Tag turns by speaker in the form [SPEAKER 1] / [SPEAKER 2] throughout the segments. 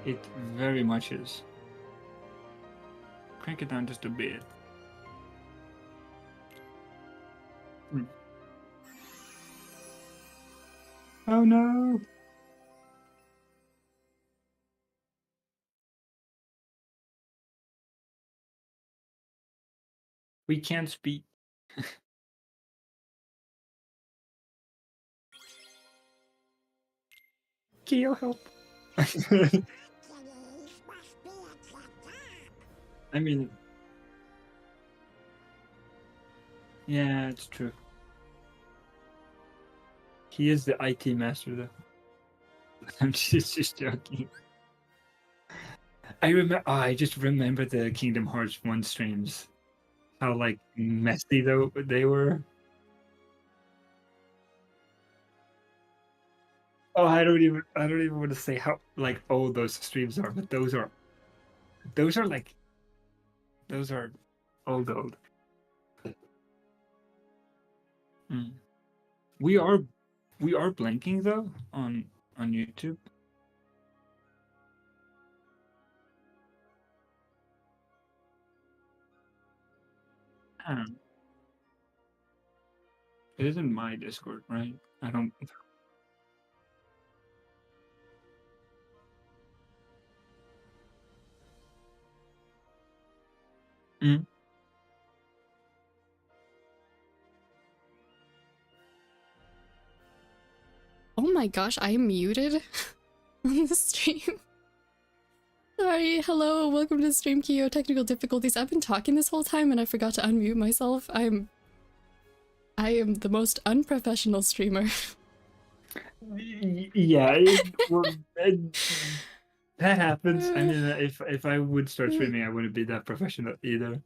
[SPEAKER 1] It very much is. Crank it down just a bit. Oh no! We can't speak. Keo, help! I mean, yeah, it's true. He is the IT master, though. I'm just joking. I just remember the Kingdom Hearts 1 streams. How like messy though they were. Oh, I don't even want to say how like old those streams are, but those are like those are old. Mm. We are blinking though on YouTube. I don't know. It isn't my Discord, right? I don't. Mm.
[SPEAKER 2] Oh my gosh, I am muted on the stream. Sorry, hello, welcome to Stream Kyo. Technical difficulties. I've been talking this whole time and I forgot to unmute myself. I am the most unprofessional streamer.
[SPEAKER 1] Yeah, that happens. I mean, if I would start streaming, I wouldn't be that professional either.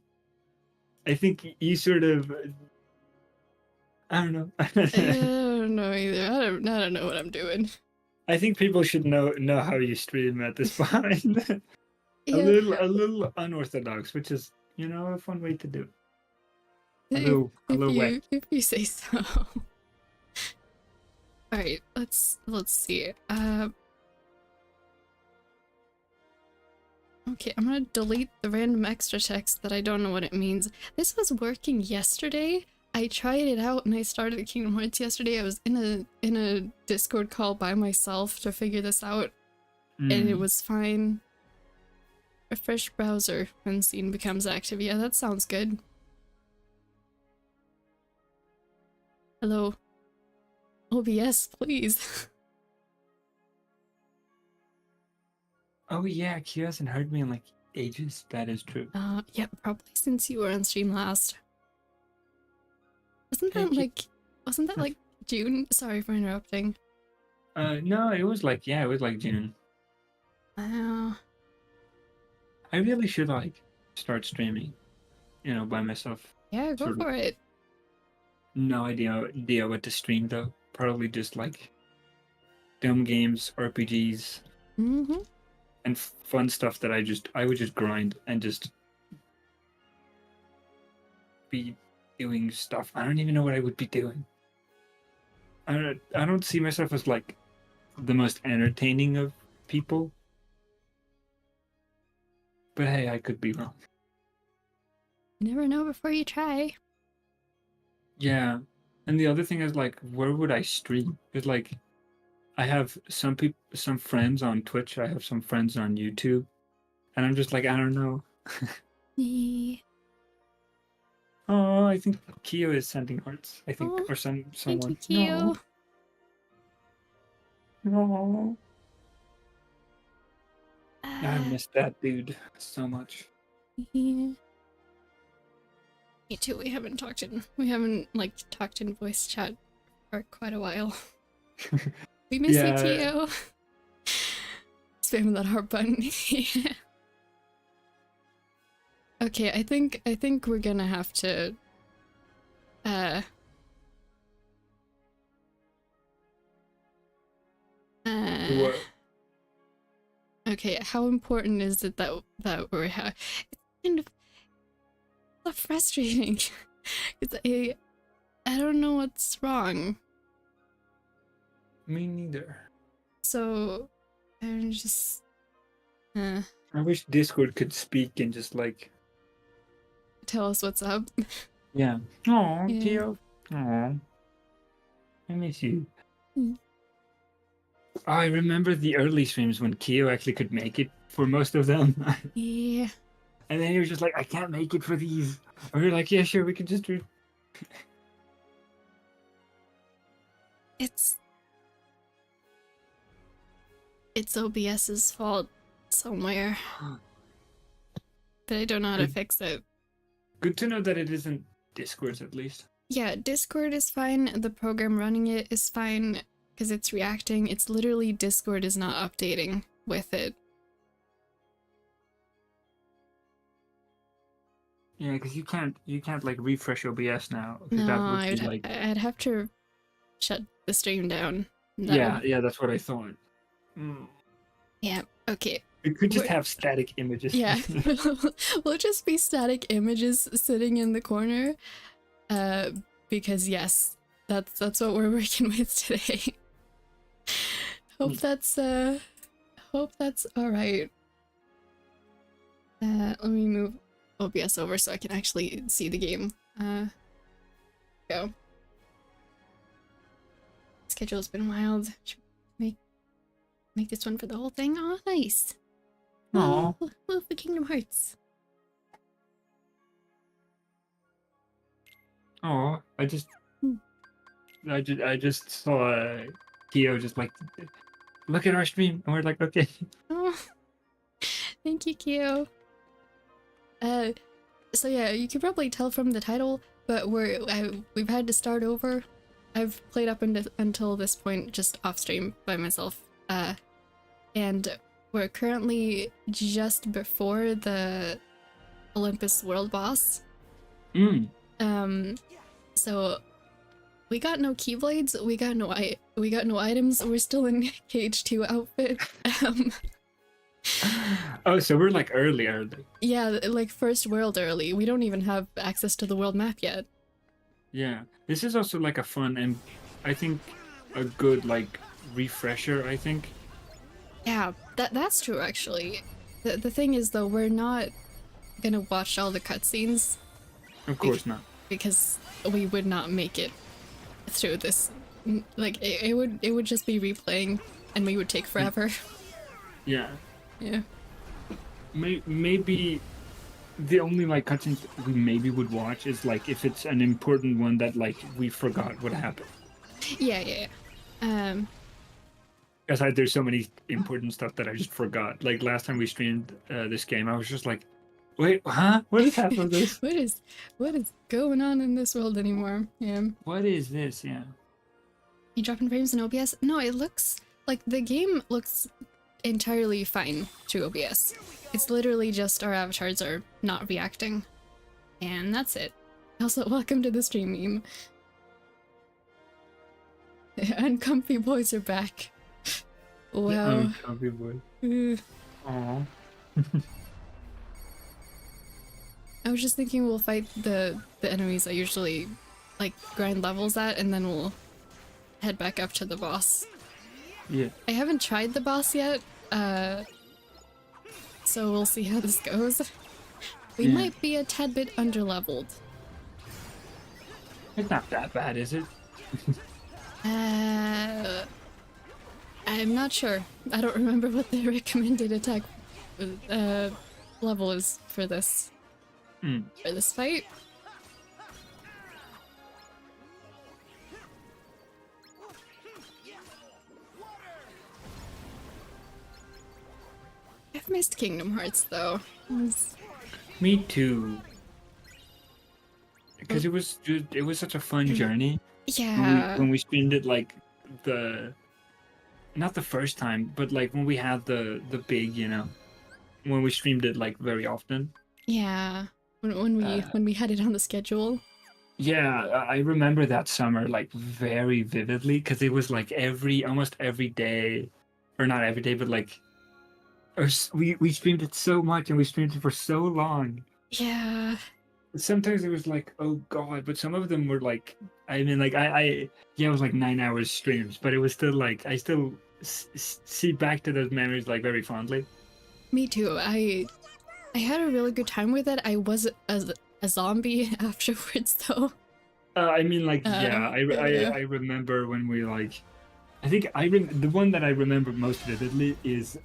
[SPEAKER 1] I think you sort of. I don't know.
[SPEAKER 2] I don't know either. I don't know what I'm doing.
[SPEAKER 1] I think people should know how you stream at this point.
[SPEAKER 2] Yeah.
[SPEAKER 1] a little unorthodox, which is a fun way to do it. A little wet.
[SPEAKER 2] If you say so. All right, let's see. Okay, I'm gonna delete the random extra text that I don't know what it means. This was working yesterday. I tried it out and I started Kingdom Hearts yesterday. I was in a Discord call by myself to figure this out, and it was fine. Refresh browser when scene becomes active. Yeah, that sounds good. Hello. OBS, please.
[SPEAKER 1] Oh yeah, Q hasn't heard me in like ages. That is true.
[SPEAKER 2] Yeah, probably since you were on stream last. Wasn't that like June? Sorry for interrupting.
[SPEAKER 1] No, it was like June. I really should like start streaming, by myself.
[SPEAKER 2] Yeah, go for it.
[SPEAKER 1] No idea what to stream though. Probably just like dumb games, RPGs, and fun stuff that I would just grind and just be doing stuff. I don't even know what I would be doing. I don't see myself as like the most entertaining of people. But hey, I could be wrong.
[SPEAKER 2] You never know before you try.
[SPEAKER 1] Yeah. And the other thing is like, where would I stream? Because like I have some friends on Twitch, I have some friends on YouTube, and I'm just like, I don't know.
[SPEAKER 2] Yeah.
[SPEAKER 1] Oh, I think Kyo is sending hearts. I think, or someone.
[SPEAKER 2] Thank you, Kyo.
[SPEAKER 1] No. I miss that dude so much.
[SPEAKER 2] Yeah. Me too. We haven't talked in voice chat for quite a while. We miss you, Kyo. Spamming that heart button. Yeah. Okay, I think we're gonna have to
[SPEAKER 1] What?
[SPEAKER 2] Okay, how important is it that we're it's kind of frustrating. It's I don't know what's wrong.
[SPEAKER 1] Me neither.
[SPEAKER 2] So I'm just Uh,
[SPEAKER 1] I wish Discord could speak and just like,
[SPEAKER 2] tell us what's up.
[SPEAKER 1] yeah. Oh,
[SPEAKER 2] Yeah.
[SPEAKER 1] Keo. Oh, I miss you.
[SPEAKER 2] Mm.
[SPEAKER 1] Oh, I remember the early streams when Keo actually could make it for most of them.
[SPEAKER 2] Yeah.
[SPEAKER 1] And then he was just like, I can't make it for these. And we were like, yeah, sure, we can just do.
[SPEAKER 2] It's OBS's fault somewhere, but I don't know how to fix it.
[SPEAKER 1] Good to know that it isn't Discord's at least.
[SPEAKER 2] Yeah, Discord is fine. The program running it is fine because it's reacting. It's literally Discord is not updating with it.
[SPEAKER 1] Yeah, because you can't like refresh OBS now. 'Cause
[SPEAKER 2] No,
[SPEAKER 1] that would be
[SPEAKER 2] I'd have to shut the stream down.
[SPEAKER 1] Yeah, that's what I thought. Mm.
[SPEAKER 2] Yeah, okay.
[SPEAKER 1] We could just have static images.
[SPEAKER 2] Yeah, we'll just be static images sitting in the corner. Because yes, that's what we're working with today. Hope that's all right. Let me move OBS over so I can actually see the game. Go. Schedule's been wild. Should make this one for the whole thing. Oh, nice.
[SPEAKER 1] Aww.
[SPEAKER 2] Lofi Kingdom Hearts.
[SPEAKER 1] Oh, I just saw Keo just like, look at our stream, and we're like, okay.
[SPEAKER 2] Oh, thank you, Kyo. So yeah, you can probably tell from the title, but we've had to start over. I've played up until this point just off stream by myself, and we're currently just before the Olympus World Boss. So we got no keyblades, we got no items. We're still in KH2 outfit.
[SPEAKER 1] Oh, so we're like early.
[SPEAKER 2] Yeah, like first world early. We don't even have access to the world map yet.
[SPEAKER 1] Yeah, this is also like a fun and I think a good like refresher. I think.
[SPEAKER 2] Yeah, that's true actually. The thing is though, we're not gonna watch all the cutscenes.
[SPEAKER 1] Of course not.
[SPEAKER 2] Because we would not make it through this. Like it would just be replaying, and we would take forever.
[SPEAKER 1] Yeah.
[SPEAKER 2] Yeah.
[SPEAKER 1] Maybe the only like cutscenes we maybe would watch is like if it's an important one that like we forgot what happened.
[SPEAKER 2] Yeah.
[SPEAKER 1] Aside, there's so many important stuff that I just forgot. Like last time we streamed this game, I was just like, wait, huh? What is half of this?
[SPEAKER 2] what is going on in this world anymore? Yeah.
[SPEAKER 1] What is this? Yeah.
[SPEAKER 2] You dropping frames in OBS? No, it looks like the game looks entirely fine through OBS. It's literally just our avatars are not reacting. And that's it. Also, welcome to the stream meme. Uncomfy boys are back. Wow.
[SPEAKER 1] Uncomfy boys. Aww.
[SPEAKER 2] I was just thinking we'll fight the enemies I usually like grind levels at, and then we'll head back up to the boss.
[SPEAKER 1] Yeah.
[SPEAKER 2] I haven't tried the boss yet, so we'll see how this goes. We might be a tad bit underleveled.
[SPEAKER 1] It's not that bad, is it?
[SPEAKER 2] I'm not sure. I don't remember what the recommended attack level is for this. For this fight. I've missed Kingdom Hearts though.
[SPEAKER 1] Me too. Because it was such a fun journey.
[SPEAKER 2] Yeah.
[SPEAKER 1] When we streamed it, like not the first time, but like when we had the big, when we streamed it like very often.
[SPEAKER 2] Yeah. When we had it on the schedule.
[SPEAKER 1] Yeah, I remember that summer like very vividly because it was like almost every day, or not every day, but like we streamed it so much and we streamed it for so long.
[SPEAKER 2] Yeah.
[SPEAKER 1] Sometimes it was like, oh god, but some of them were like, I mean, like it was like 9 hours streams, but it was still like I still see back to those memories like very fondly.
[SPEAKER 2] Me too. I had a really good time with it. I was a zombie afterwards, though.
[SPEAKER 1] I mean, like, yeah,
[SPEAKER 2] Yeah.
[SPEAKER 1] I remember when we like, I think the one that I remember most vividly is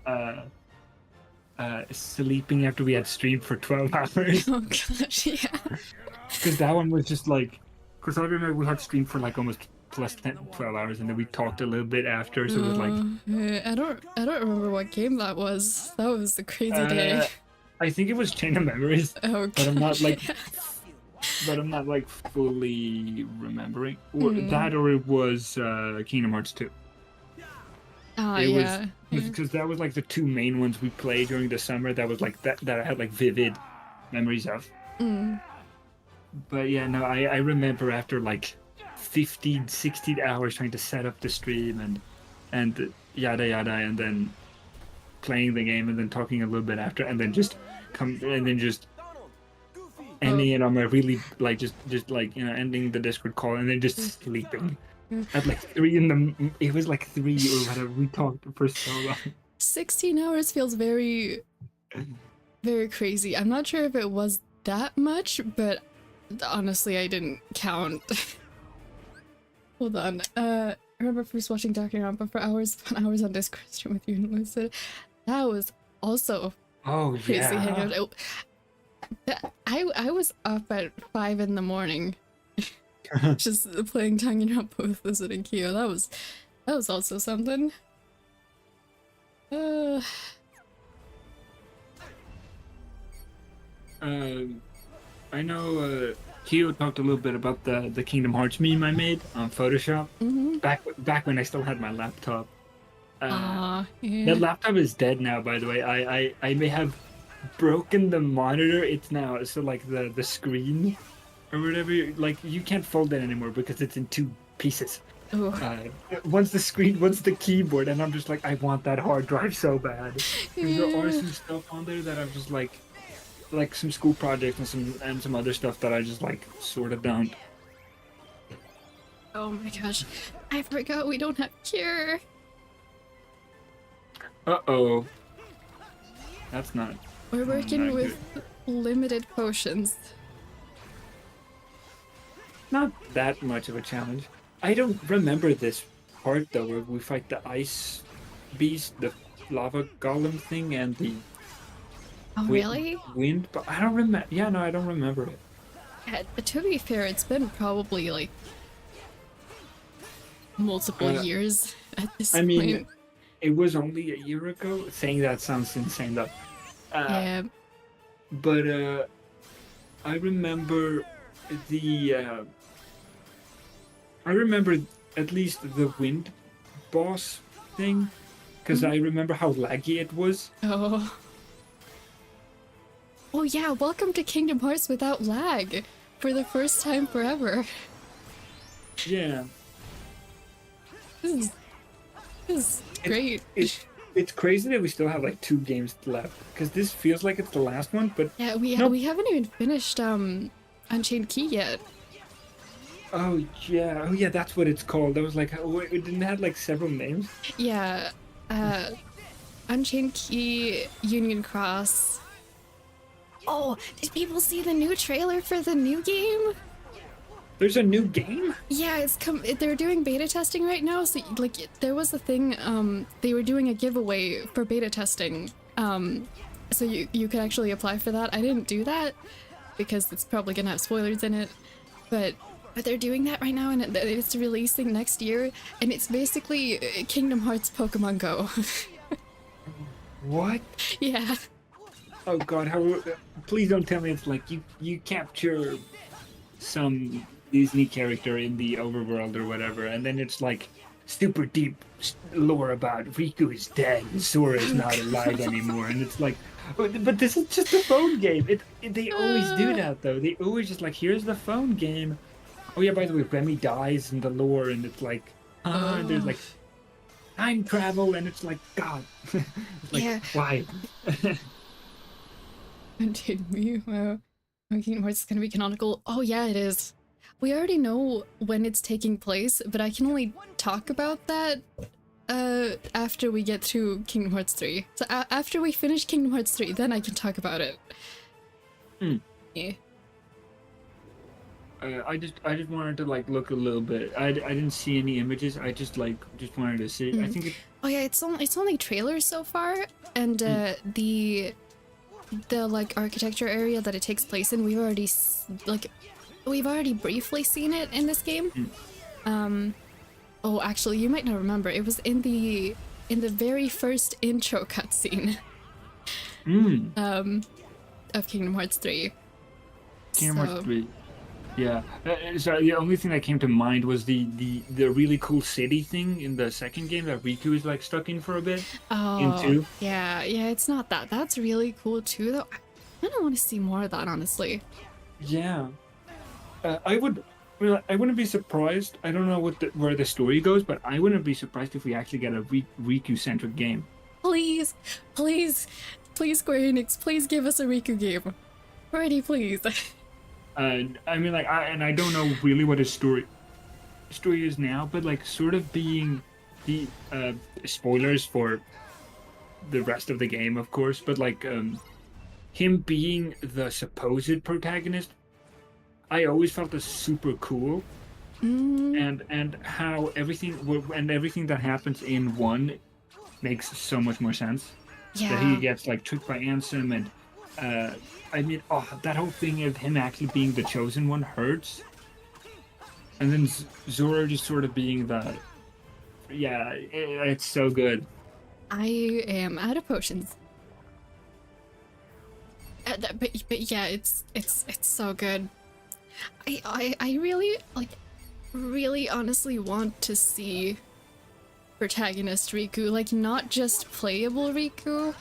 [SPEAKER 1] sleeping after we had streamed for 12 hours.
[SPEAKER 2] Oh gosh, yeah.
[SPEAKER 1] Because that one was just like, because I remember we had streamed for like almost plus 10, 12 hours, and then we talked a little bit after, so it was like,
[SPEAKER 2] I don't remember what game that was. That was a crazy day.
[SPEAKER 1] I think it was Chain of Memories,
[SPEAKER 2] Oh
[SPEAKER 1] but I'm not
[SPEAKER 2] gosh.
[SPEAKER 1] like, fully remembering. Or that, or it was Kingdom Hearts 2. It
[SPEAKER 2] Yeah.
[SPEAKER 1] was because that was like the two main ones we played during the summer. That was like that I had like vivid memories of. But yeah, no, I remember after like 15, 16 hours trying to set up the stream and yada yada, and then playing the game and then talking a little bit after, and then just ending it on my really like just like, you know, ending the Discord call and then just sleeping at like 3 in the. It was like 3 or whatever. We talked for so long.
[SPEAKER 2] 16 hours feels very, very crazy. I'm not sure if it was that much, but honestly, I didn't count. Hold on. I remember first watching Doctor Rampa for hours upon hours on Discord stream with you and Lucid. That was also crazy
[SPEAKER 1] Yeah.
[SPEAKER 2] hangout. I was up at 5 in the morning, just playing Danganronpa with Lucid and Kyo. That was also something.
[SPEAKER 1] I know Kyo talked a little bit about the Kingdom Hearts meme I made on Photoshop back when I still had my laptop.
[SPEAKER 2] Yeah.
[SPEAKER 1] That laptop is dead now, by the way. I may have broken the monitor. It's now so like the screen or whatever. Like you can't fold it anymore because it's in 2 pieces. Once the screen, once the keyboard, and I'm just like, I want that hard drive so bad. There are some stuff on there that I'm just like some school projects and some other stuff that I just like sort of don't.
[SPEAKER 2] Oh my gosh, I forgot we don't have cure.
[SPEAKER 1] Uh-oh. That's not.
[SPEAKER 2] We're working
[SPEAKER 1] not
[SPEAKER 2] with limited potions.
[SPEAKER 1] Not that much of a challenge. I don't remember this part though, where we fight the ice beast, the lava golem thing, and the
[SPEAKER 2] Oh really?
[SPEAKER 1] wind. But I don't remember. Yeah, no, I don't remember it.
[SPEAKER 2] Yeah, to be fair, it's been probably like multiple years at this
[SPEAKER 1] I mean,
[SPEAKER 2] point.
[SPEAKER 1] it was only a year ago. Saying that sounds insane though.
[SPEAKER 2] Yeah.
[SPEAKER 1] But I remember the. I remember at least the wind boss thing, because I remember how laggy it was.
[SPEAKER 2] Oh. Oh yeah, welcome to Kingdom Hearts without lag for the first time forever.
[SPEAKER 1] Yeah.
[SPEAKER 2] This is great.
[SPEAKER 1] It's crazy that we still have like 2 games left, because this feels like it's the last one, but
[SPEAKER 2] Yeah, we haven't even finished Unchained Key yet.
[SPEAKER 1] oh yeah, that's what it's called. I was like, oh, it didn't have like several names.
[SPEAKER 2] Yeah, Unchained Key, Union Cross. Oh, did people see the new trailer for the new game?
[SPEAKER 1] There's a new game?
[SPEAKER 2] Yeah, they're doing beta testing right now, so like there was a thing, they were doing a giveaway for beta testing. So you could actually apply for that. I didn't do that because it's probably gonna have spoilers in it. But they're doing that right now, and it's releasing next year, and it's basically Kingdom Hearts Pokemon Go.
[SPEAKER 1] What?
[SPEAKER 2] Yeah.
[SPEAKER 1] Oh god, please don't tell me it's like you capture some Disney character in the overworld or whatever, and then it's like super deep lore about Riku is dead and Sora is not alive anymore, and it's like, but this is just a phone game. They always do that though. They always just like, here's the phone game. Oh yeah, by the way, Remy dies in the lore, and it's like, and there's like time travel, and it's like, God, it's like,
[SPEAKER 2] Yeah.
[SPEAKER 1] why?
[SPEAKER 2] Unchained Me, wow. Kingdom Hearts is gonna be canonical. Oh yeah, it is. We already know when it's taking place, but I can only talk about that after we get through Kingdom Hearts 3. So after we finish Kingdom Hearts 3, then I can talk about it. Yeah.
[SPEAKER 1] I just wanted to like look a little bit. I didn't see any images. I just wanted to see. I think it.
[SPEAKER 2] Oh yeah, it's only trailers so far, and the like architecture area that it takes place in, we've already briefly seen it in this game. Oh, actually, you might not remember. It was in the very first intro cutscene. Of Kingdom Hearts 3.
[SPEAKER 1] Kingdom Hearts 3. Yeah. So the only thing that came to mind was the really cool city thing in the second game that Riku is like stuck in for a bit.
[SPEAKER 2] Oh,
[SPEAKER 1] in 2.
[SPEAKER 2] yeah, it's not that. That's really cool too, though. I kind of want to see more of that, honestly.
[SPEAKER 1] Yeah. I wouldn't be surprised. I don't know where the story goes, but I wouldn't be surprised if we actually get a Riku-centric game.
[SPEAKER 2] Please, Square Enix, please give us a Riku game. Already, please.
[SPEAKER 1] I mean, like, I don't know really what his story is now, but like, sort of being the spoilers for the rest of the game, of course, but like, him being the supposed protagonist, I always felt this super cool, and how everything that happens in 1 makes so much more sense.
[SPEAKER 2] Yeah.
[SPEAKER 1] That he gets like tricked by Ansem, and I mean, that whole thing of him actually being the chosen one hurts. And then Zora just sort of being the, it's so good.
[SPEAKER 2] I am out of potions. But yeah, it's so good. I really honestly want to see protagonist Riku, like not just playable Riku.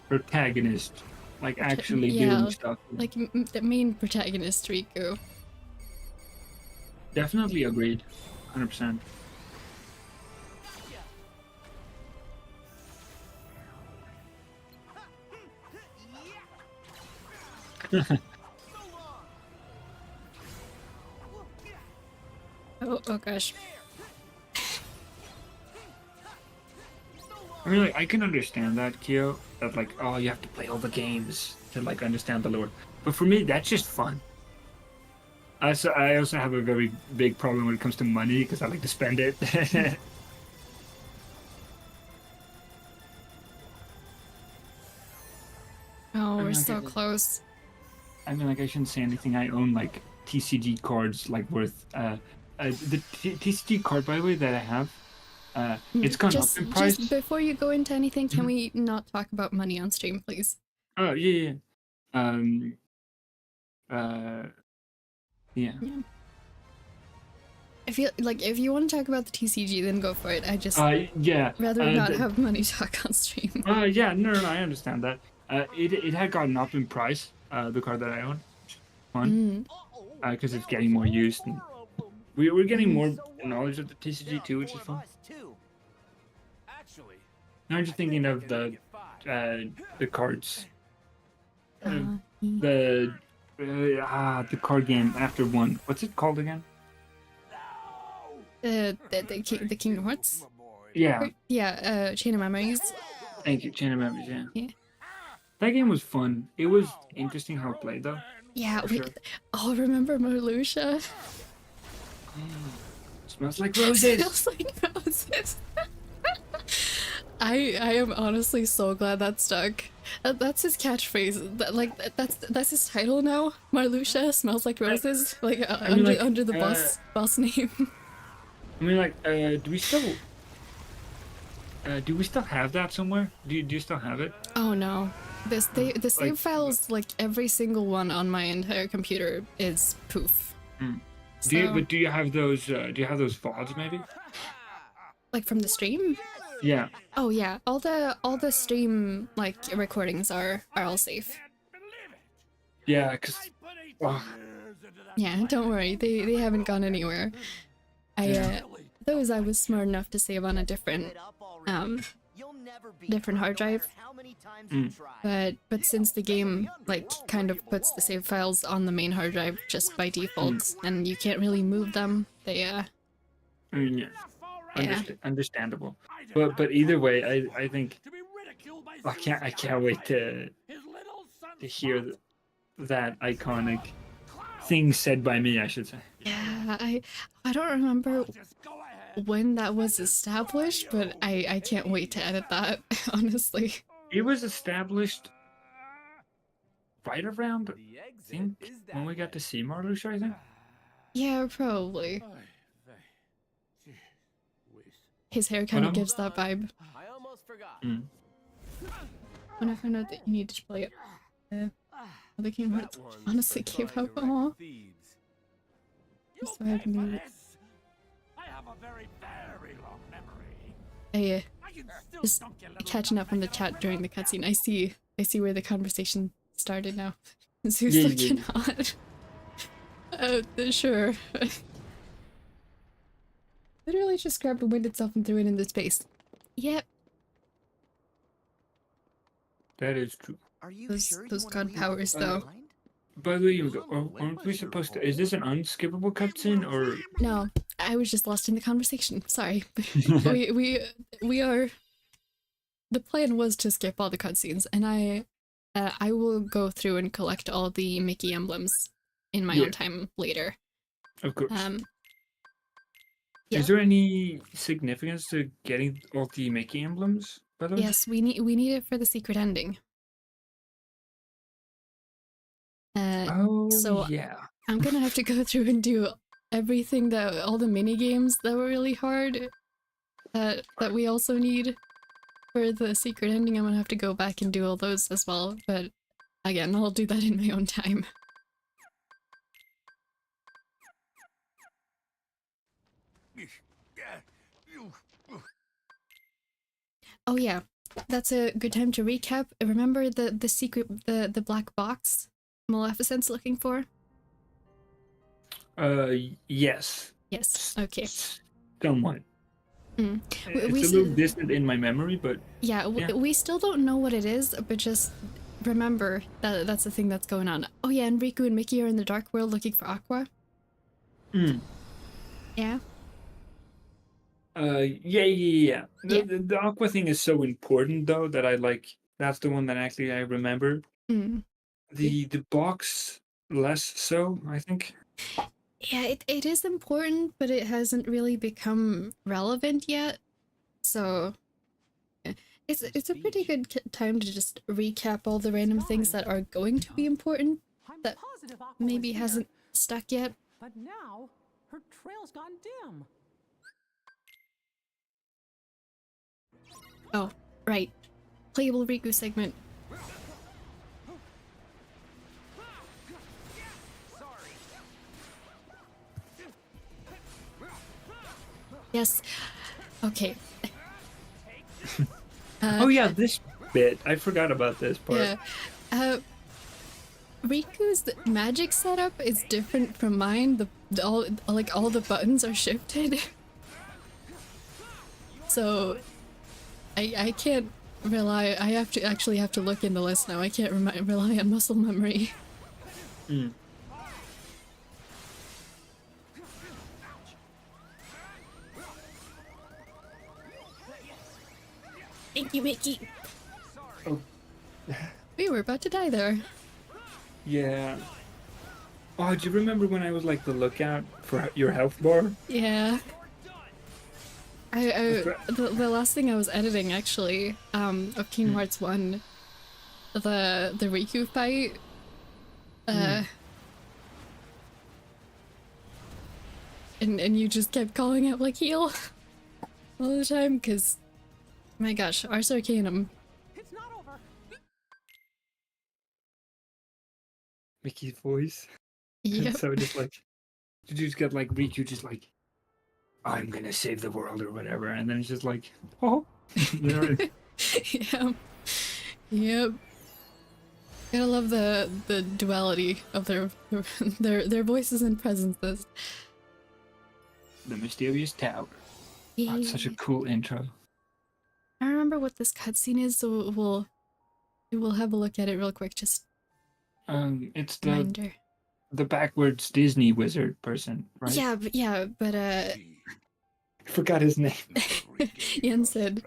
[SPEAKER 1] Protagonist, like actually doing stuff.
[SPEAKER 2] Like the main protagonist Riku.
[SPEAKER 1] Definitely agreed, 100%.
[SPEAKER 2] Oh gosh.
[SPEAKER 1] I mean, like, I can understand that, Kyo, that like, you have to play all the games to like understand the lore. But for me, that's just fun. I also have a very big problem when it comes to money because I like to spend it.
[SPEAKER 2] Oh, we're so close.
[SPEAKER 1] I mean, like, I shouldn't say anything. I own like TCG cards, like worth the TCG card, by the way, that I have. It's gone up in price.
[SPEAKER 2] Just before you go into anything, can we not talk about money on stream, please?
[SPEAKER 1] Oh yeah. Yeah.
[SPEAKER 2] If you want to talk about the TCG, then go for it. I just rather not have money talk on stream.
[SPEAKER 1] Yeah, no, I understand that. It had gotten up in price. The card that I own, fun, because it's getting more used. And we're getting more knowledge of the TCG too, which is fun. Now I'm just thinking of the cards, the card game after 1. What's it called again?
[SPEAKER 2] The Kingdom Hearts.
[SPEAKER 1] Yeah.
[SPEAKER 2] Yeah. Chain of Memories.
[SPEAKER 1] Thank you, Chain of Memories.
[SPEAKER 2] Yeah.
[SPEAKER 1] That game was fun. It was interesting how it played, though.
[SPEAKER 2] Yeah.
[SPEAKER 1] Sure.
[SPEAKER 2] Remember Marluxia?
[SPEAKER 1] Smells like roses.
[SPEAKER 2] Smells like roses. I am honestly so glad that stuck. That's his catchphrase. That's his title now. Marluxia smells like roses. Under the boss name.
[SPEAKER 1] I mean, like, do we still have that somewhere? Do you still have it?
[SPEAKER 2] Oh no. The save files, like every single one on my entire computer, is poof.
[SPEAKER 1] Do you have those? Do you have those VODs maybe?
[SPEAKER 2] Like from the stream?
[SPEAKER 1] Yeah.
[SPEAKER 2] Oh yeah, all the stream like recordings are all safe.
[SPEAKER 1] Yeah, cause.
[SPEAKER 2] Yeah, don't worry, they haven't gone anywhere. Those I was smart enough to save on a different hard drive. But since the game like kind of puts the save files on the main hard drive just by default, and you can't really move them, they
[SPEAKER 1] I mean, yeah,
[SPEAKER 2] Yeah.
[SPEAKER 1] understandable. But either way, I think I can't wait to hear that iconic thing said by me, I should say.
[SPEAKER 2] Yeah, I don't remember when that was established, but I can't wait to edit that, honestly.
[SPEAKER 1] It was established right around, I think, when we got to see Marluxia, I think.
[SPEAKER 2] Yeah, probably. His hair
[SPEAKER 1] But
[SPEAKER 2] kind of gives that vibe.
[SPEAKER 3] I almost forgot.
[SPEAKER 2] When I found out that you needed to play it, the Kingdom Hearts honestly gave up. Aw. That's why I can do it.
[SPEAKER 4] I have a very, very long memory.
[SPEAKER 2] I
[SPEAKER 4] I can still
[SPEAKER 2] just
[SPEAKER 4] dunk your little
[SPEAKER 2] catching up on the
[SPEAKER 4] dumbass
[SPEAKER 2] chat
[SPEAKER 4] over
[SPEAKER 2] during the
[SPEAKER 4] there.
[SPEAKER 2] cutscene. I see where the conversation started now. Zeus
[SPEAKER 1] Yeah,
[SPEAKER 2] looking
[SPEAKER 1] yeah.
[SPEAKER 2] hot. Sure. Literally just grabbed the wind itself and threw it into space. Yep,
[SPEAKER 1] That is true.
[SPEAKER 5] Are you
[SPEAKER 2] those
[SPEAKER 5] sure you
[SPEAKER 2] those
[SPEAKER 5] wanna
[SPEAKER 2] god
[SPEAKER 5] read
[SPEAKER 2] powers
[SPEAKER 5] what's
[SPEAKER 2] though.
[SPEAKER 5] behind?
[SPEAKER 1] By the way, aren't we supposed to? Is this an unskippable cutscene or?
[SPEAKER 2] No, I was just lost in the conversation. Sorry. we are. The plan was to skip all the cutscenes, and I will go through and collect all the Mickey emblems in my
[SPEAKER 1] Yeah.
[SPEAKER 2] own time later.
[SPEAKER 1] Of course.
[SPEAKER 2] Yeah.
[SPEAKER 1] Is there any significance to getting all the Mickey emblems? By the way.
[SPEAKER 2] Yes, we need it for the secret ending.
[SPEAKER 1] Oh
[SPEAKER 2] so
[SPEAKER 1] yeah.
[SPEAKER 2] I'm gonna have to go through and do everything all the mini games that were really hard that we also need for the secret ending. I'm gonna have to go back and do all those as well, but again, I'll do that in my own time. Oh yeah, that's a good time to recap. Remember the secret, the black box Maleficent's looking for?
[SPEAKER 1] Yes.
[SPEAKER 2] Yes, okay.
[SPEAKER 1] Somewhat.
[SPEAKER 2] Mm.
[SPEAKER 1] It's a little distant in my memory, but
[SPEAKER 2] Yeah,
[SPEAKER 1] yeah.
[SPEAKER 2] we still don't know what it is, but just remember that that's the thing that's going on. Oh yeah, and Riku and Mickey are in the dark world looking for Aqua. Yeah?
[SPEAKER 1] Yeah. The Aqua thing is so important though that that's the one that actually I remember.
[SPEAKER 2] Mm.
[SPEAKER 1] The box less so, I think.
[SPEAKER 2] Yeah, it is important, but it hasn't really become relevant yet. So it's a pretty good time to just recap all the random things that are going to be important that maybe hasn't stuck yet.
[SPEAKER 6] But now her trail's gone dim.
[SPEAKER 2] Oh, right. Playable Riku segment. Yes. Okay.
[SPEAKER 1] Oh yeah, this bit. I forgot about this part.
[SPEAKER 2] Yeah. Riku's magic setup is different from mine. All the buttons are shifted. So I can't rely. I have to look in the list now. I can't rely on muscle memory. Thank you, Mickey.
[SPEAKER 1] Oh.
[SPEAKER 2] We were about to die there.
[SPEAKER 1] Yeah. Oh, do you remember when I was like the lookout for your health bar?
[SPEAKER 2] Yeah. The last thing I was editing actually, of Kingdom Hearts 1, the Riku fight, and you just kept calling out like heal all the time, because my gosh, Ars Arcanum.
[SPEAKER 6] It's not over.
[SPEAKER 1] Mickey's voice.
[SPEAKER 2] Yep.
[SPEAKER 1] So just like, you just get like Riku just like, I'm gonna save the world or whatever, and then it's just like, oh, you know.
[SPEAKER 2] Yeah. Yep. Gotta love the duality of their voices and presences.
[SPEAKER 1] The mysterious tower. Oh, it's such a cool intro.
[SPEAKER 2] I don't remember what this cutscene is, so we'll have a look at it real quick. Just
[SPEAKER 1] It's
[SPEAKER 2] reminder.
[SPEAKER 1] the backwards Disney wizard person, right?
[SPEAKER 2] Yeah, but
[SPEAKER 1] forgot his name.
[SPEAKER 2] Jens said.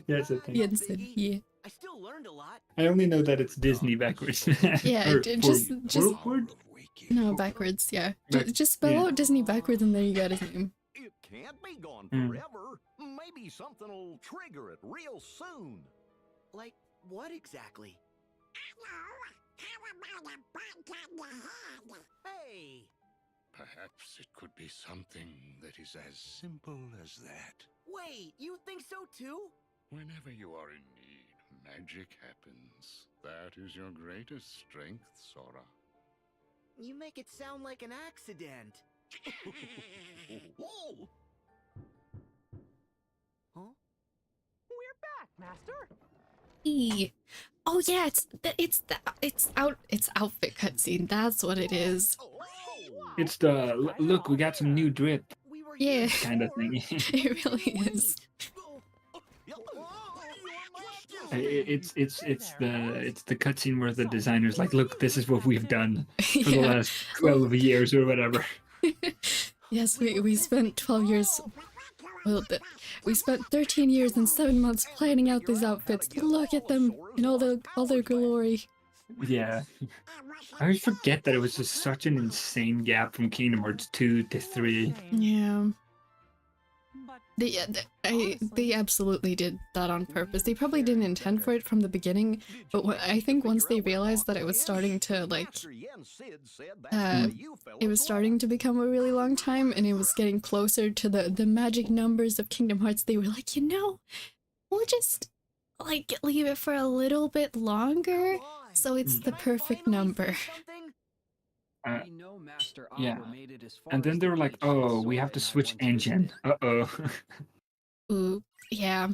[SPEAKER 1] Yes, I think.
[SPEAKER 2] Jens said, yeah.
[SPEAKER 3] I still learned a lot.
[SPEAKER 1] I only know that it's Disney backwards.
[SPEAKER 2] Yeah,
[SPEAKER 1] Or
[SPEAKER 2] just
[SPEAKER 1] forward?
[SPEAKER 2] no, backwards, yeah.
[SPEAKER 1] Back-
[SPEAKER 2] Just spell
[SPEAKER 1] yeah.
[SPEAKER 2] out Disney backwards and there you got his name.
[SPEAKER 4] It can't be gone
[SPEAKER 1] Hmm.
[SPEAKER 4] forever. Maybe something'll trigger it real soon.
[SPEAKER 3] Like, what exactly? Hey!
[SPEAKER 5] Perhaps it could be something that is as simple as that.
[SPEAKER 3] Wait, you think so too?
[SPEAKER 5] Whenever you are in need, magic happens. That is your greatest strength, Sora.
[SPEAKER 3] You make it sound like an accident.
[SPEAKER 4] Whoa!
[SPEAKER 3] Huh?
[SPEAKER 6] We're back, Master.
[SPEAKER 2] Oh yeah, it's outfit cutscene. That's what it is.
[SPEAKER 4] Oh,
[SPEAKER 1] It's the look, we got some new drip
[SPEAKER 3] We were
[SPEAKER 2] Yeah.
[SPEAKER 3] here
[SPEAKER 1] kind of thing.
[SPEAKER 2] It really is.
[SPEAKER 1] It's the cutscene where the designer's like, look, this is what we've done for the
[SPEAKER 2] Yeah.
[SPEAKER 1] last 12 years or whatever.
[SPEAKER 2] Yes, we spent 12 years. Well, we spent 13 years and 7 months planning out these outfits. Look at them in all their glory.
[SPEAKER 1] Yeah. I always forget that it was just such an insane gap from Kingdom Hearts 2 to 3.
[SPEAKER 2] Yeah.
[SPEAKER 6] But
[SPEAKER 2] They absolutely did that on purpose. They probably didn't intend for it from the beginning, but I think once they realized that it was starting to it was starting to become a really long time and it was getting closer to the magic numbers of Kingdom Hearts, they were like, we'll just like leave it for a little bit longer so it's the perfect number.
[SPEAKER 1] Uh,
[SPEAKER 7] We know Master
[SPEAKER 1] yeah.
[SPEAKER 7] Aqua made it as far
[SPEAKER 1] And then
[SPEAKER 7] as
[SPEAKER 1] they
[SPEAKER 7] the
[SPEAKER 1] were like,
[SPEAKER 7] beach that
[SPEAKER 1] oh, we
[SPEAKER 7] Sora
[SPEAKER 1] have to
[SPEAKER 7] and I
[SPEAKER 1] switch
[SPEAKER 7] once
[SPEAKER 1] engine.
[SPEAKER 7] visited.
[SPEAKER 1] Uh-oh.
[SPEAKER 2] Ooh, yeah.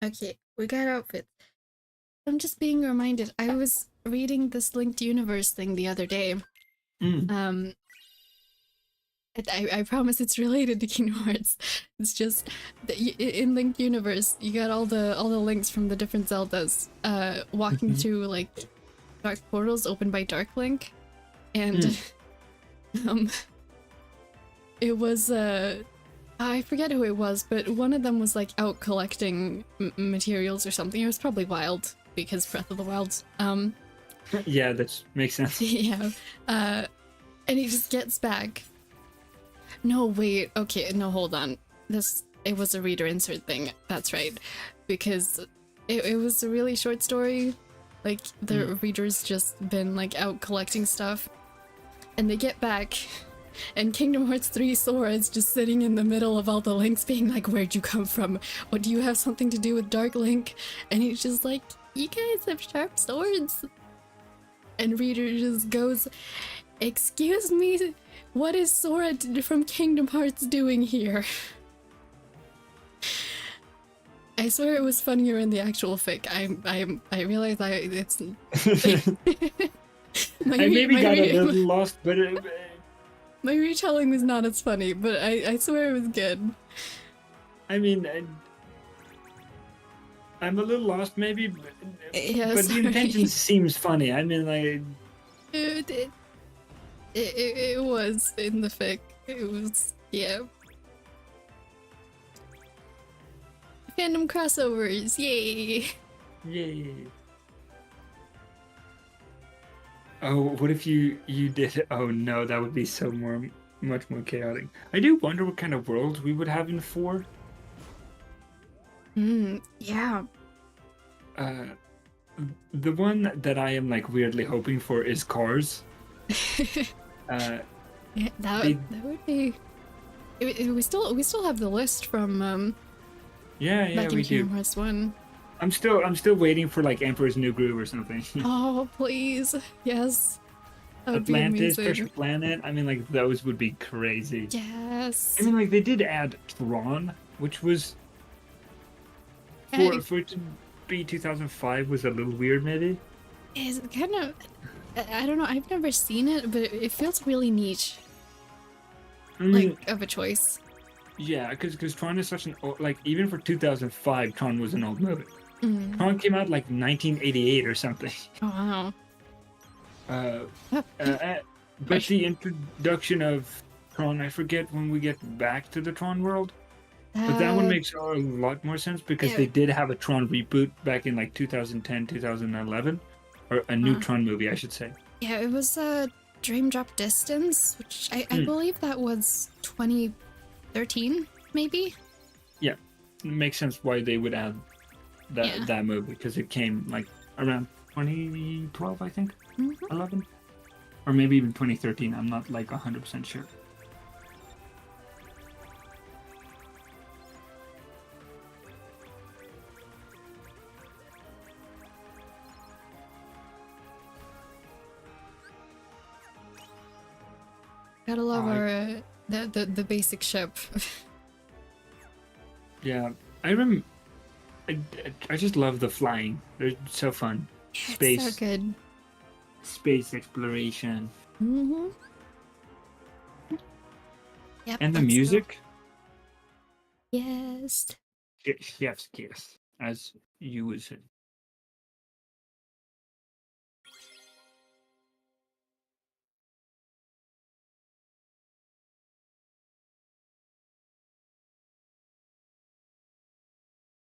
[SPEAKER 2] Okay, we got outfits. I'm just being reminded, I was reading this linked universe thing the other day.
[SPEAKER 1] Mm.
[SPEAKER 2] I promise it's related to Kingdom Hearts. It's just that in linked universe, you got all the links from the different Zeldas, walking through like dark portals opened by Dark Link, and it was I forget who it was, but one of them was like out collecting materials or something. It was probably Wild because Breath of the Wild.
[SPEAKER 1] Yeah, that makes sense.
[SPEAKER 2] Yeah. And he just gets back. No, wait. Okay, no, hold on. It was a reader insert thing. That's right. Because it was a really short story. Like, the reader's just been, like, out collecting stuff. And they get back, and Kingdom Hearts 3 Sora is just sitting in the middle of all the links being like, where'd you come from? What, do you have something to do with Dark Link? And he's just like, you guys have sharp swords. And reader just goes, excuse me, what is Sora from Kingdom Hearts doing here? I swear it was funnier in the actual fic. I realize it's
[SPEAKER 1] I maybe got a little lost, but
[SPEAKER 2] my retelling was not as funny, but I swear it was good.
[SPEAKER 1] I mean, I'm a little lost maybe,
[SPEAKER 2] Yeah,
[SPEAKER 1] but
[SPEAKER 2] sorry.
[SPEAKER 1] the intention seems funny. I mean, like,
[SPEAKER 2] It was in the fic. It was, yeah. Fandom crossovers, yay!
[SPEAKER 1] yay. Oh, what if you did it? Oh no, that would be so much more chaotic. I do wonder what kind of world we would have in 4.
[SPEAKER 2] Yeah.
[SPEAKER 1] The one that I am like weirdly hoping for is Cars.
[SPEAKER 2] Yeah,
[SPEAKER 1] They-
[SPEAKER 2] that would be. We still have the list from
[SPEAKER 1] Yeah,
[SPEAKER 2] back in
[SPEAKER 1] we
[SPEAKER 2] Kingdom
[SPEAKER 1] do.
[SPEAKER 2] Hearts 1.
[SPEAKER 1] I'm still waiting for like Emperor's New Groove or something.
[SPEAKER 2] Oh please, yes. That would be
[SPEAKER 1] Atlantis,
[SPEAKER 2] amazing.
[SPEAKER 1] Treasure Planet. I mean, like those would be crazy.
[SPEAKER 2] Yes.
[SPEAKER 1] I mean, like they did add Tron, which was
[SPEAKER 2] Yeah,
[SPEAKER 1] for it to be 2005 was a little weird, maybe.
[SPEAKER 2] It's kind of. I don't know. I've never seen it, but it feels really niche,
[SPEAKER 1] I mean,
[SPEAKER 2] like of a choice.
[SPEAKER 1] yeah, because Tron is such an old, like even for 2005, Tron was an old movie.
[SPEAKER 2] Mm.
[SPEAKER 1] Tron came out like 1988 or something.
[SPEAKER 2] Oh wow.
[SPEAKER 1] But the introduction of Tron. I forget when we get back to the Tron world. But that one makes a lot more sense because
[SPEAKER 2] yeah.
[SPEAKER 1] they did have a Tron reboot back in like 2010, 2011, or a new Tron movie, I should say.
[SPEAKER 2] Yeah, it was Dream Drop Distance, which I believe that was 2013, maybe?
[SPEAKER 1] Yeah, it makes sense why they would add that movie because it came like around 2012, I think, 11, or maybe even 2013. I'm not like 100% sure.
[SPEAKER 2] Gotta love our the basic ship.
[SPEAKER 1] Yeah, I just love the flying. They're so fun. Space,
[SPEAKER 2] It's so good.
[SPEAKER 1] space exploration,
[SPEAKER 2] Mm-hmm. Yep,
[SPEAKER 1] and the
[SPEAKER 2] that's
[SPEAKER 1] music.
[SPEAKER 2] Yes.
[SPEAKER 1] Chef's kiss, as you would say.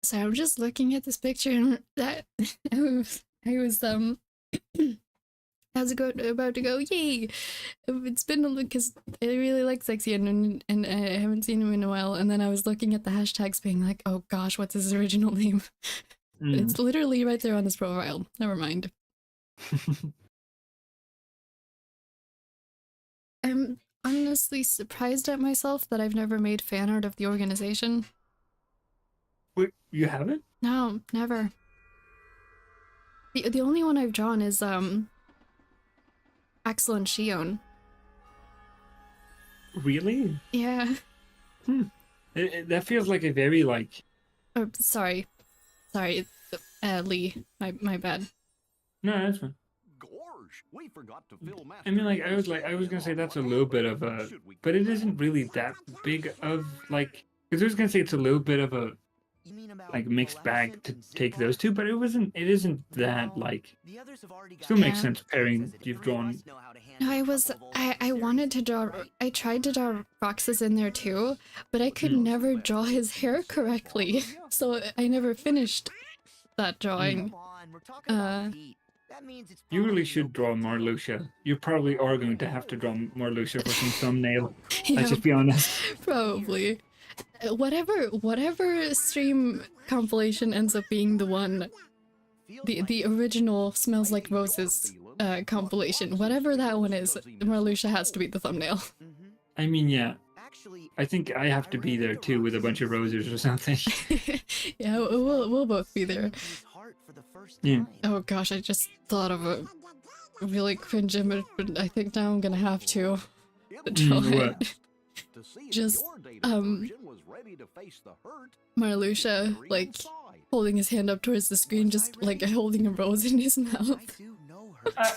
[SPEAKER 2] So I'm just looking at this picture and that I was I was about to go, yay! It's been a look because I really like Sexy and I haven't seen him in a while. And then I was looking at the hashtags, being like, oh gosh, what's his original name? It's literally right there on his profile. Never mind. I'm honestly surprised at myself that I've never made fan art of the organization.
[SPEAKER 1] Wait, you haven't?
[SPEAKER 2] No, never. The only one I've drawn is Axel and Shion.
[SPEAKER 1] Really?
[SPEAKER 2] Yeah.
[SPEAKER 1] That feels like a very like.
[SPEAKER 2] Oh, sorry, Lee. My bad.
[SPEAKER 1] No, that's fine.
[SPEAKER 4] Gorge, we forgot to fill
[SPEAKER 1] I mean, like I was gonna say that's a little bit of a, but it isn't really that big of like. Because I was gonna say it's a little bit of a like mixed bag to take those two, but it isn't that like. Still makes sense pairing you've drawn.
[SPEAKER 2] No, I wanted to draw, I tried to draw Roxas in there too, but I could never draw his hair correctly, so I never finished that drawing.
[SPEAKER 1] You really should draw more Lucia. You probably are going to have to draw more Lucia for some thumbnail. Let's just be honest.
[SPEAKER 2] Probably. Whatever stream compilation ends up being the one, the original Smells Like Roses compilation, whatever that one is, Marluxia has to be the thumbnail.
[SPEAKER 1] I mean, yeah. I think I have to be there too with a bunch of roses or something.
[SPEAKER 2] Yeah, we'll both be there.
[SPEAKER 1] Yeah.
[SPEAKER 2] Oh gosh, I just thought of a really cringe image, but I think now I'm gonna have to draw it. Just Marluxia like holding his hand up towards the screen, just like holding a rose in his mouth.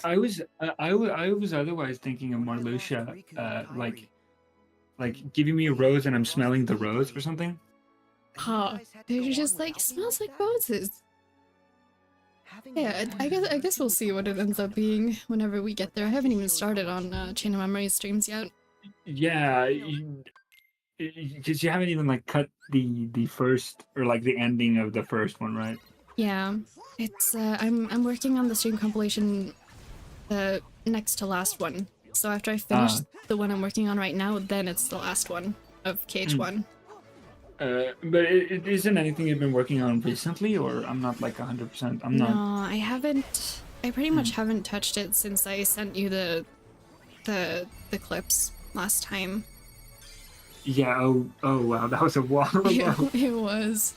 [SPEAKER 1] I was otherwise thinking of Marluxia, like giving me a rose and I'm smelling the rose or something.
[SPEAKER 2] They're just like, smells like roses. Yeah, I guess we'll see what it ends up being whenever we get there. I haven't even started on Chain of Memories streams yet.
[SPEAKER 1] Yeah, because you haven't even like cut the first or like the ending of the first one, right?
[SPEAKER 2] Yeah, it's I'm working on the stream compilation, the next to last one. So after I finish the one I'm working on right now, then it's the last one of KH1.
[SPEAKER 1] But it isn't anything you've been working on recently, or I'm not like 100%. I'm not.
[SPEAKER 2] No, I haven't. I pretty much haven't touched it since I sent you the clips last time.
[SPEAKER 1] Yeah. Oh wow, that was a while ago.
[SPEAKER 2] It was.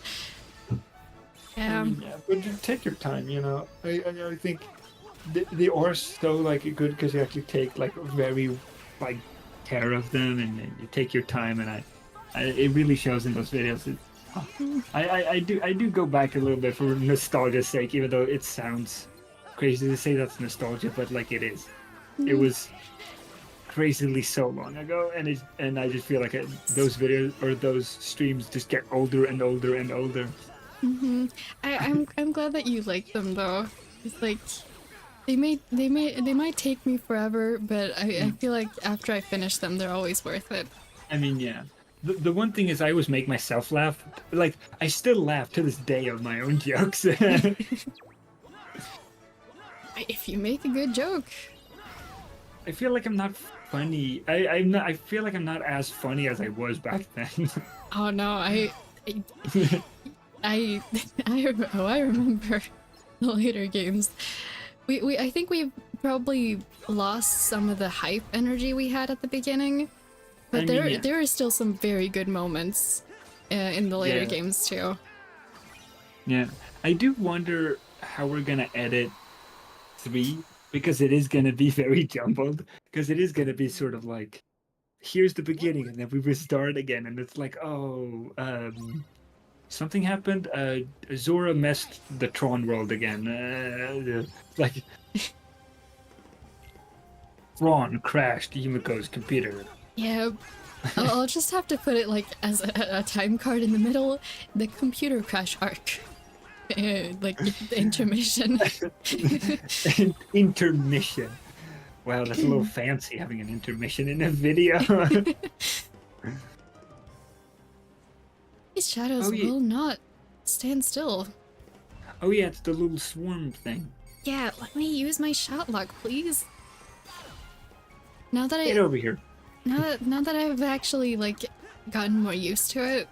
[SPEAKER 1] Yeah, but just take your time. You know, I think the are so like good because you actually take like very like care of them and you take your time, and it really shows in those videos. I do go back a little bit for nostalgia's sake, even though it sounds crazy to say that's nostalgia, but like it is. It was crazily so long ago, and I just feel like those videos or those streams just get older and older and older.
[SPEAKER 2] I'm glad that you like them though. It's like they might take me forever, but I feel like after I finish them, they're always worth it.
[SPEAKER 1] I mean, yeah. The one thing is I always make myself laugh. Like, I still laugh to this day of my own jokes.
[SPEAKER 2] If you make a good joke.
[SPEAKER 1] I feel like I'm not funny. I'm not. I feel like I'm not as funny as I was back then.
[SPEAKER 2] Oh no, I remember the later games. I think we've probably lost some of the hype energy we had at the beginning, but
[SPEAKER 1] I mean, yeah.
[SPEAKER 2] there are still some very good moments in the later
[SPEAKER 1] Yeah.
[SPEAKER 2] games too.
[SPEAKER 1] Yeah, I do wonder how we're gonna edit 3 because it is gonna be very jumbled. Because it is gonna be sort of like, here's the beginning, and then we restart again, and it's like, oh, something happened. Zora messed the Tron world again. Like, Ron crashed Yumiko's computer.
[SPEAKER 2] Yeah, I'll just have to put it like as a time card in the middle, the computer crash arc. Like the intermission.
[SPEAKER 1] Intermission. Wow, that's a little fancy having an intermission in a video.
[SPEAKER 2] These shadows
[SPEAKER 1] Oh, yeah.
[SPEAKER 2] will not stand still.
[SPEAKER 1] Oh yeah, it's the little swarm thing.
[SPEAKER 2] Yeah, let me use my shot lock, please. Now that
[SPEAKER 1] Get over here.
[SPEAKER 2] now that I've actually like gotten more used to it,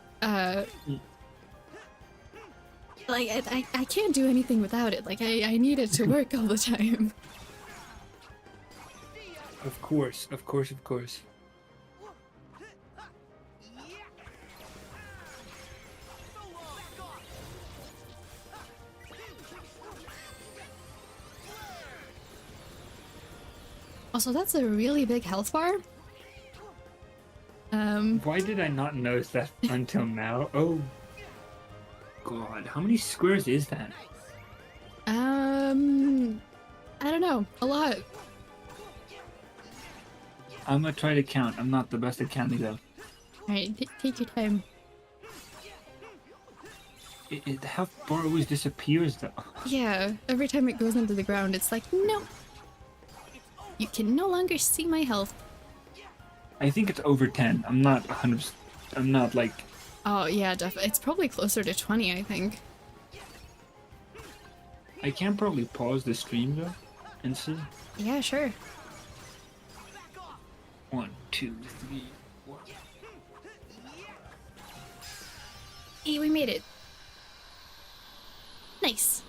[SPEAKER 2] like I can't do anything without it. Like I need it to work all the time.
[SPEAKER 1] Of course.
[SPEAKER 2] Also, that's a really big health bar.
[SPEAKER 1] Why did I not notice that until now? Oh God, how many squares is that?
[SPEAKER 2] I don't know, a lot.
[SPEAKER 1] I'm gonna try to count. I'm not the best at counting though.
[SPEAKER 2] Alright, take your time.
[SPEAKER 1] The health bar always disappears though.
[SPEAKER 2] Yeah, every time it goes into the ground, it's like, no. You can no longer see my health.
[SPEAKER 1] I think it's over 10. I'm not 100%. I'm not like.
[SPEAKER 2] Oh yeah, it's probably closer to 20, I think.
[SPEAKER 1] I can probably pause the stream though and see.
[SPEAKER 2] Yeah, sure.
[SPEAKER 1] 1, 2, 3, 4.
[SPEAKER 2] Hey, we made it. Nice.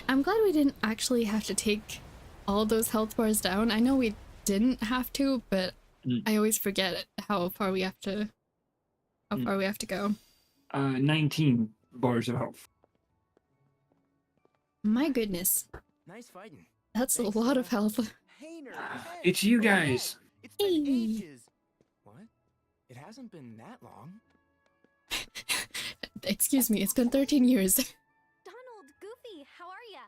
[SPEAKER 2] I'm glad we didn't actually have to take all those health bars down. I know we didn't have to, but I always forget how far we have to go.
[SPEAKER 1] 19 bars of health.
[SPEAKER 2] My goodness.
[SPEAKER 3] Nice fighting.
[SPEAKER 2] That's a lot of health.
[SPEAKER 3] Hayner,
[SPEAKER 1] It's you guys.
[SPEAKER 3] It's been
[SPEAKER 2] Hey.
[SPEAKER 3] ages. What? It hasn't been that long.
[SPEAKER 2] Excuse me, it's been 13 years.
[SPEAKER 7] Donald, Goofy, how are ya?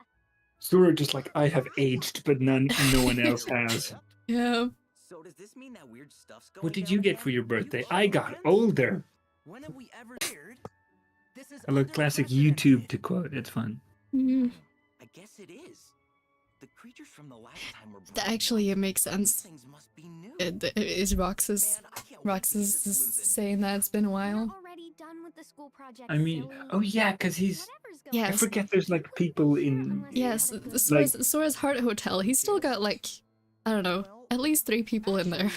[SPEAKER 1] Sort of just like I have aged, but no one else has.
[SPEAKER 2] Yeah.
[SPEAKER 3] So does this mean that weird stuff's going
[SPEAKER 1] What did
[SPEAKER 3] down
[SPEAKER 1] you get
[SPEAKER 3] again?
[SPEAKER 1] for your birthday?
[SPEAKER 3] You
[SPEAKER 1] I
[SPEAKER 3] killed
[SPEAKER 1] got
[SPEAKER 3] him?
[SPEAKER 1] older.
[SPEAKER 3] When have we ever heard? This is
[SPEAKER 1] I look classic YouTube
[SPEAKER 3] unprecedented.
[SPEAKER 1] to quote. It's fun.
[SPEAKER 2] Mm,
[SPEAKER 3] I guess it is. The creatures from the last time were
[SPEAKER 2] actually, it makes
[SPEAKER 3] These
[SPEAKER 2] sense.
[SPEAKER 3] things must be new.
[SPEAKER 2] Is Roxas
[SPEAKER 3] Man, I can't wait to see
[SPEAKER 2] is
[SPEAKER 3] this sleuthing.
[SPEAKER 2] saying that it's been a
[SPEAKER 7] We're
[SPEAKER 2] while?
[SPEAKER 7] already done with the school project.
[SPEAKER 1] I mean,
[SPEAKER 7] silly.
[SPEAKER 1] oh yeah, because he's.
[SPEAKER 7] Whatever's going
[SPEAKER 2] Yeah.
[SPEAKER 1] I
[SPEAKER 2] Yes.
[SPEAKER 1] forget there's like people in.
[SPEAKER 2] Yes,
[SPEAKER 7] Like-
[SPEAKER 2] Sora's Heart Hotel. He's still got like, I don't know, at least 3 people in there.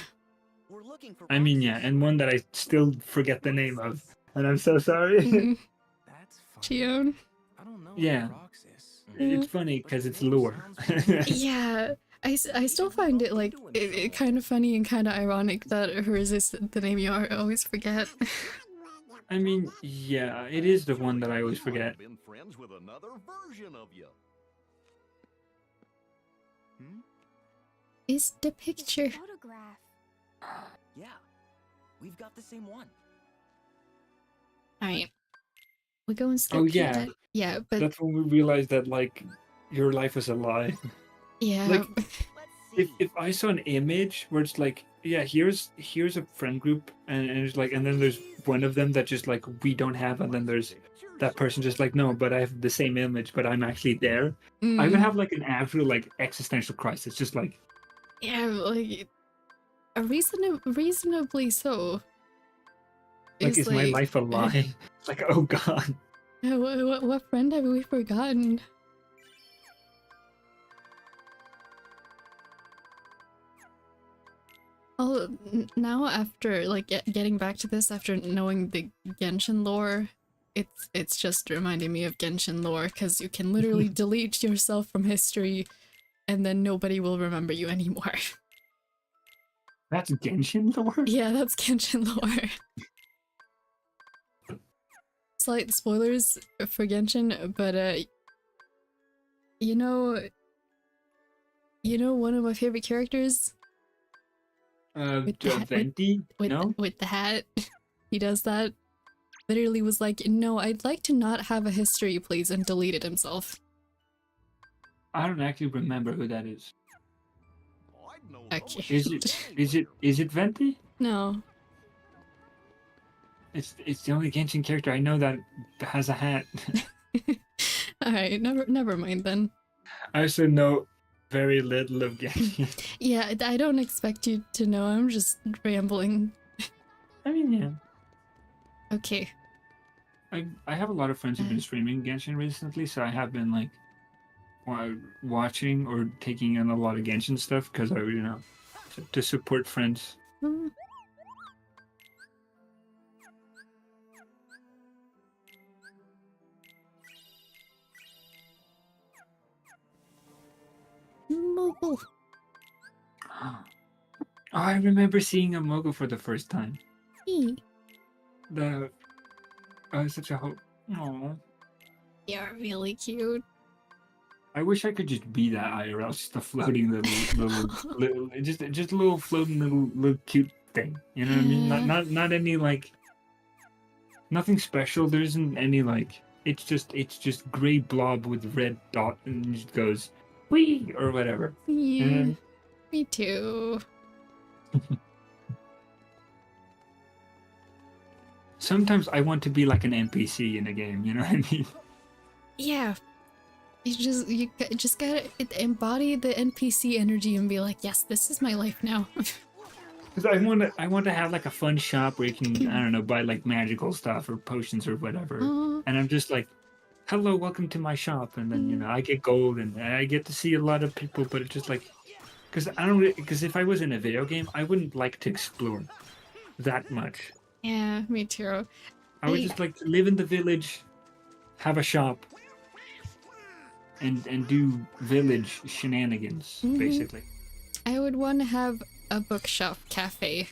[SPEAKER 3] We're looking for
[SPEAKER 1] I mean, yeah,
[SPEAKER 3] boxes.
[SPEAKER 1] and one that I still forget the name of, and I'm so sorry.
[SPEAKER 2] Mhm.
[SPEAKER 3] That's funny.
[SPEAKER 2] Chion.
[SPEAKER 3] I don't know
[SPEAKER 1] Yeah.
[SPEAKER 3] what Rox is.
[SPEAKER 1] It's funny because it's lure.
[SPEAKER 2] Yeah, I still find it like it kind of funny and kind of ironic that hers is the name you always forget.
[SPEAKER 1] I mean, yeah, it is the one that I always forget.
[SPEAKER 4] Been friends with another version of you.
[SPEAKER 2] Is the picture?
[SPEAKER 7] Photograph.
[SPEAKER 3] Yeah, we've got the same one.
[SPEAKER 2] All right, we go and skip.
[SPEAKER 1] Oh, yeah.
[SPEAKER 2] that. Yeah, but
[SPEAKER 1] That's when we realized that like your life was a lie.
[SPEAKER 2] yeah,
[SPEAKER 1] like-
[SPEAKER 3] Let's
[SPEAKER 1] if I saw an image where it's like, yeah, here's a friend group, and it's like, and then there's one of them that just like we don't have, and then there's that person just like, no, but I have the same image, but I'm actually there. I would have like an actual like existential crisis, just like,
[SPEAKER 2] Yeah, like a reasonably so.
[SPEAKER 1] like,
[SPEAKER 2] It's
[SPEAKER 1] is my life a lie? It's like, oh god.
[SPEAKER 2] What friend have we forgotten? Oh, now after like getting back to this, after knowing the Genshin lore, it's just reminding me of Genshin lore because you can literally delete yourself from history, and then nobody will remember you anymore.
[SPEAKER 1] That's Genshin lore?
[SPEAKER 2] Yeah, that's Genshin lore. Slight spoilers for Genshin, but you know one of my favorite characters with the
[SPEAKER 1] Venti? No?
[SPEAKER 2] with the hat. He does that. Literally was like, no, I'd like to not have a history, please, and deleted himself.
[SPEAKER 1] I don't actually remember who that is.
[SPEAKER 2] Okay.
[SPEAKER 1] Is it Venti?
[SPEAKER 2] No.
[SPEAKER 1] It's the only Genshin character I know that has a hat.
[SPEAKER 2] Alright, never mind then.
[SPEAKER 1] I also know very little of Genshin.
[SPEAKER 2] Yeah, I don't expect you to know, I'm just rambling.
[SPEAKER 1] I mean, yeah.
[SPEAKER 2] Okay.
[SPEAKER 1] I have a lot of friends who've been streaming Genshin recently, so I have been like watching or taking in a lot of Genshin stuff because I, to support friends.
[SPEAKER 2] Mm. Mogul.
[SPEAKER 1] Oh, I remember seeing a Mogul for the first time. The such a hope. Oh,
[SPEAKER 2] You're really cute.
[SPEAKER 1] I wish I could just be that IRL, just a floating little just a little floating little cute thing. You know what I mean? Not any like nothing special. There isn't any like. It's just gray blob with red dot and it just goes wee or whatever.
[SPEAKER 2] Yeah, me too.
[SPEAKER 1] Sometimes I want to be like an NPC in a game. You know what I mean?
[SPEAKER 2] Yeah. You just gotta embody the NPC energy and be like, yes, this is my life now.
[SPEAKER 1] Because I want to have like a fun shop where you can, I don't know, buy like magical stuff or potions or whatever. And I'm just like, hello, welcome to my shop. And then, I get gold and I get to see a lot of people, but it's just like, because if I was in a video game, I wouldn't like to explore that much.
[SPEAKER 2] Yeah, me too.
[SPEAKER 1] I would just like to live in the village, have a shop, and do village shenanigans, basically.
[SPEAKER 2] I would want to have a bookshop cafe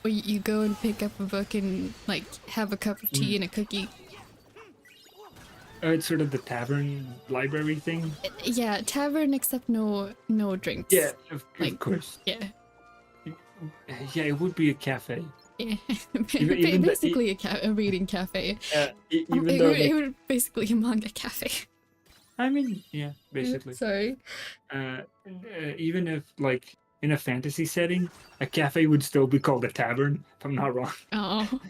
[SPEAKER 2] where you go and pick up a book and like have a cup of tea and a cookie.
[SPEAKER 1] It's sort of the tavern library thing.
[SPEAKER 2] Yeah, tavern except no drinks.
[SPEAKER 1] Yeah, of course.
[SPEAKER 2] Yeah.
[SPEAKER 1] Yeah, it would be a cafe.
[SPEAKER 2] Yeah.
[SPEAKER 1] Even
[SPEAKER 2] basically a reading cafe. It would basically a manga cafe.
[SPEAKER 1] I mean, yeah, basically.
[SPEAKER 2] Sorry.
[SPEAKER 1] Even if, like, in a fantasy setting, a cafe would still be called a tavern, if I'm not wrong.
[SPEAKER 2] Oh.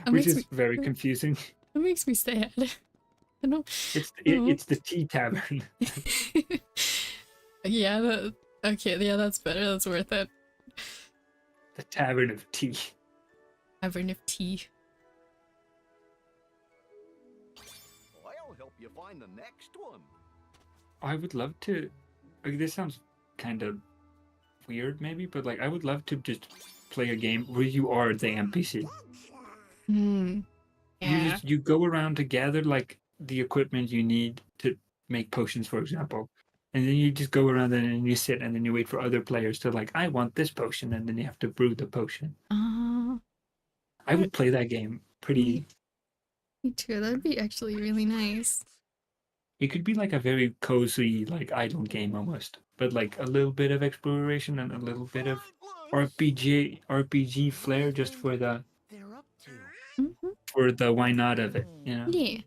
[SPEAKER 1] Which is very confusing.
[SPEAKER 2] That makes me sad. I don't...
[SPEAKER 1] It's the tea tavern.
[SPEAKER 2] Yeah, okay, yeah, that's better. That's worth it.
[SPEAKER 1] The tavern of tea.
[SPEAKER 2] Tavern of tea.
[SPEAKER 3] I'll help you find the next one.
[SPEAKER 1] I would love to. Like, this sounds kind of weird, maybe, but like, I would love to just play a game where you are the NPC.
[SPEAKER 2] Yeah.
[SPEAKER 1] You go around to gather like the equipment you need to make potions, for example, and then you just go around and you sit and then you wait for other players to like, I want this potion, and then you have to brew the potion. I would play that game pretty.
[SPEAKER 2] Me too. That'd be actually really nice.
[SPEAKER 1] It could be like a very cozy, like idle game almost, but like a little bit of exploration and a little bit of RPG flair just for the why not of it, you know?
[SPEAKER 2] Yeah.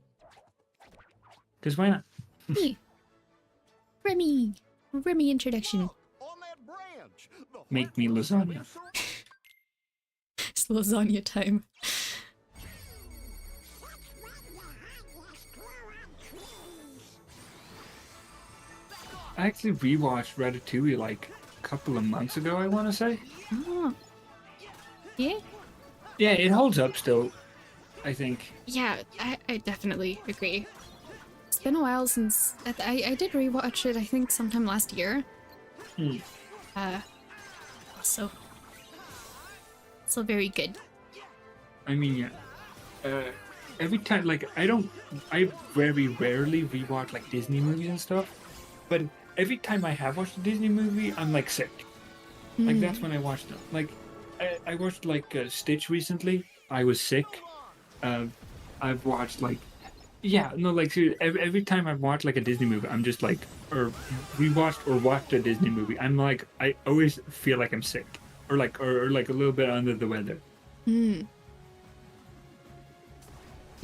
[SPEAKER 1] Because why not?
[SPEAKER 2] Yeah. Remy introduction.
[SPEAKER 1] make me lasagna.
[SPEAKER 2] It's lasagna time.
[SPEAKER 1] I actually rewatched Ratatouille like a couple of months ago, I want to say.
[SPEAKER 2] Oh. Yeah?
[SPEAKER 1] Yeah, it holds up still, I think.
[SPEAKER 2] Yeah, I definitely agree. It's been a while since... I did rewatch it, I think, sometime last year.
[SPEAKER 1] Hmm.
[SPEAKER 2] So very good.
[SPEAKER 1] I mean, yeah. Every time, like, I very rarely rewatch like Disney movies and stuff, but every time I have watched a Disney movie, I'm like sick. Like that's when I watched them. Like, I watched like Stitch recently. I was sick. I've watched like, yeah, no, like seriously, every time I've watched like a Disney movie, I'm just like, or rewatched or watched a Disney movie, I'm like, I always feel like I'm sick, or like a little bit under the weather.
[SPEAKER 2] They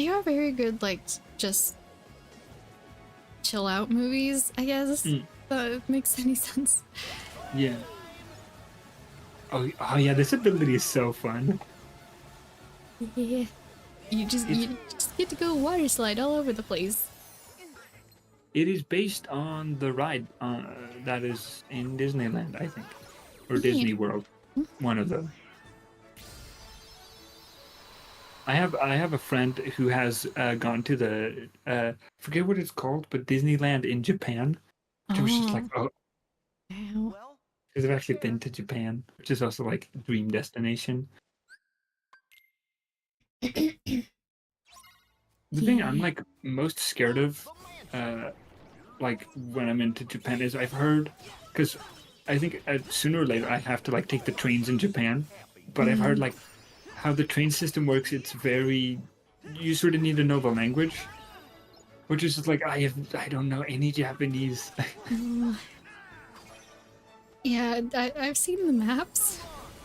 [SPEAKER 2] are very good, like, just chill out movies, I guess. That makes any sense.
[SPEAKER 1] Yeah. Oh yeah, this ability is so fun.
[SPEAKER 2] Yeah. You just get to go water slide all over the place.
[SPEAKER 1] It is based on the ride that is in Disneyland, I think, or Disney World, one of them. I have a friend who has gone to the forget what it's called, but Disneyland in Japan. Which was just like, oh,
[SPEAKER 2] Wow.
[SPEAKER 1] because I've actually been to Japan, which is also like a dream destination. The thing I'm like most scared of, like when I'm into Japan, is I've heard, because I think sooner or later I have to like take the trains in Japan, but I've heard like how the train system works. It's very, you sort of need to know the language, which is just like I don't know any Japanese.
[SPEAKER 2] Yeah, I've seen the maps.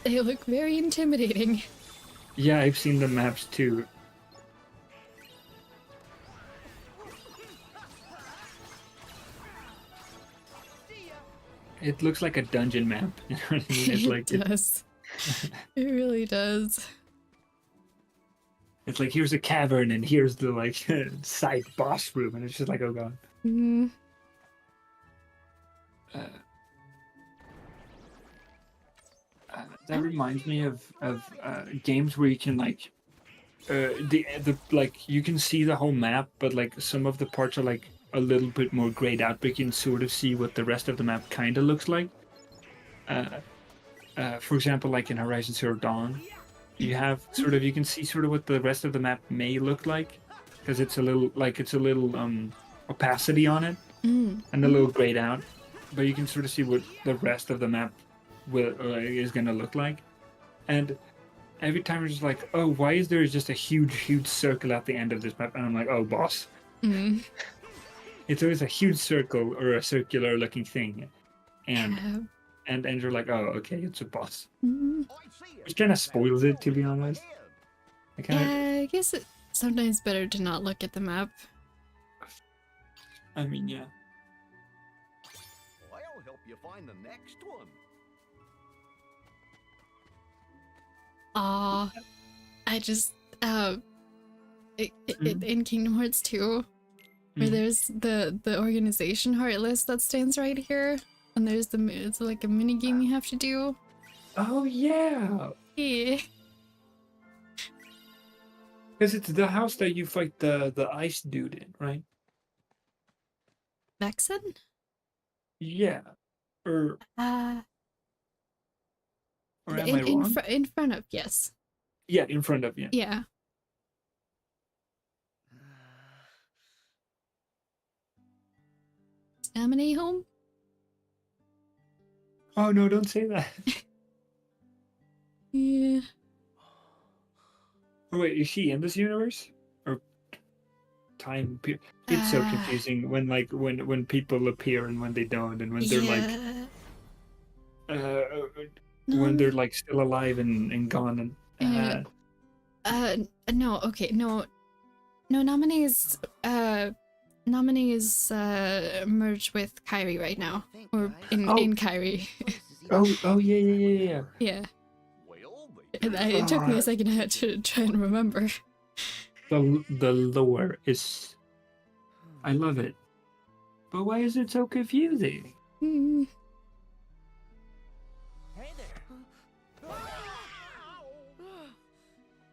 [SPEAKER 2] They look very intimidating.
[SPEAKER 1] Yeah, I've seen the maps too. It looks like a dungeon map. You know what I mean? It's like,
[SPEAKER 2] it does. It really does.
[SPEAKER 1] It's like, here's a cavern and here's the like side boss room, and it's just like, oh god. That reminds me of games where you can like the like you can see the whole map, but like some of the parts are like a little bit more grayed out, but you can sort of see what the rest of the map kind of looks like. For example, like in Horizon Zero Dawn, you have sort of, you can see sort of what the rest of the map may look like, because it's a little opacity on it and a little grayed out, but you can sort of see what the rest of the map is going to look like. And every time it's just like, oh, why is there just a huge circle at the end of this map? And I'm like, oh, boss. It's always a huge circle or a circular looking thing, and you're like, oh, okay, it's a boss. Which kind of spoils it, to be honest.
[SPEAKER 2] I guess it's sometimes better to not look at the map.
[SPEAKER 1] I mean, yeah.
[SPEAKER 3] I'll help you find the next one.
[SPEAKER 2] I just in Kingdom Hearts 2, where there's the organization Heartless that stands right here, and there's it's like a mini game you have to do.
[SPEAKER 1] Oh yeah.
[SPEAKER 2] Yeah.
[SPEAKER 1] Because it's the house that you fight the ice dude in, right?
[SPEAKER 2] Vexen?
[SPEAKER 1] Yeah. Or am I wrong?
[SPEAKER 2] In front of, yes.
[SPEAKER 1] Yeah, in front of, yeah.
[SPEAKER 2] Yeah. Is Amine home?
[SPEAKER 1] Oh no, don't say that.
[SPEAKER 2] Yeah.
[SPEAKER 1] Oh, wait, is she in this universe? Or time period? It's so confusing when like when people appear and when they don't, and when they're when they're like still alive and gone, and
[SPEAKER 2] no, okay, no, Nominee is merged with Kyrie right now, or in Kyrie.
[SPEAKER 1] Oh, yeah.
[SPEAKER 2] Yeah.
[SPEAKER 5] Well,
[SPEAKER 2] And it took me a second to try and remember.
[SPEAKER 1] The lore is, I love it. But why is it so confusing?
[SPEAKER 2] Hmm.
[SPEAKER 3] Hey there.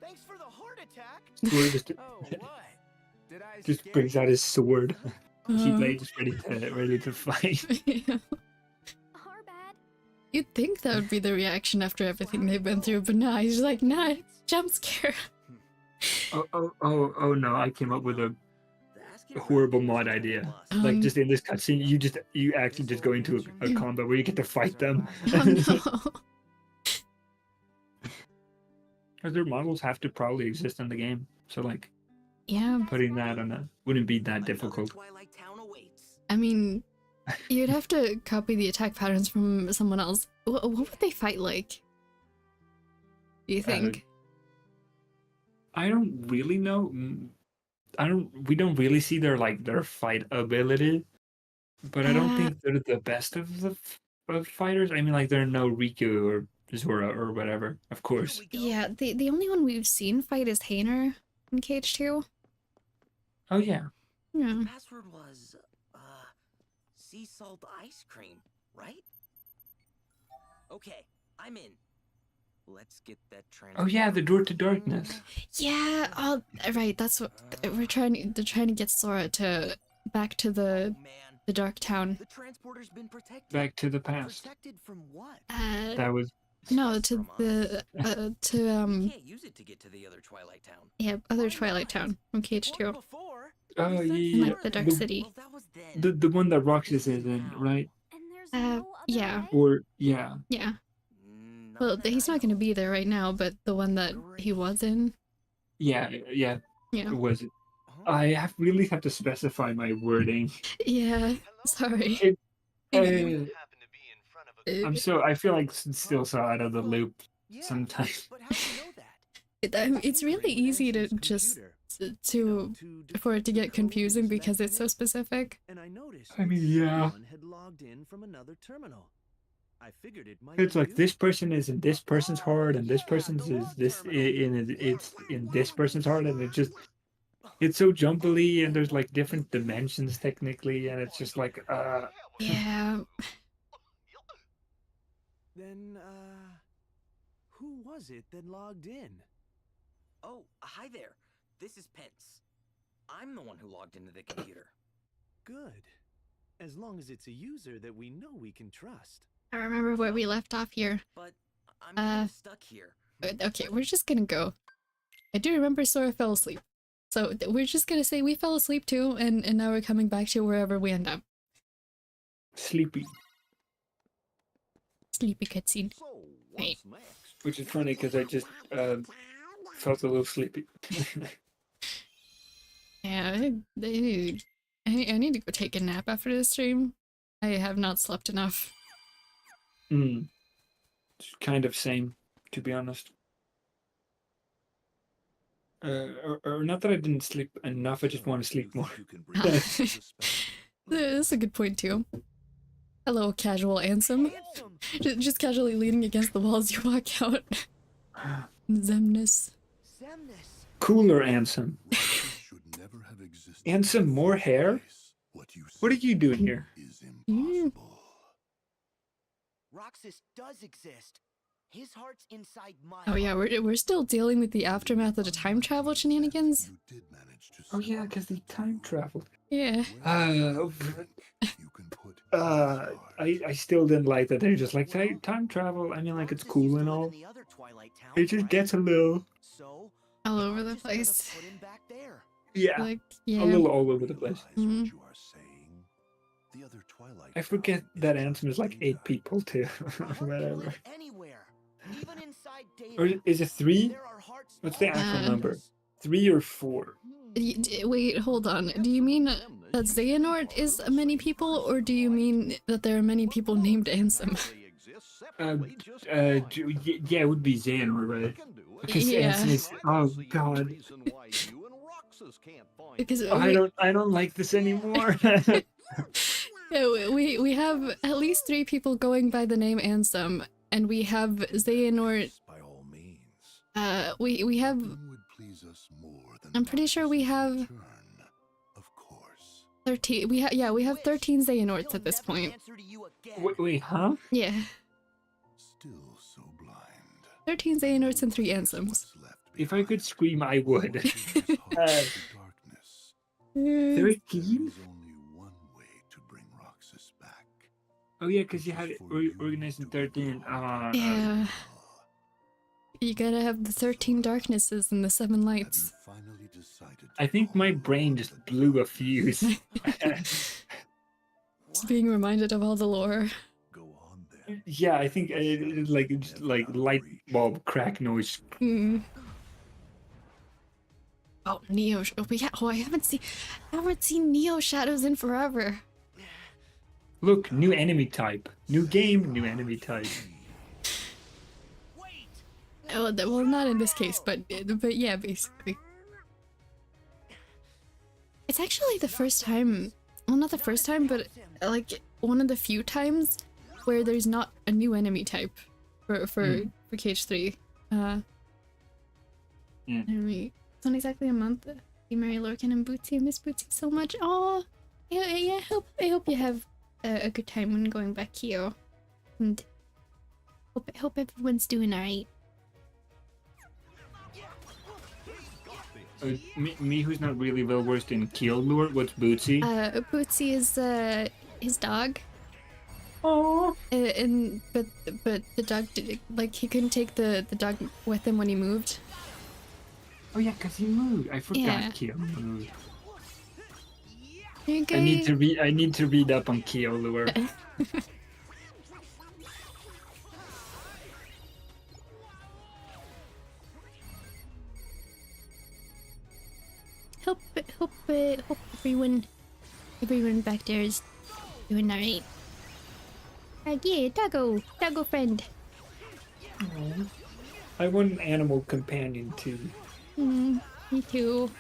[SPEAKER 3] Thanks for the heart attack.
[SPEAKER 1] Sword just,
[SPEAKER 3] Oh, what? Did I
[SPEAKER 1] just
[SPEAKER 3] scare
[SPEAKER 1] brings
[SPEAKER 3] you?
[SPEAKER 1] out his sword.
[SPEAKER 2] Uh,
[SPEAKER 1] Keyblade is ready to fight.
[SPEAKER 2] yeah.
[SPEAKER 7] Our bad.
[SPEAKER 2] You'd think that would be the reaction after everything they've been through, but nah, he's like, nah, jump scare.
[SPEAKER 1] Oh no! I came up with a
[SPEAKER 3] The asking for
[SPEAKER 1] horrible
[SPEAKER 3] help was
[SPEAKER 1] mod
[SPEAKER 3] a
[SPEAKER 1] idea.
[SPEAKER 3] must.
[SPEAKER 1] Like just in this cutscene, you actually just go into a combat where you get to fight them.
[SPEAKER 2] Oh no.
[SPEAKER 1] Because their models have to probably exist in the game, so like
[SPEAKER 2] Yeah,
[SPEAKER 1] putting that on a wouldn't be that
[SPEAKER 3] Another
[SPEAKER 1] difficult.
[SPEAKER 3] Twilight Town awaits.
[SPEAKER 2] I mean, you'd have to copy the attack patterns from someone else. What would they fight like? Do you think?
[SPEAKER 1] I don't really know. We don't really see their fight ability, but I don't think they're the best of of fighters. I mean, like they're no Riku or Zora or whatever, of course.
[SPEAKER 2] Yeah, the only one we've seen fight is Hainer in KH2.
[SPEAKER 1] Oh yeah.
[SPEAKER 2] Yeah.
[SPEAKER 3] The password was, sea salt ice cream, right? Okay, I'm in. Let's get that
[SPEAKER 1] Oh yeah, the door to darkness.
[SPEAKER 2] Yeah, oh, right, that's what they're trying to get Sora to back to
[SPEAKER 3] Man,
[SPEAKER 2] the dark town.
[SPEAKER 3] the transporter's been protected.
[SPEAKER 1] Back to the past.
[SPEAKER 3] Protected from what?
[SPEAKER 1] That was
[SPEAKER 2] No, to the to
[SPEAKER 3] We can't use it to get to the other Twilight Town.
[SPEAKER 2] yeah, other Twilight Town from KH2.
[SPEAKER 3] Before.
[SPEAKER 1] oh
[SPEAKER 3] We said
[SPEAKER 1] yeah,
[SPEAKER 2] Like the Dark City.
[SPEAKER 3] Well, that was then.
[SPEAKER 1] the one that Roxas is in, right?
[SPEAKER 7] And there's
[SPEAKER 2] Uh,
[SPEAKER 7] no other
[SPEAKER 2] yeah.
[SPEAKER 7] way?
[SPEAKER 1] Or yeah.
[SPEAKER 2] Yeah.
[SPEAKER 3] None
[SPEAKER 2] Well,
[SPEAKER 3] that
[SPEAKER 2] he's
[SPEAKER 3] I
[SPEAKER 2] not going to
[SPEAKER 3] know.
[SPEAKER 2] be there right now, but the one that he was in.
[SPEAKER 1] Yeah,
[SPEAKER 2] Yeah.
[SPEAKER 1] was it?
[SPEAKER 3] Huh?
[SPEAKER 1] I really have to specify my wording.
[SPEAKER 2] Yeah. Sorry.
[SPEAKER 1] It,
[SPEAKER 2] Uh,
[SPEAKER 1] I feel like still so out of the loop
[SPEAKER 3] Yeah,
[SPEAKER 1] sometimes.
[SPEAKER 3] But how do you know that?
[SPEAKER 2] It's really easy to just to for it to get confusing because it's so specific.
[SPEAKER 8] And I noticed
[SPEAKER 1] I mean, yeah.
[SPEAKER 8] someone had logged in from another terminal. I figured it might
[SPEAKER 1] It's
[SPEAKER 8] be
[SPEAKER 1] like
[SPEAKER 8] you.
[SPEAKER 1] this person is in this person's heart, and this
[SPEAKER 3] yeah,
[SPEAKER 1] person's
[SPEAKER 3] the
[SPEAKER 1] is
[SPEAKER 3] log
[SPEAKER 1] this
[SPEAKER 3] terminal.
[SPEAKER 1] it's in this person's heart, and it's so jumbly, and there's like different dimensions technically, and it's just like
[SPEAKER 2] Yeah.
[SPEAKER 8] Then, who was it that logged in?
[SPEAKER 3] Oh, hi there. This is Pence. I'm the one who logged into the computer.
[SPEAKER 8] Good. As long as it's a user that we know we can trust.
[SPEAKER 2] I remember where we left off here.
[SPEAKER 3] But I'm kind of stuck here.
[SPEAKER 2] Okay, we're just gonna go. I do remember Sora fell asleep. So we're just gonna say we fell asleep too, and now we're coming back to wherever we end up.
[SPEAKER 1] sleepy,
[SPEAKER 2] Sleepy cutscene.
[SPEAKER 8] So,
[SPEAKER 2] Right.
[SPEAKER 8] what's next?
[SPEAKER 1] which is funny because I just felt a little sleepy.
[SPEAKER 2] Yeah, I need to go take a nap after this stream. I have not slept enough.
[SPEAKER 1] It's kind of same, to be honest. Or not that I didn't sleep enough. I just want to sleep more.
[SPEAKER 2] That's a good point too. Hello, casual Ansem.
[SPEAKER 3] Handsome.
[SPEAKER 2] Just casually leaning against the wall as you walk out. Zemnis.
[SPEAKER 3] Semnus.
[SPEAKER 1] Cooler Ansem. Ansem, more hair? What are you doing here?
[SPEAKER 3] Roxas does exist. His heart's inside my
[SPEAKER 2] Oh yeah, we're still dealing with the aftermath of the time travel shenanigans.
[SPEAKER 1] Oh yeah, because they time traveled.
[SPEAKER 2] Yeah.
[SPEAKER 1] I still didn't like that they're just like time travel. I mean, like it's cool and all. It just gets a little,
[SPEAKER 3] So,
[SPEAKER 2] All over
[SPEAKER 3] I'm
[SPEAKER 2] the
[SPEAKER 3] just gonna
[SPEAKER 2] place.
[SPEAKER 3] put him back there.
[SPEAKER 1] yeah,
[SPEAKER 2] Like,
[SPEAKER 1] a
[SPEAKER 2] yeah.
[SPEAKER 1] little all over the place.
[SPEAKER 2] Mhm.
[SPEAKER 1] I forget that Ansem is like 8 people too.
[SPEAKER 3] A heart can
[SPEAKER 1] Whatever.
[SPEAKER 3] live anywhere, even inside data.
[SPEAKER 1] Or is it 3?
[SPEAKER 3] There are hearts
[SPEAKER 1] What's the
[SPEAKER 3] all
[SPEAKER 1] actual
[SPEAKER 3] around
[SPEAKER 1] number?
[SPEAKER 3] us.
[SPEAKER 1] 3 or 4?
[SPEAKER 2] Wait, hold on. Do you mean that Xehanort is many people, or do you mean that there are many people named Ansem?
[SPEAKER 1] Yeah, it would be Xehanort, right? Because
[SPEAKER 2] Yeah.
[SPEAKER 1] Ansem is. Oh god,
[SPEAKER 2] Because
[SPEAKER 1] I don't like this anymore.
[SPEAKER 2] Yeah, we have at least 3 people going by the name Ansem, and we have Xehanort.
[SPEAKER 9] By all means.
[SPEAKER 2] We have.
[SPEAKER 9] Nothing would please us more than
[SPEAKER 2] I'm pretty sure we have
[SPEAKER 9] Roxas's return, of course.
[SPEAKER 2] 13. We have 13 Xehanorts at this point.
[SPEAKER 1] Wait, huh?
[SPEAKER 2] Yeah,
[SPEAKER 9] Still so blind.
[SPEAKER 2] 13 Xehanorts and 3 Ansems.
[SPEAKER 9] What's left
[SPEAKER 1] If I could scream, I would.
[SPEAKER 9] behind? Darkness.
[SPEAKER 1] 13?
[SPEAKER 9] There's only one way to bring Roxas back.
[SPEAKER 1] Oh yeah, because you had it organized in 13.
[SPEAKER 2] Yeah. You gotta have the 13 darknesses and the 7 lights.
[SPEAKER 9] Have you finally decided to
[SPEAKER 1] I think my
[SPEAKER 9] follow
[SPEAKER 1] brain just blew a fuse.
[SPEAKER 2] Just being reminded of all the lore.
[SPEAKER 9] Go on then.
[SPEAKER 1] Yeah, I think just like light bulb crack noise.
[SPEAKER 2] Mm. Oh, Neo. I haven't seen Neo Shadows in forever.
[SPEAKER 1] Look, new enemy type. New game, new enemy type.
[SPEAKER 2] Oh, well, not in this case, but yeah, basically. It's actually the first time. Well, not the first time, but like one of the few times where there's not a new enemy type for KH3. Anyway, it's not exactly a month. You marry Lorcan and Bootsy. I miss Bootsy so much. Oh, yeah. I hope you have a good time when going back here, and hope everyone's doing alright.
[SPEAKER 1] Me who's not really well versed in kill lure. What's Bootsy?
[SPEAKER 2] Bootsy is his dog.
[SPEAKER 1] Oh.
[SPEAKER 2] But the dog he couldn't take the dog with him when he moved.
[SPEAKER 1] Oh yeah, cause he moved. I forgot
[SPEAKER 2] Yeah.
[SPEAKER 1] kill moved.
[SPEAKER 2] Okay.
[SPEAKER 1] I need to read up on kill lure.
[SPEAKER 2] Hope everyone back there is doing alright. Yeah, doggo friend.
[SPEAKER 1] I want an animal companion too.
[SPEAKER 2] Me too.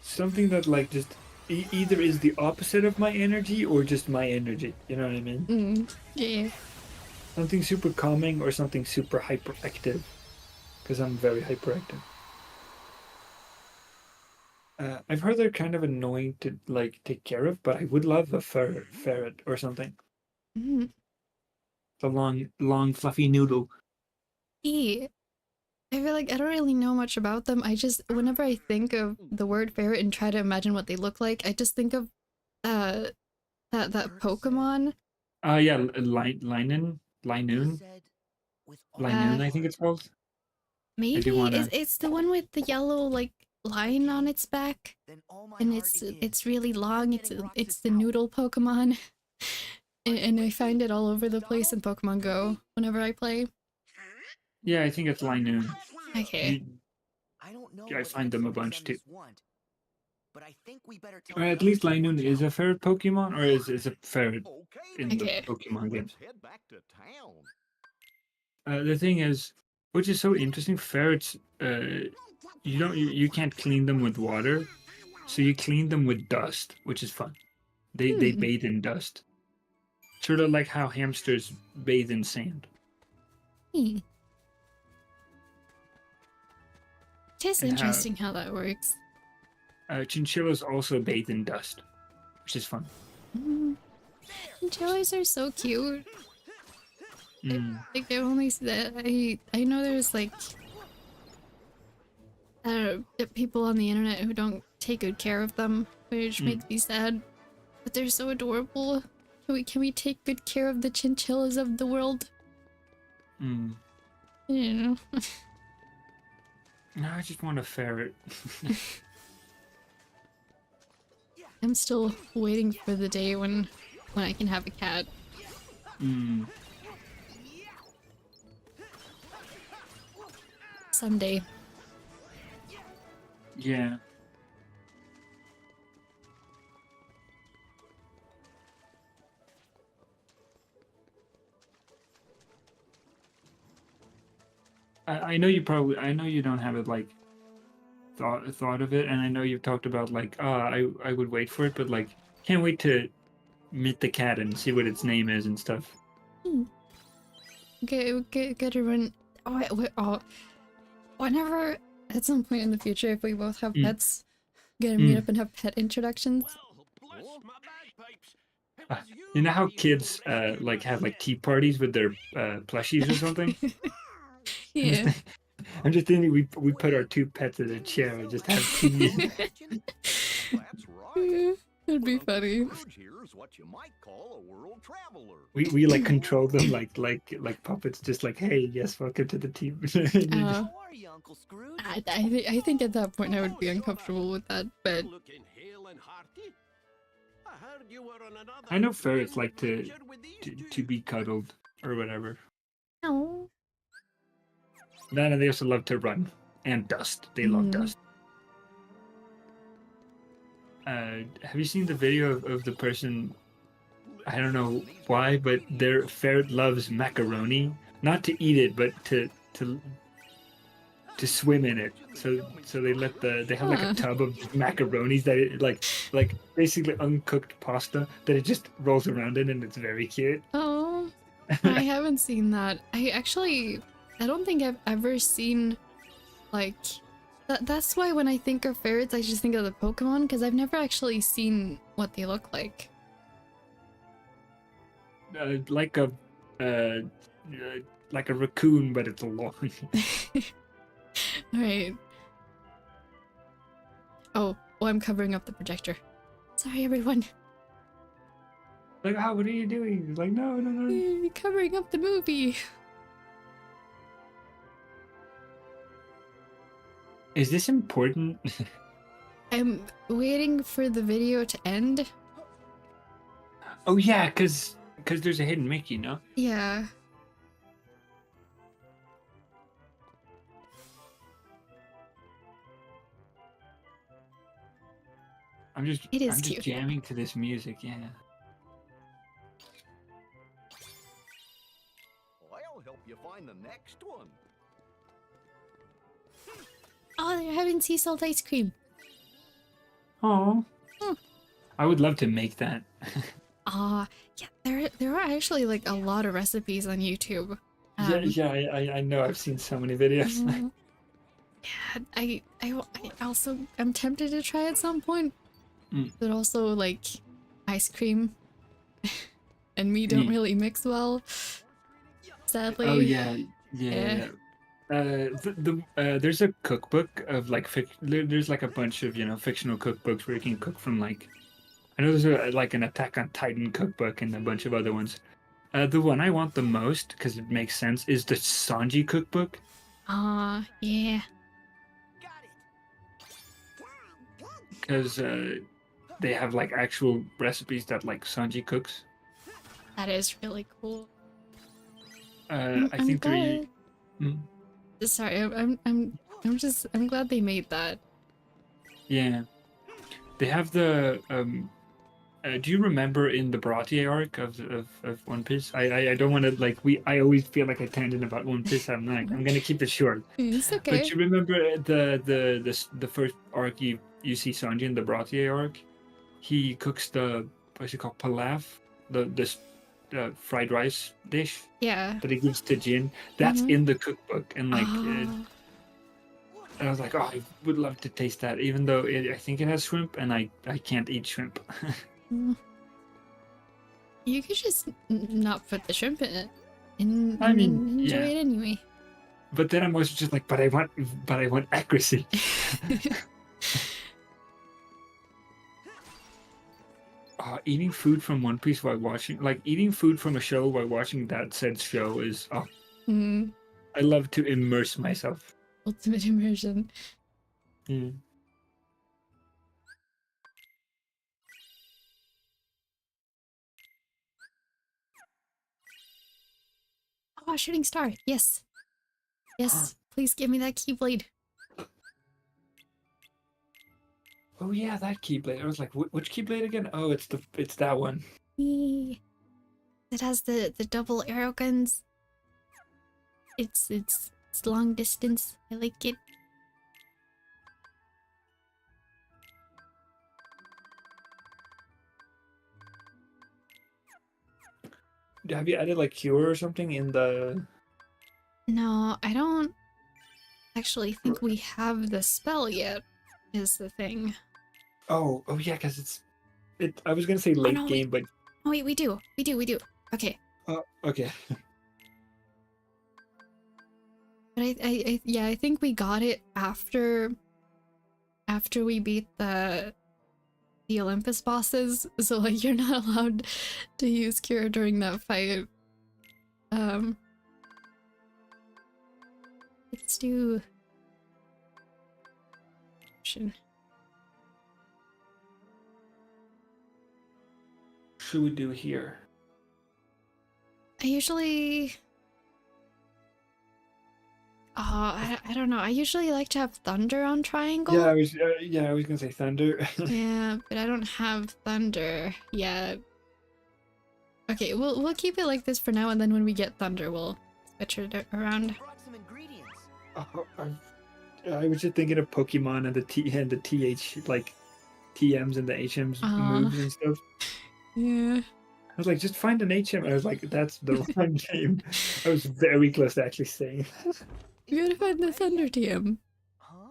[SPEAKER 1] Something that like just either is the opposite of my energy or just my energy. You know what I mean?
[SPEAKER 2] Yeah.
[SPEAKER 1] Something super calming or something super hyperactive. Because I'm very hyperactive. I've heard they're kind of annoying to like take care of, but I would love a ferret or something.
[SPEAKER 2] Mm.
[SPEAKER 1] The long fluffy noodle.
[SPEAKER 2] Yeah. I feel like I don't really know much about them. I just, whenever I think of the word ferret and try to imagine what they look like, I just think of that Pokemon.
[SPEAKER 1] Yeah, Linoon, I think it's called.
[SPEAKER 2] Maybe
[SPEAKER 1] wanna-
[SPEAKER 2] it's the one with the yellow like line on its back, and it's really long. It's the noodle Pokemon, and I find it all over the place in Pokemon Go whenever I play.
[SPEAKER 1] Yeah, I think it's Linoon.
[SPEAKER 2] Okay.
[SPEAKER 1] I find them a bunch too.
[SPEAKER 3] But I think we better
[SPEAKER 1] Or at least Linoon is a ferret Pokemon, or is a ferret in the
[SPEAKER 2] Okay.
[SPEAKER 1] Pokemon games.
[SPEAKER 5] Head back to town.
[SPEAKER 1] The thing is, which is so interesting, ferrets, you can't clean them with water, so you clean them with dust, which is fun. They bathe in dust, sort of like how hamsters bathe in sand.
[SPEAKER 2] It is
[SPEAKER 1] And
[SPEAKER 2] interesting how that works.
[SPEAKER 1] Chinchillas also bathe in dust, which is fun.
[SPEAKER 2] Chinchillas are so cute. Like I've only I know there's like people on the internet who don't take good care of them, which makes me sad. But they're so adorable. Can we take good care of the chinchillas of the world? You know.
[SPEAKER 1] No, I just want a ferret.
[SPEAKER 2] I'm still waiting for the day when I can have a cat. Someday.
[SPEAKER 1] Yeah. I know you don't have it like thought of it, and I know you've talked about like, I would wait for it, but like, can't wait to meet the cat and see what its name is and stuff.
[SPEAKER 2] Gotta run. Whenever at some point in the future, if we both have pets, gotta meet up and have pet introductions.
[SPEAKER 1] You know how kids like have like tea parties with their plushies or something?
[SPEAKER 2] Yeah.
[SPEAKER 1] I'm just thinking we put our 2 pets in a chair and just have tea.
[SPEAKER 8] That's right.
[SPEAKER 2] It'd be funny.
[SPEAKER 8] Here's what you might call a world traveler.
[SPEAKER 1] We like control them like puppets, just like, hey, yes, welcome to the team.
[SPEAKER 3] How are you, Uncle Scrooge?
[SPEAKER 2] I think at that point I would be uncomfortable with that, but
[SPEAKER 1] I know ferrets like to be cuddled or whatever.
[SPEAKER 2] no.
[SPEAKER 1] Then they also love to run and dust. They love dust. Have you seen the video of the person? I don't know why, but their ferret loves macaroni. Not to eat it, but to swim in it. So they have like a tub of macaronis that it like basically uncooked pasta that it just rolls around in, and it's very cute.
[SPEAKER 2] Oh, I haven't seen that. I don't think I've ever seen like that's why when I think of ferrets, I just think of the Pokemon, because I've never actually seen what they look like.
[SPEAKER 1] Like a raccoon, but it's a long.
[SPEAKER 2] Right. Oh, I'm covering up the projector. Sorry, everyone.
[SPEAKER 1] Like, oh, what are you doing? It's like, no.
[SPEAKER 2] I'm covering up the movie.
[SPEAKER 1] Is this important?
[SPEAKER 2] I'm waiting for the video to end.
[SPEAKER 1] Oh yeah, cause there's a hidden Mickey, no?
[SPEAKER 2] Yeah.
[SPEAKER 1] I'm just
[SPEAKER 2] cute.
[SPEAKER 1] jamming to this music, yeah.
[SPEAKER 8] I'll help you find the next one.
[SPEAKER 2] Oh, they're having sea salt ice cream.
[SPEAKER 1] Oh. I would love to make that.
[SPEAKER 2] Yeah, there are actually like a lot of recipes on YouTube.
[SPEAKER 1] I know. I've seen so many videos.
[SPEAKER 2] Yeah, I also am tempted to try at some point. But also like ice cream and me don't really mix well, sadly.
[SPEAKER 1] Oh yeah. There's a cookbook of like there's like a bunch of fictional cookbooks where you can cook from like, I know there's like an Attack on Titan cookbook and a bunch of other ones. The one I want the most, because it makes sense, is the Sanji cookbook.
[SPEAKER 2] Yeah.
[SPEAKER 1] Because they have like actual recipes that like Sanji cooks.
[SPEAKER 2] That is really cool.
[SPEAKER 1] I think
[SPEAKER 2] glad. Sorry, I'm glad they made that.
[SPEAKER 1] Yeah. They have the do you remember in the Baratie arc of One Piece? I don't want to like I always feel like I tangent about One Piece. I'm gonna keep it short.
[SPEAKER 2] It's okay.
[SPEAKER 1] But you remember the first arc you see Sanji in the Baratie arc? He cooks the what's it called, pilaf, the fried rice dish.
[SPEAKER 2] Yeah.
[SPEAKER 1] That he gives to Jin. That's in the cookbook, and like. And I was like, oh, I would love to taste that, even though I think it has shrimp, and I can't eat shrimp.
[SPEAKER 2] You could just not put the shrimp in it, and enjoy it anyway.
[SPEAKER 1] But then I'm also just like, but I want accuracy. Eating food from One Piece while watching, like eating food from a show while watching that said show is, I love to immerse myself.
[SPEAKER 2] Ultimate immersion. Oh, shooting star. Yes. Yes. Please give me that Keyblade.
[SPEAKER 1] Oh yeah, that Keyblade. I was like, which Keyblade again? Oh, it's that one.
[SPEAKER 2] It has the double arrow guns. It's long distance. I like it.
[SPEAKER 1] have you added like cure or something in the?
[SPEAKER 2] No, I don't actually think we have the spell yet, is the thing.
[SPEAKER 1] Oh yeah, because I was gonna say
[SPEAKER 2] Oh
[SPEAKER 1] late
[SPEAKER 2] no,
[SPEAKER 1] game, but
[SPEAKER 2] oh wait, we do. Okay.
[SPEAKER 1] okay.
[SPEAKER 2] But yeah, I think we got it after we beat the Olympus bosses, so like you're not allowed to use cure during that fight. Let's do
[SPEAKER 1] Should we do here?
[SPEAKER 2] I usually I don't know. I usually like to have thunder on triangle.
[SPEAKER 1] Yeah, I was gonna say thunder.
[SPEAKER 2] Yeah, but I don't have thunder yet. Okay, we'll keep it like this for now, and then when we get thunder, we'll switch it around.
[SPEAKER 3] Brought some ingredients.
[SPEAKER 1] I was just thinking of Pokemon and the TH like TMs and the HMs moves and stuff.
[SPEAKER 2] Yeah.
[SPEAKER 1] I was like, just find an HM. I was like, that's the wrong game. I was very close to actually saying.
[SPEAKER 2] You gotta find the thunder TM.
[SPEAKER 3] Huh?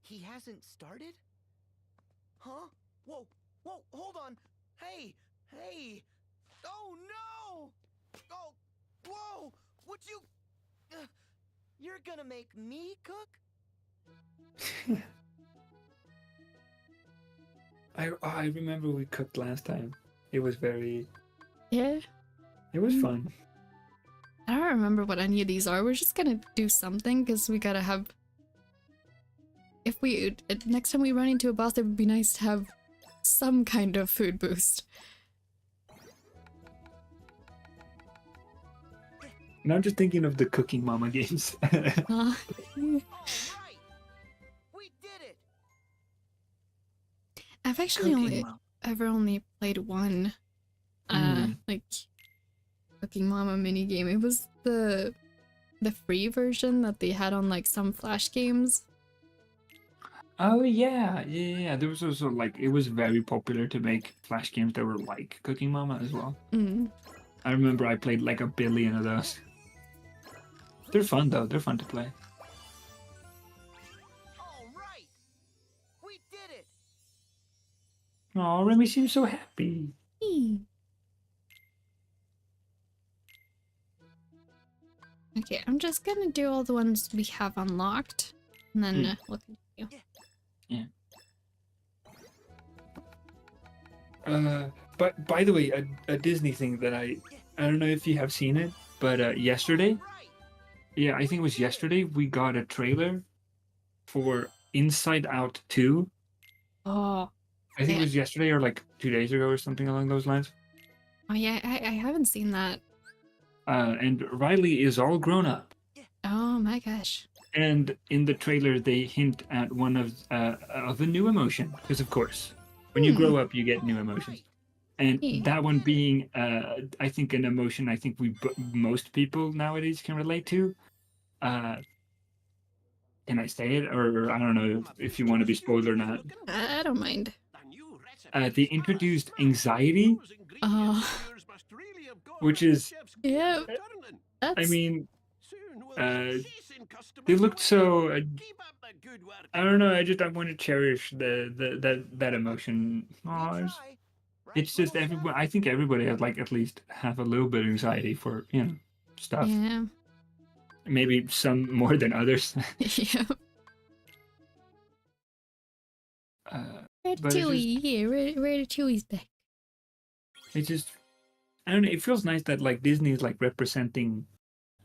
[SPEAKER 3] He hasn't started? Huh? Whoa, hold on. Hey! Oh no! Oh, whoa! Would you... you're gonna make me cook?
[SPEAKER 1] I remember we cooked last time. It was very...
[SPEAKER 2] Yeah.
[SPEAKER 1] It was fun.
[SPEAKER 2] I don't remember what any of these are. We're just gonna do something because we gotta have... If we... Next time we run into a boss, it would be nice to have some kind of food boost.
[SPEAKER 1] Now I'm just thinking of the Cooking Mama games.
[SPEAKER 3] Right. We did it.
[SPEAKER 2] I've actually only played one like Cooking Mama mini game. It was the free version that they had on like some Flash games.
[SPEAKER 1] Oh yeah. There was also like it was very popular to make Flash games that were like Cooking Mama as well. I remember I played like 1 billion of those. They're fun though. They're fun to play.
[SPEAKER 3] All right. We did it.
[SPEAKER 1] Oh, Remy seems so happy.
[SPEAKER 2] Okay, I'm just gonna do all the ones we have unlocked, and then we'll continue.
[SPEAKER 1] Yeah. But by the way, a Disney thing that I don't know if you have seen it, but yesterday, yeah, I think it was yesterday, we got a trailer for Inside Out 2.
[SPEAKER 2] Oh.
[SPEAKER 1] I think it was yesterday or like 2 days ago or something along those lines.
[SPEAKER 2] Oh yeah, I haven't seen that.
[SPEAKER 1] And Riley is all grown up.
[SPEAKER 2] Oh my gosh.
[SPEAKER 1] And in the trailer, they hint at one of a new emotion, because of course, when you grow up, you get new emotions. And that one being, I think, an emotion I think most people nowadays can relate to. Can I say it, or I don't know if you want to be spoiled or not?
[SPEAKER 2] I don't mind.
[SPEAKER 1] They introduced anxiety, which is,
[SPEAKER 2] yeah.
[SPEAKER 1] I mean, they looked so. I don't know. I want to cherish that emotion. Oh, it's just everyone. I think everybody has like at least have a little bit of anxiety for stuff.
[SPEAKER 2] Yeah.
[SPEAKER 1] Maybe some more than others.
[SPEAKER 2] Yeah. Ratatouille, yeah, Ratatouille's back.
[SPEAKER 1] It's just, I don't know. It feels nice that like Disney is like representing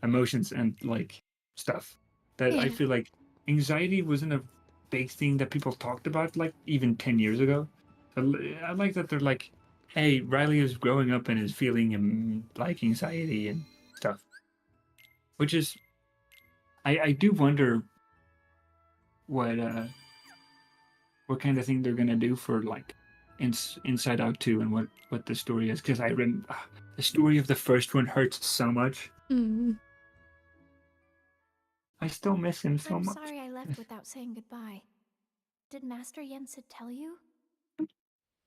[SPEAKER 1] emotions and like stuff. That I feel like anxiety wasn't a big thing that people talked about like even 10 years ago. I like that they're like, hey, Riley is growing up and is feeling like anxiety and stuff. Which is, I do wonder what kind of thing they're gonna do for like Inside Out 2 and what the story is, because I remember the story of the first one hurts so much. I still miss him so much.
[SPEAKER 7] I'm sorry I left without saying goodbye. Did Master Yensid tell you?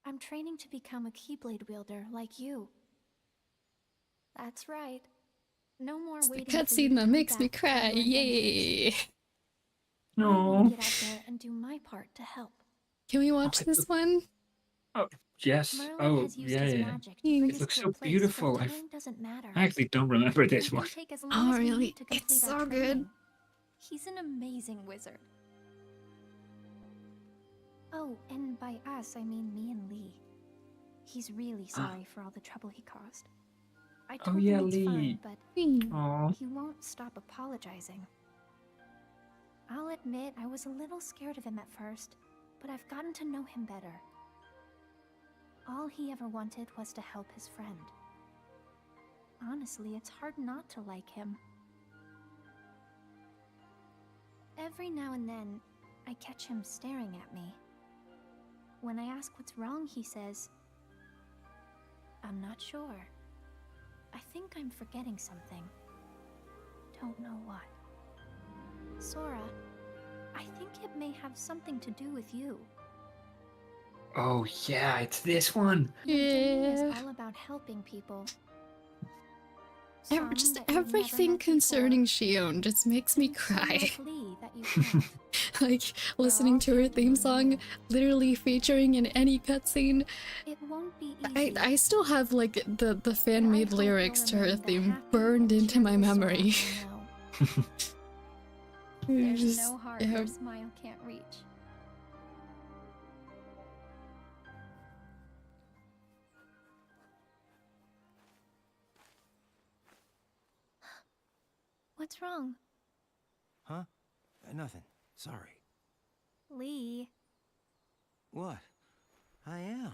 [SPEAKER 7] I'm training to become a Keyblade wielder like you. That's right. No more
[SPEAKER 2] It's the
[SPEAKER 7] waiting for you
[SPEAKER 2] cutscene
[SPEAKER 7] to
[SPEAKER 2] that
[SPEAKER 7] come
[SPEAKER 2] makes me
[SPEAKER 7] back to
[SPEAKER 2] cry.
[SPEAKER 7] learn English.
[SPEAKER 2] Yay!
[SPEAKER 7] I want
[SPEAKER 1] No.
[SPEAKER 7] to get out there and do my part to help.
[SPEAKER 2] Can we watch
[SPEAKER 1] it
[SPEAKER 2] this
[SPEAKER 1] look-
[SPEAKER 2] one?
[SPEAKER 1] Oh, yes.
[SPEAKER 7] Merlin
[SPEAKER 1] Oh,
[SPEAKER 7] has used
[SPEAKER 1] yeah,
[SPEAKER 7] his
[SPEAKER 1] yeah.
[SPEAKER 7] magic to
[SPEAKER 2] It
[SPEAKER 7] bring
[SPEAKER 1] It
[SPEAKER 7] us
[SPEAKER 1] looks
[SPEAKER 7] to
[SPEAKER 1] so
[SPEAKER 7] a place
[SPEAKER 1] beautiful.
[SPEAKER 7] where time doesn't matter.
[SPEAKER 1] I actually don't remember
[SPEAKER 7] We
[SPEAKER 1] this
[SPEAKER 7] can
[SPEAKER 1] one.
[SPEAKER 7] take as long
[SPEAKER 2] Oh,
[SPEAKER 7] as we
[SPEAKER 2] really?
[SPEAKER 7] need to
[SPEAKER 2] It's
[SPEAKER 7] complete our
[SPEAKER 2] so good.
[SPEAKER 7] training. He's an amazing wizard. Oh, and by us, I mean me and Lee. He's really sorry for all the trouble he caused. I
[SPEAKER 1] Oh,
[SPEAKER 7] told
[SPEAKER 1] yeah,
[SPEAKER 7] him it's
[SPEAKER 1] Lee.
[SPEAKER 7] fine, but
[SPEAKER 1] Aw.
[SPEAKER 7] he won't stop apologizing. I'll admit I was a little scared of him at first, but I've gotten to know him better. All he ever wanted was to help his friend. Honestly, it's hard not to like him. Every now and then, I catch him staring at me. When I ask what's wrong, he says, "I'm not sure. I think I'm forgetting something. Don't know what." Sora, I think it may have something to do with you.
[SPEAKER 1] Oh, yeah, it's this one.
[SPEAKER 7] Your journey
[SPEAKER 2] Yeah.
[SPEAKER 7] is all about helping people.
[SPEAKER 2] Just
[SPEAKER 7] Some that you've never
[SPEAKER 2] everything
[SPEAKER 7] met before,
[SPEAKER 2] concerning Shion just makes me
[SPEAKER 7] and some
[SPEAKER 2] cry.
[SPEAKER 7] like Lee that you can't.
[SPEAKER 2] Like, listening
[SPEAKER 7] all
[SPEAKER 2] to her
[SPEAKER 7] trying to
[SPEAKER 2] theme
[SPEAKER 7] learn
[SPEAKER 2] song,
[SPEAKER 7] you.
[SPEAKER 2] literally featuring in any cutscene.
[SPEAKER 7] It won't be easy.
[SPEAKER 2] I still have, like, the
[SPEAKER 7] but I
[SPEAKER 2] fan-made
[SPEAKER 7] hope
[SPEAKER 2] lyrics
[SPEAKER 7] you'll
[SPEAKER 2] to her
[SPEAKER 7] remain the
[SPEAKER 2] theme
[SPEAKER 7] happy
[SPEAKER 2] burned
[SPEAKER 7] and
[SPEAKER 2] into my
[SPEAKER 7] cheerful Sora
[SPEAKER 2] memory.
[SPEAKER 7] I know. There's
[SPEAKER 2] Just-
[SPEAKER 7] no heart
[SPEAKER 2] yeah.
[SPEAKER 7] her smile can't reach. What's wrong?
[SPEAKER 8] Huh? Nothing. Sorry.
[SPEAKER 7] Lee.
[SPEAKER 8] What? I am.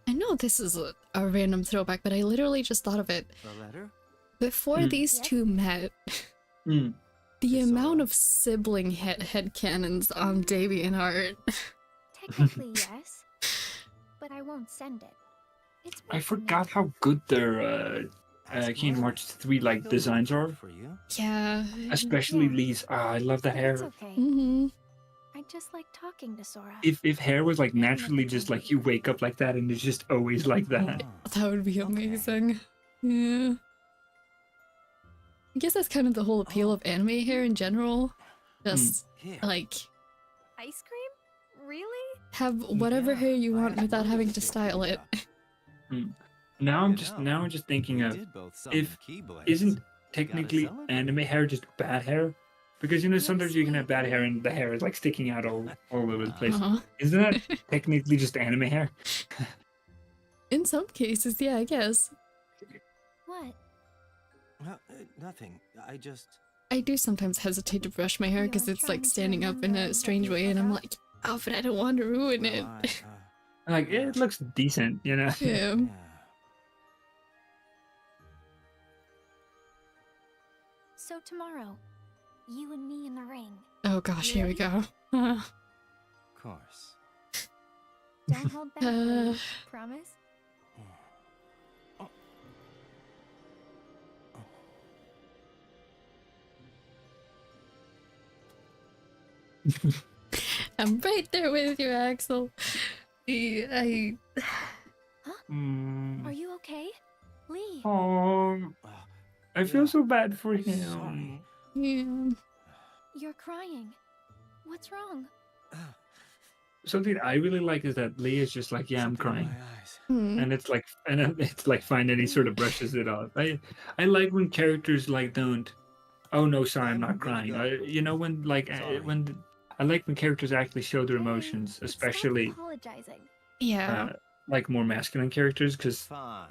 [SPEAKER 2] I know this is a random throwback, but I literally just thought of it.
[SPEAKER 8] A letter?
[SPEAKER 2] Before these
[SPEAKER 7] Yes?
[SPEAKER 2] two met,
[SPEAKER 1] Mm.
[SPEAKER 2] the
[SPEAKER 8] To
[SPEAKER 2] amount
[SPEAKER 8] Sora?
[SPEAKER 2] of sibling headcanons on DeviantArt.
[SPEAKER 7] Technically, yes. But I won't send it. It's
[SPEAKER 1] I
[SPEAKER 7] meant for me.
[SPEAKER 1] forgot how good their
[SPEAKER 8] Ask
[SPEAKER 1] Kingdom
[SPEAKER 8] Merlin.
[SPEAKER 1] Hearts 3 like
[SPEAKER 8] He'll
[SPEAKER 1] designs
[SPEAKER 8] look
[SPEAKER 1] are.
[SPEAKER 8] good for you.
[SPEAKER 2] Yeah.
[SPEAKER 1] Especially
[SPEAKER 7] Yeah.
[SPEAKER 1] Lee's. I love the
[SPEAKER 7] But
[SPEAKER 1] hair.
[SPEAKER 7] it's okay.
[SPEAKER 2] Mm-hmm.
[SPEAKER 7] I just like talking to Sora.
[SPEAKER 1] If hair was like
[SPEAKER 7] Even if
[SPEAKER 1] naturally
[SPEAKER 7] it's
[SPEAKER 1] just
[SPEAKER 7] only
[SPEAKER 1] like you wake up like that and it's just always like that.
[SPEAKER 8] Ah,
[SPEAKER 2] That would be
[SPEAKER 8] Okay.
[SPEAKER 2] amazing. Yeah. I guess that's kind of the whole appeal
[SPEAKER 8] Oh.
[SPEAKER 2] of anime hair in general. Just,
[SPEAKER 8] Here.
[SPEAKER 2] like,
[SPEAKER 7] Ice cream? Really?
[SPEAKER 2] have whatever
[SPEAKER 8] Yeah,
[SPEAKER 2] hair you
[SPEAKER 8] I
[SPEAKER 2] want
[SPEAKER 8] asked
[SPEAKER 2] without
[SPEAKER 8] Merlin
[SPEAKER 2] having
[SPEAKER 8] to
[SPEAKER 2] to
[SPEAKER 8] pick
[SPEAKER 2] style
[SPEAKER 8] these
[SPEAKER 2] it.
[SPEAKER 8] up.
[SPEAKER 1] Now
[SPEAKER 8] You know,
[SPEAKER 1] I'm just thinking
[SPEAKER 8] we
[SPEAKER 1] of
[SPEAKER 8] did both summon
[SPEAKER 1] if
[SPEAKER 8] Keyblades.
[SPEAKER 1] isn't
[SPEAKER 8] Gotta
[SPEAKER 1] technically
[SPEAKER 8] celebrate.
[SPEAKER 1] anime hair just bad hair? Because you know
[SPEAKER 7] You're
[SPEAKER 1] sometimes you can have
[SPEAKER 7] sweet,
[SPEAKER 1] bad hair
[SPEAKER 7] Lee.
[SPEAKER 1] and the hair is like sticking out all over the place.
[SPEAKER 2] Uh-huh.
[SPEAKER 1] Isn't that technically just anime hair?
[SPEAKER 2] In some cases, yeah, I guess.
[SPEAKER 7] What?
[SPEAKER 8] Well, nothing. I just...
[SPEAKER 2] I do sometimes hesitate to brush my hair because
[SPEAKER 7] You're
[SPEAKER 2] it's like
[SPEAKER 7] trying to
[SPEAKER 2] standing up in
[SPEAKER 7] remember
[SPEAKER 2] a
[SPEAKER 7] what
[SPEAKER 2] strange
[SPEAKER 7] you
[SPEAKER 2] way, and I'm
[SPEAKER 7] forgot?
[SPEAKER 2] like, oh, but I don't want to ruin
[SPEAKER 8] well,
[SPEAKER 2] it.
[SPEAKER 1] Like it looks decent, you know.
[SPEAKER 2] Yeah.
[SPEAKER 8] yeah.
[SPEAKER 7] So tomorrow, you and me in the ring.
[SPEAKER 2] Oh gosh, here we
[SPEAKER 7] Really?
[SPEAKER 2] go.
[SPEAKER 8] Of course.
[SPEAKER 7] Don't hold back,
[SPEAKER 2] Uh.
[SPEAKER 7] Lee. Promise?
[SPEAKER 8] Oh.
[SPEAKER 2] I'm right there with you, Axel. I
[SPEAKER 1] Mm.
[SPEAKER 7] Are you okay? Lee.
[SPEAKER 1] Oh,
[SPEAKER 8] Oh,
[SPEAKER 1] I feel
[SPEAKER 8] Yeah.
[SPEAKER 1] so bad for
[SPEAKER 8] I'm
[SPEAKER 1] him.
[SPEAKER 8] sorry.
[SPEAKER 2] yeah.
[SPEAKER 7] You're crying. What's wrong?
[SPEAKER 1] Something I really like is that Lee is just like, yeah, I'm
[SPEAKER 8] Something in
[SPEAKER 1] crying.
[SPEAKER 8] my eyes.
[SPEAKER 2] Hmm.
[SPEAKER 1] And it's like it's like fine and he sort of brushes it off. I like when characters like don't, oh no, sorry, I'm not
[SPEAKER 8] gonna
[SPEAKER 1] crying.
[SPEAKER 8] go.
[SPEAKER 1] You know when like
[SPEAKER 8] Sorry.
[SPEAKER 1] I like when characters actually show their
[SPEAKER 7] Hey,
[SPEAKER 1] emotions,
[SPEAKER 7] stop
[SPEAKER 1] especially
[SPEAKER 7] apologizing.
[SPEAKER 2] Yeah.
[SPEAKER 1] like more masculine characters, because
[SPEAKER 8] Fine.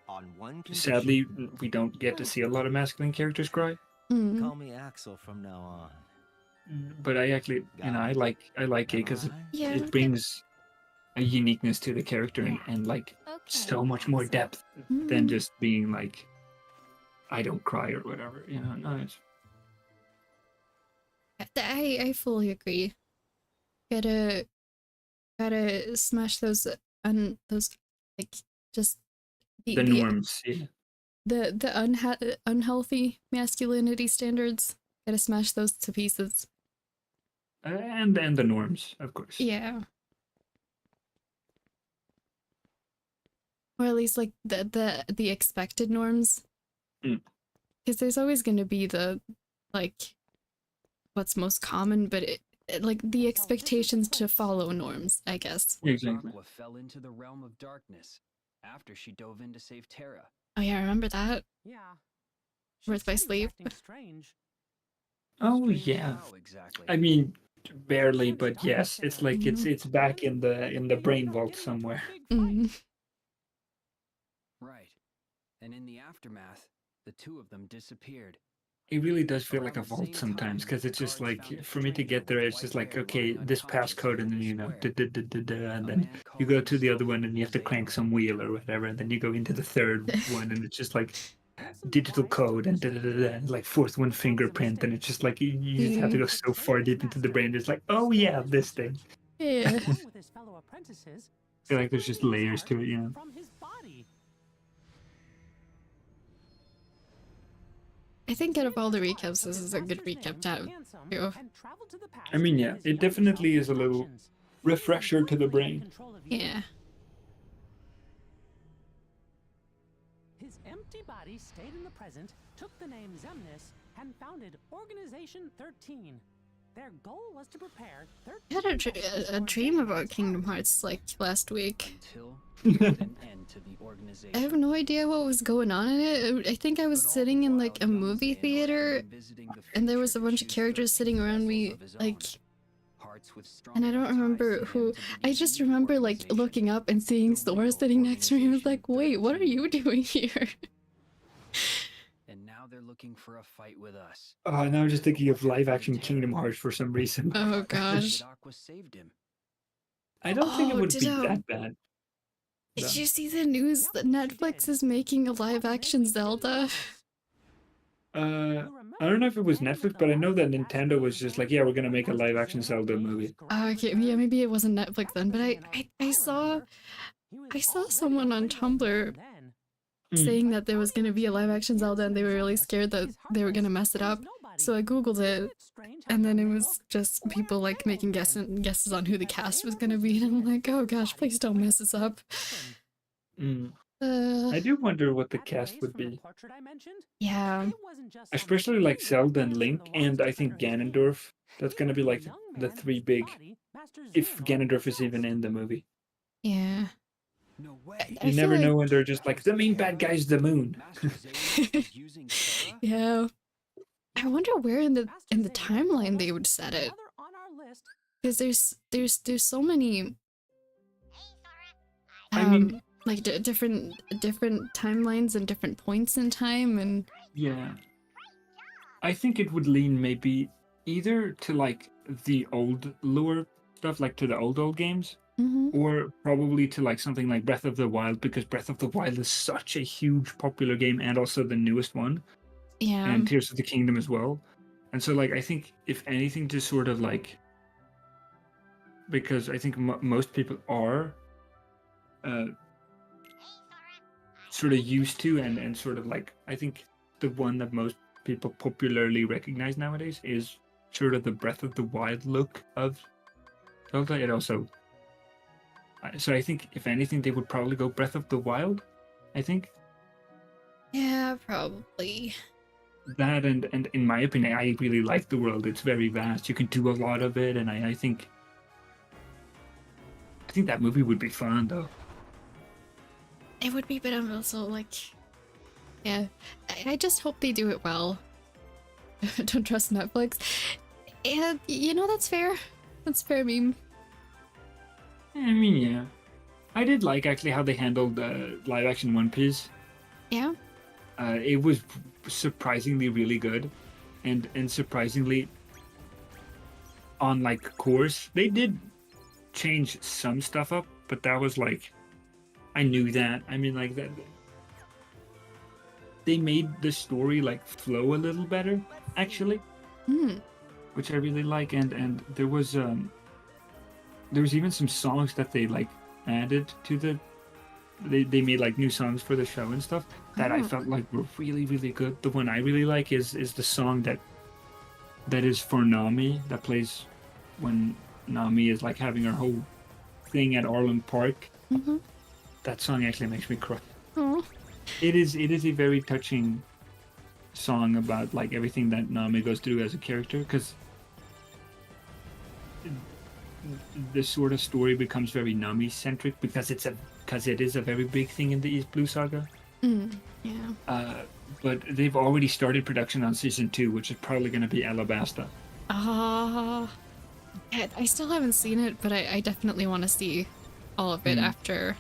[SPEAKER 8] On one condition.
[SPEAKER 1] sadly we don't get to see a lot of masculine characters cry.
[SPEAKER 2] Hmm.
[SPEAKER 8] Call me Axel from now on.
[SPEAKER 1] But I actually, you know, I like it because
[SPEAKER 8] Am I right?
[SPEAKER 2] Yeah.
[SPEAKER 1] it brings a uniqueness to the character
[SPEAKER 7] Yeah.
[SPEAKER 1] and like
[SPEAKER 7] Okay.
[SPEAKER 1] so much more
[SPEAKER 7] Axel.
[SPEAKER 1] depth than
[SPEAKER 2] Mhm.
[SPEAKER 1] just being like, I don't cry or whatever. You know, no, it's
[SPEAKER 2] I fully agree. Gotta smash those those like just
[SPEAKER 1] the norms. Yeah.
[SPEAKER 2] the unhealthy masculinity standards. Gotta smash those to pieces.
[SPEAKER 1] and the norms, of course.
[SPEAKER 2] Yeah. Or at least like the expected norms.
[SPEAKER 1] Mm.
[SPEAKER 2] Because there's always going to be the like what's most common, but like the expectations to follow norms, I guess.
[SPEAKER 1] Exactly.
[SPEAKER 10] Aqua fell into the realm of darkness after she dove in to save Terra.
[SPEAKER 2] Oh yeah, I remember that.
[SPEAKER 6] Yeah.
[SPEAKER 2] Worth my sleep.
[SPEAKER 6] Strange.
[SPEAKER 1] Oh
[SPEAKER 10] Strange
[SPEAKER 1] yeah.
[SPEAKER 10] how exactly?
[SPEAKER 1] I mean, barely, but yes, it's like it's back in the brain vault somewhere.
[SPEAKER 2] Mm.
[SPEAKER 10] Right. And in the aftermath, the two of them disappeared.
[SPEAKER 1] It really does feel like
[SPEAKER 10] Around
[SPEAKER 1] a
[SPEAKER 10] the
[SPEAKER 1] vault
[SPEAKER 10] same
[SPEAKER 1] sometimes,
[SPEAKER 10] time,
[SPEAKER 1] because it's
[SPEAKER 10] the
[SPEAKER 1] just
[SPEAKER 10] guards
[SPEAKER 1] like,
[SPEAKER 10] found a
[SPEAKER 1] for me to
[SPEAKER 10] stranger
[SPEAKER 1] get there,
[SPEAKER 10] with
[SPEAKER 1] it's just
[SPEAKER 10] white
[SPEAKER 1] like,
[SPEAKER 10] hair
[SPEAKER 1] okay,
[SPEAKER 10] lying
[SPEAKER 1] this
[SPEAKER 10] unconscious
[SPEAKER 1] passcode, and
[SPEAKER 10] within
[SPEAKER 1] then,
[SPEAKER 10] the
[SPEAKER 1] you know,
[SPEAKER 10] square.
[SPEAKER 1] and
[SPEAKER 10] A
[SPEAKER 1] then
[SPEAKER 10] man
[SPEAKER 1] you
[SPEAKER 10] called
[SPEAKER 1] go to the other
[SPEAKER 10] himself
[SPEAKER 1] one, and you have to crank
[SPEAKER 10] Zamo.
[SPEAKER 1] some wheel or whatever, and then you go into the third one, and it's just like
[SPEAKER 6] Some
[SPEAKER 1] digital
[SPEAKER 6] quiet
[SPEAKER 1] code, and
[SPEAKER 6] witnesses.
[SPEAKER 1] and like fourth one fingerprint, and it's just like, you just have to go so far deep into the brain, it's like, oh yeah, this thing.
[SPEAKER 2] Yeah.
[SPEAKER 6] Along with his fellow apprentices,
[SPEAKER 1] I feel like there's just
[SPEAKER 6] separating his
[SPEAKER 1] layers to
[SPEAKER 6] heart
[SPEAKER 1] it, you know?
[SPEAKER 6] from his body.
[SPEAKER 2] I think out of all the recaps, this is a good recap to have. Too.
[SPEAKER 1] I mean, yeah, it definitely is a little refresher to the brain.
[SPEAKER 2] Yeah.
[SPEAKER 6] His empty body stayed in the present, took the name Zemnis, and founded Organization 13. Their goal was to prepare 13
[SPEAKER 2] I had a dream about Kingdom Hearts like last week.
[SPEAKER 10] Until they put an end to the organization.
[SPEAKER 2] I have no idea what was going on in it. I think I was sitting in like a movie theater and there was a bunch of characters sitting around me like, and I don't remember who. I just remember like looking up and seeing Sora sitting next to me. I was like, wait, what are you doing here?
[SPEAKER 10] And now they're looking for a fight with us.
[SPEAKER 1] Oh, now I'm just thinking of live action Kingdom Hearts for some reason.
[SPEAKER 2] Oh gosh.
[SPEAKER 10] Aqua saved him.
[SPEAKER 1] I don't think it would be
[SPEAKER 2] ditto.
[SPEAKER 1] that bad.
[SPEAKER 2] Did you see the news that Netflix is making a live action Zelda?
[SPEAKER 1] I don't know if it was Netflix, but I know that Nintendo was just like, yeah, we're gonna make a live action Zelda movie.
[SPEAKER 2] Okay, yeah, maybe it wasn't Netflix then, but I saw someone on Tumblr saying that there was gonna be a live action Zelda and they were really scared that they were gonna mess it up. So I googled it, and then it was just people like making guesses on who the cast was gonna be, and I'm like, oh gosh, please don't mess this up.
[SPEAKER 1] I do wonder what the cast would be.
[SPEAKER 2] Yeah.
[SPEAKER 1] Especially like Zelda and Link, and I think Ganondorf. That's gonna be like the three big, if Ganondorf is even in the movie.
[SPEAKER 2] Yeah.
[SPEAKER 10] No way.
[SPEAKER 1] You never know when they're just like, the main bad guy's the moon.
[SPEAKER 2] Yeah. I wonder where in the timeline they would set it. Because there's so many
[SPEAKER 1] I mean,
[SPEAKER 2] like different timelines and different points in time, and
[SPEAKER 1] yeah. I think it would lean maybe either to like the old lore stuff, like to the old games, or probably to like something like Breath of the Wild, because Breath of the Wild is such a huge popular game, and also the newest one.
[SPEAKER 2] Yeah.
[SPEAKER 1] And Tears of the Kingdom as well. And so like I think if anything to sort of like, because I think most people are sort of used to and sort of like, I think the one that most people popularly recognize nowadays is sort of the Breath of the Wild look of Zelda. It also, so I think if anything they would probably go Breath of the Wild, I think.
[SPEAKER 2] Yeah, probably.
[SPEAKER 1] That and in my opinion, I really like the world. It's very vast. You can do a lot of it, and I think that movie would be fun though.
[SPEAKER 2] It would be, but I'm also like, yeah, I just hope they do it well. Don't trust Netflix. And you know, that's fair. That's fair meme.
[SPEAKER 1] I mean, yeah, I did like actually how they handled live action One Piece.
[SPEAKER 2] Yeah.
[SPEAKER 1] It was surprisingly really good, and surprisingly on like course. They did change some stuff up, but that was like, I knew that. I mean, like that. They made the story like flow a little better, actually, which I really like. And there was even some songs that they like added to the. They made like new songs for the show and stuff that I felt like were really, really good. The one I really like is the song that is for Nami, that plays when Nami is like having her whole thing at Arlen Park.
[SPEAKER 2] Mm-hmm.
[SPEAKER 1] That song actually makes me cry.
[SPEAKER 2] Oh.
[SPEAKER 1] It is a very touching song about like everything that Nami goes through as a character, because this sort of story becomes very Nami centric because it is a very big thing in the East Blue Saga.
[SPEAKER 2] Yeah.
[SPEAKER 1] But they've already started production on season 2, which is probably going to be Alabasta.
[SPEAKER 2] Yeah, I still haven't seen it, but I definitely want to see all of it after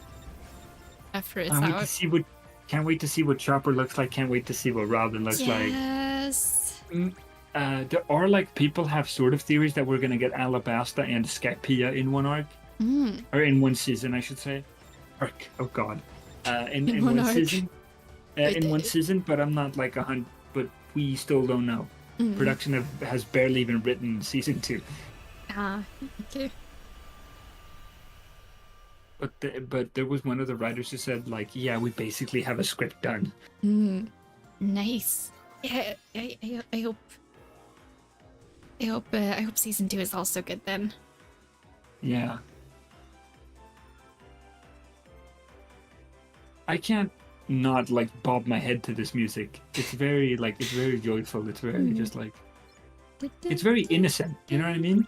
[SPEAKER 2] it's out.
[SPEAKER 1] Can't wait to see what Chopper looks like. Can't wait to see what Robin looks like.
[SPEAKER 2] Yes.
[SPEAKER 1] There are like people have sort of theories that we're going to get Alabasta and Skypiea in one arc, or in one season, I should say. Arc. Oh God. In one season. In one season, but I'm not like 100. But we still don't know. Production has barely even written season 2.
[SPEAKER 2] Okay.
[SPEAKER 1] But there was one of the writers who said like, yeah, we basically have a script done.
[SPEAKER 2] Nice. Yeah, I hope season 2 is also good then.
[SPEAKER 1] Yeah. I can't not like bob my head to this music. It's very joyful. It's very just like, it's very innocent. You know what I mean?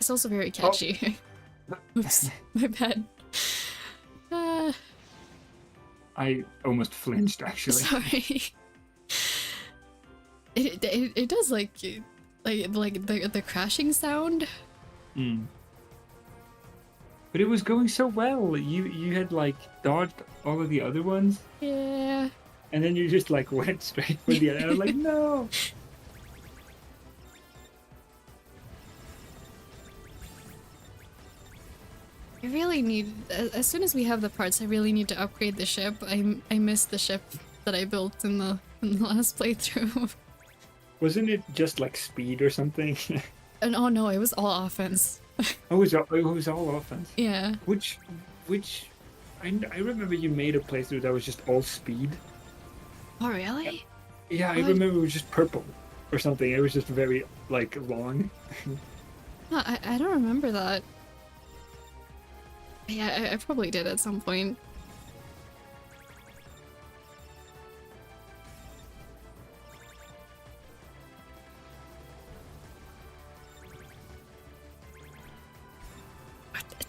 [SPEAKER 2] It's also very catchy. Oops, my bad.
[SPEAKER 1] I almost flinched actually.
[SPEAKER 2] Sorry. It does like the crashing sound.
[SPEAKER 1] But it was going so well. You had like dodged all of the other ones.
[SPEAKER 2] Yeah.
[SPEAKER 1] And then you just like went straight for the other. I was like, no.
[SPEAKER 2] I really need, as soon as we have the parts, I really need to upgrade the ship. I missed the ship that I built in the last playthrough.
[SPEAKER 1] Wasn't it just like speed or something?
[SPEAKER 2] And oh no, it was all offense.
[SPEAKER 1] It was all offense.
[SPEAKER 2] Yeah.
[SPEAKER 1] Which I remember you made a playthrough that was just all speed.
[SPEAKER 2] Oh really?
[SPEAKER 1] Yeah, I remember it was just purple or something. It was just very like long.
[SPEAKER 2] I don't remember that. Yeah, I probably did at some point.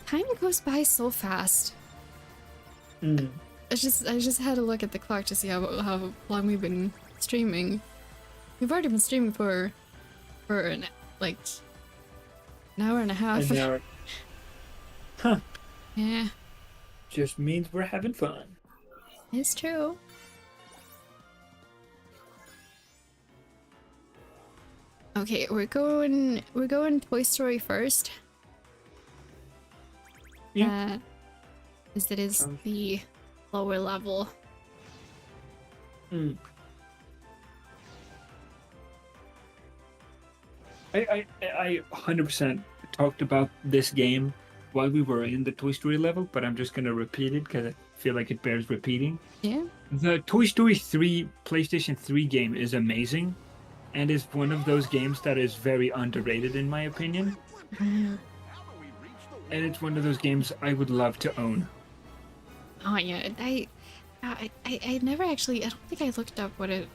[SPEAKER 2] Time goes by so fast. I just had to look at the clock to see how long we've been streaming. We've already been streaming for an hour and a half.
[SPEAKER 1] An hour. Huh.
[SPEAKER 2] Yeah.
[SPEAKER 1] Just means we're having fun.
[SPEAKER 2] It's true. Okay, we're going Toy Story first.
[SPEAKER 1] Yeah.
[SPEAKER 2] As it is the lower level.
[SPEAKER 1] I 100% talked about this game while we were in the Toy Story level, but I'm just gonna repeat it because I feel like it bears repeating.
[SPEAKER 2] Yeah.
[SPEAKER 1] The Toy Story 3 PlayStation 3 game is amazing, and is one of those games that is very underrated in my opinion. And it's one of those games I would love to own.
[SPEAKER 2] Oh yeah, I never actually. I don't think I looked up what it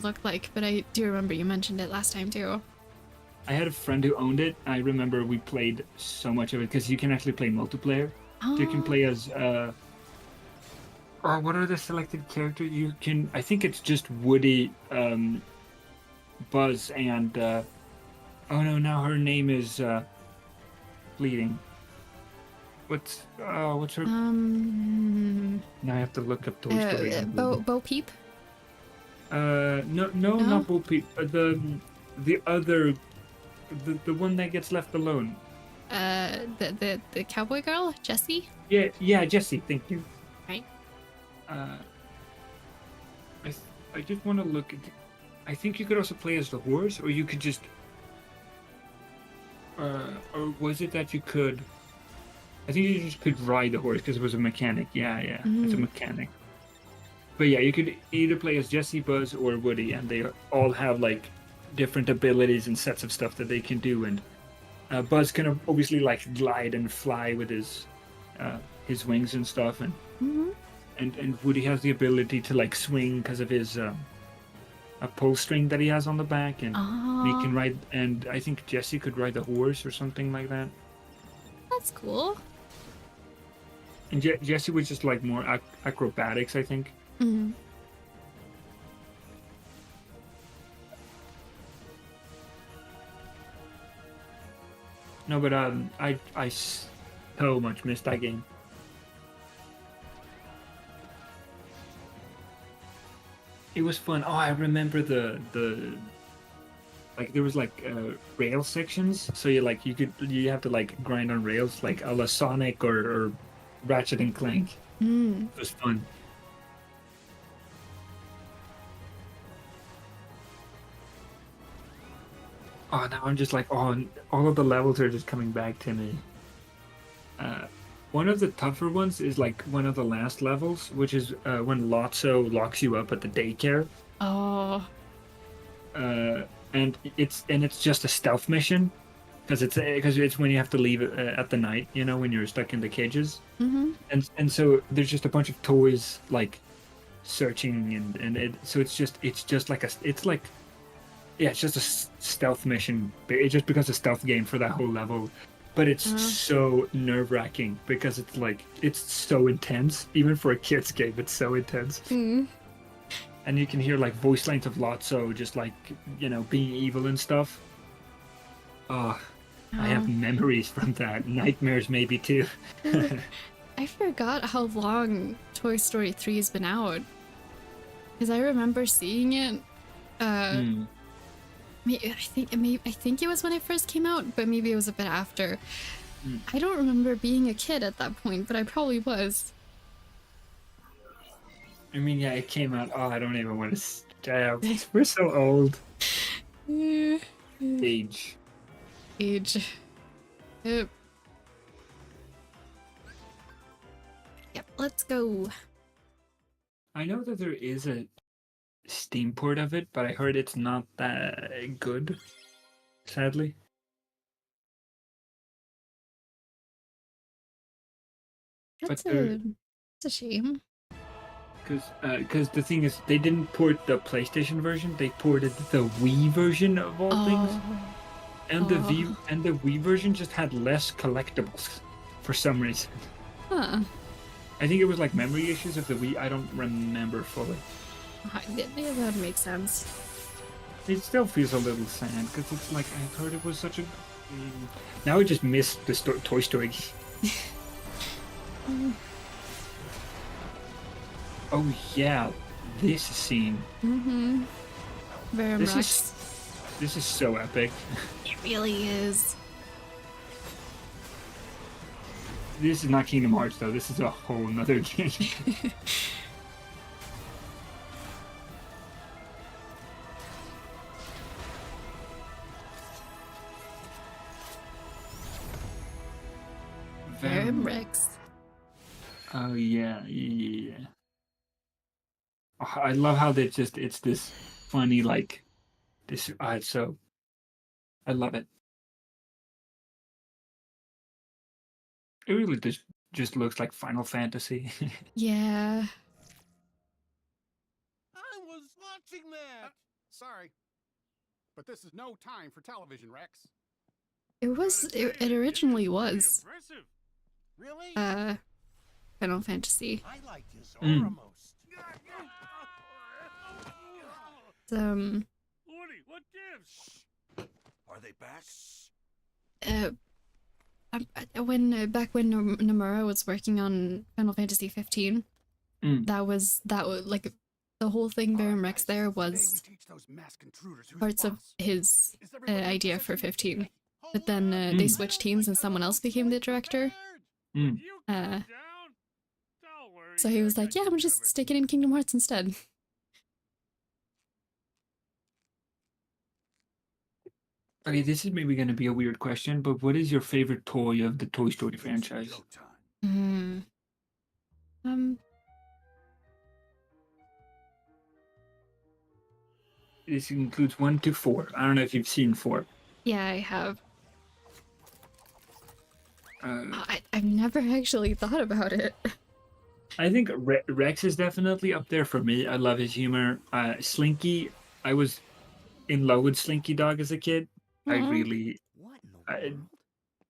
[SPEAKER 2] looked like, but I do remember you mentioned it last time too.
[SPEAKER 1] I had a friend who owned it. I remember we played so much of it because you can actually play multiplayer.
[SPEAKER 2] Oh.
[SPEAKER 1] You can play as what are the selected characters? You can. I think it's just Woody, Buzz, and oh no, now her name is Bleeding. What's her? Now I have to look up Toy Story.
[SPEAKER 2] Bo Peep.
[SPEAKER 1] No, not Bo Peep. The other, the one that gets left alone.
[SPEAKER 2] The cowboy girl, Jessie.
[SPEAKER 1] Yeah, Jessie. Thank you.
[SPEAKER 2] Right.
[SPEAKER 1] I just want to look at. I think you could also play as the horse, or you could just. Or was it that you could? I think you just could ride the horse because it was a mechanic. Yeah, it's a mechanic. But yeah, you could either play as Jessie, Buzz, or Woody, and they all have like different abilities and sets of stuff that they can do, and Buzz can obviously like glide and fly with his wings and stuff, and and Woody has the ability to like swing because of his a pull string that he has on the back, and he can ride. And I think Jesse could ride the horse or something like that.
[SPEAKER 2] That's cool.
[SPEAKER 1] And Jesse was just like more acrobatics, I think. No, but I so much missed that game. It was fun. Oh, I remember the like there was like rail sections, so you have to like grind on rails like a la Sonic or Ratchet and Clank. It was fun. Oh, now I'm just like, oh, all of the levels are just coming back to me. One of the tougher ones is like one of the last levels, which is when Lotso locks you up at the daycare.
[SPEAKER 2] Oh.
[SPEAKER 1] And it's just a stealth mission, because it's when you have to leave at the night, you know, when you're stuck in the cages. And so there's just a bunch of toys like searching, and so it's just like it's just a stealth mission. It just becomes a stealth game for that whole level. But it's so nerve-wracking because it's so intense. Even for a kid's game, it's so intense. And you can hear like voice lines of Lotso just like, you know, being evil and stuff. I have memories from that. Nightmares maybe too.
[SPEAKER 2] I forgot how long Toy Story 3 has been out. Because I remember seeing it. I think it was when it first came out, but maybe it was a bit after. I don't remember being a kid at that point, but I probably was.
[SPEAKER 1] I mean, yeah, it came out. Oh, I don't even want to. We're so old. Age.
[SPEAKER 2] Yep. Let's go.
[SPEAKER 1] I know that there is a Steam port of it, but I heard it's not that good, sadly.
[SPEAKER 2] It's a shame.
[SPEAKER 1] Because the thing is, they didn't port the PlayStation version; they ported the Wii version of all things, and the Wii version just had less collectibles for some reason.
[SPEAKER 2] Huh.
[SPEAKER 1] I think it was like memory issues of the Wii. I don't remember fully.
[SPEAKER 2] Yeah, that makes sense.
[SPEAKER 1] It still feels a little sad because it's like I heard it was such a. Now I just miss the Toy Story. Oh yeah, this scene.
[SPEAKER 2] Very much.
[SPEAKER 1] This is so epic.
[SPEAKER 2] It really is.
[SPEAKER 1] This is not Kingdom Hearts though. This is a whole nother game.
[SPEAKER 2] Rex.
[SPEAKER 1] Oh yeah. Oh, I love how it's this funny like this. So I love it. It really just looks like Final Fantasy.
[SPEAKER 2] Yeah.
[SPEAKER 4] I was watching that.
[SPEAKER 11] Sorry, but this is no time for television, Rex.
[SPEAKER 2] It originally was.
[SPEAKER 4] Impressive.
[SPEAKER 11] Really?
[SPEAKER 2] Final Fantasy.
[SPEAKER 4] I liked his aura most. Woody, what gives? Are they back?
[SPEAKER 2] Back when Nomura was working on Final Fantasy 15, that was like the whole thing. Baron Rex there was parts of his idea for 15, but then they switched teams and someone else became the director. So he was like, "Yeah, I'm gonna just stick it in Kingdom Hearts instead."
[SPEAKER 1] Okay, this is maybe going to be a weird question, but what is your favorite toy of the Toy Story franchise? this includes 1 to 4. I don't know if you've seen 4.
[SPEAKER 2] Yeah, I have.
[SPEAKER 1] Uh,
[SPEAKER 2] I've never actually thought about it.
[SPEAKER 1] I think Rex is definitely up there for me. I love his humor. Slinky, I was in love with Slinky Dog as a kid. I
[SPEAKER 2] Aw.
[SPEAKER 1] really,
[SPEAKER 3] What in the world?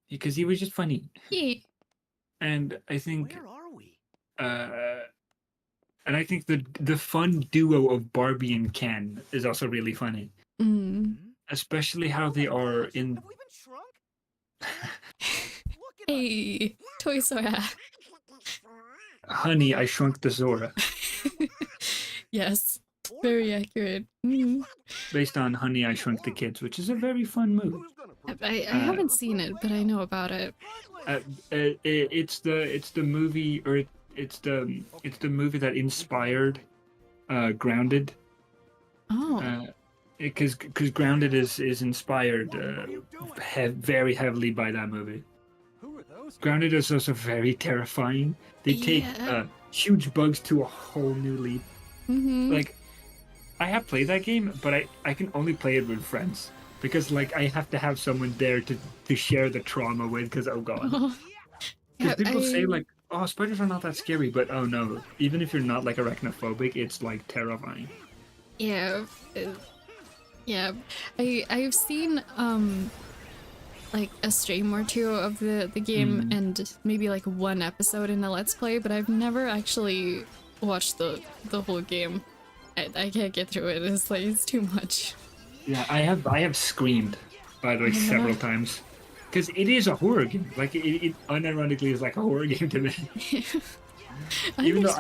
[SPEAKER 1] because he was just funny.
[SPEAKER 2] Yeah.
[SPEAKER 1] And I think,
[SPEAKER 3] Where are we?
[SPEAKER 1] and I think the fun duo of Barbie and Ken is also really funny,
[SPEAKER 2] Mm.
[SPEAKER 1] especially how they are in.
[SPEAKER 3] Have we been shrunk? Look at us.
[SPEAKER 2] Hey, Toy Sora.
[SPEAKER 1] Honey, I Shrunk the Zora,
[SPEAKER 2] Yes, very accurate. Mm.
[SPEAKER 1] based on Honey, I Shrunk the Kids, which is a very fun movie.
[SPEAKER 2] I haven't seen it, but I know about it.
[SPEAKER 1] It's the movie, or it's the movie that inspired Grounded.
[SPEAKER 2] Oh.
[SPEAKER 1] Because Grounded is inspired very heavily by that movie. Grounded is also very terrifying. They take
[SPEAKER 2] Yeah.
[SPEAKER 1] huge bugs to a whole new leap.
[SPEAKER 2] Mm-hmm.
[SPEAKER 1] Like, I have played that game, but I can only play it with friends. Because, like, I have to have someone there to share the trauma with, because, oh god.
[SPEAKER 2] Oh.
[SPEAKER 1] Because
[SPEAKER 2] Yeah,
[SPEAKER 1] people say, like, oh, spiders are not that scary, but oh no. Even if you're not, like, arachnophobic, it's, like, terrifying.
[SPEAKER 2] Yeah. Yeah. I've seen, like, a stream or two of the game and maybe, like, one episode in a Let's Play, but I've never actually watched the whole game. I can't get through it. It's, like, it's too much.
[SPEAKER 1] Yeah, I have screamed, by the way, several times. Because it is a horror game. Like, it unironically is like a horror game to me. Even though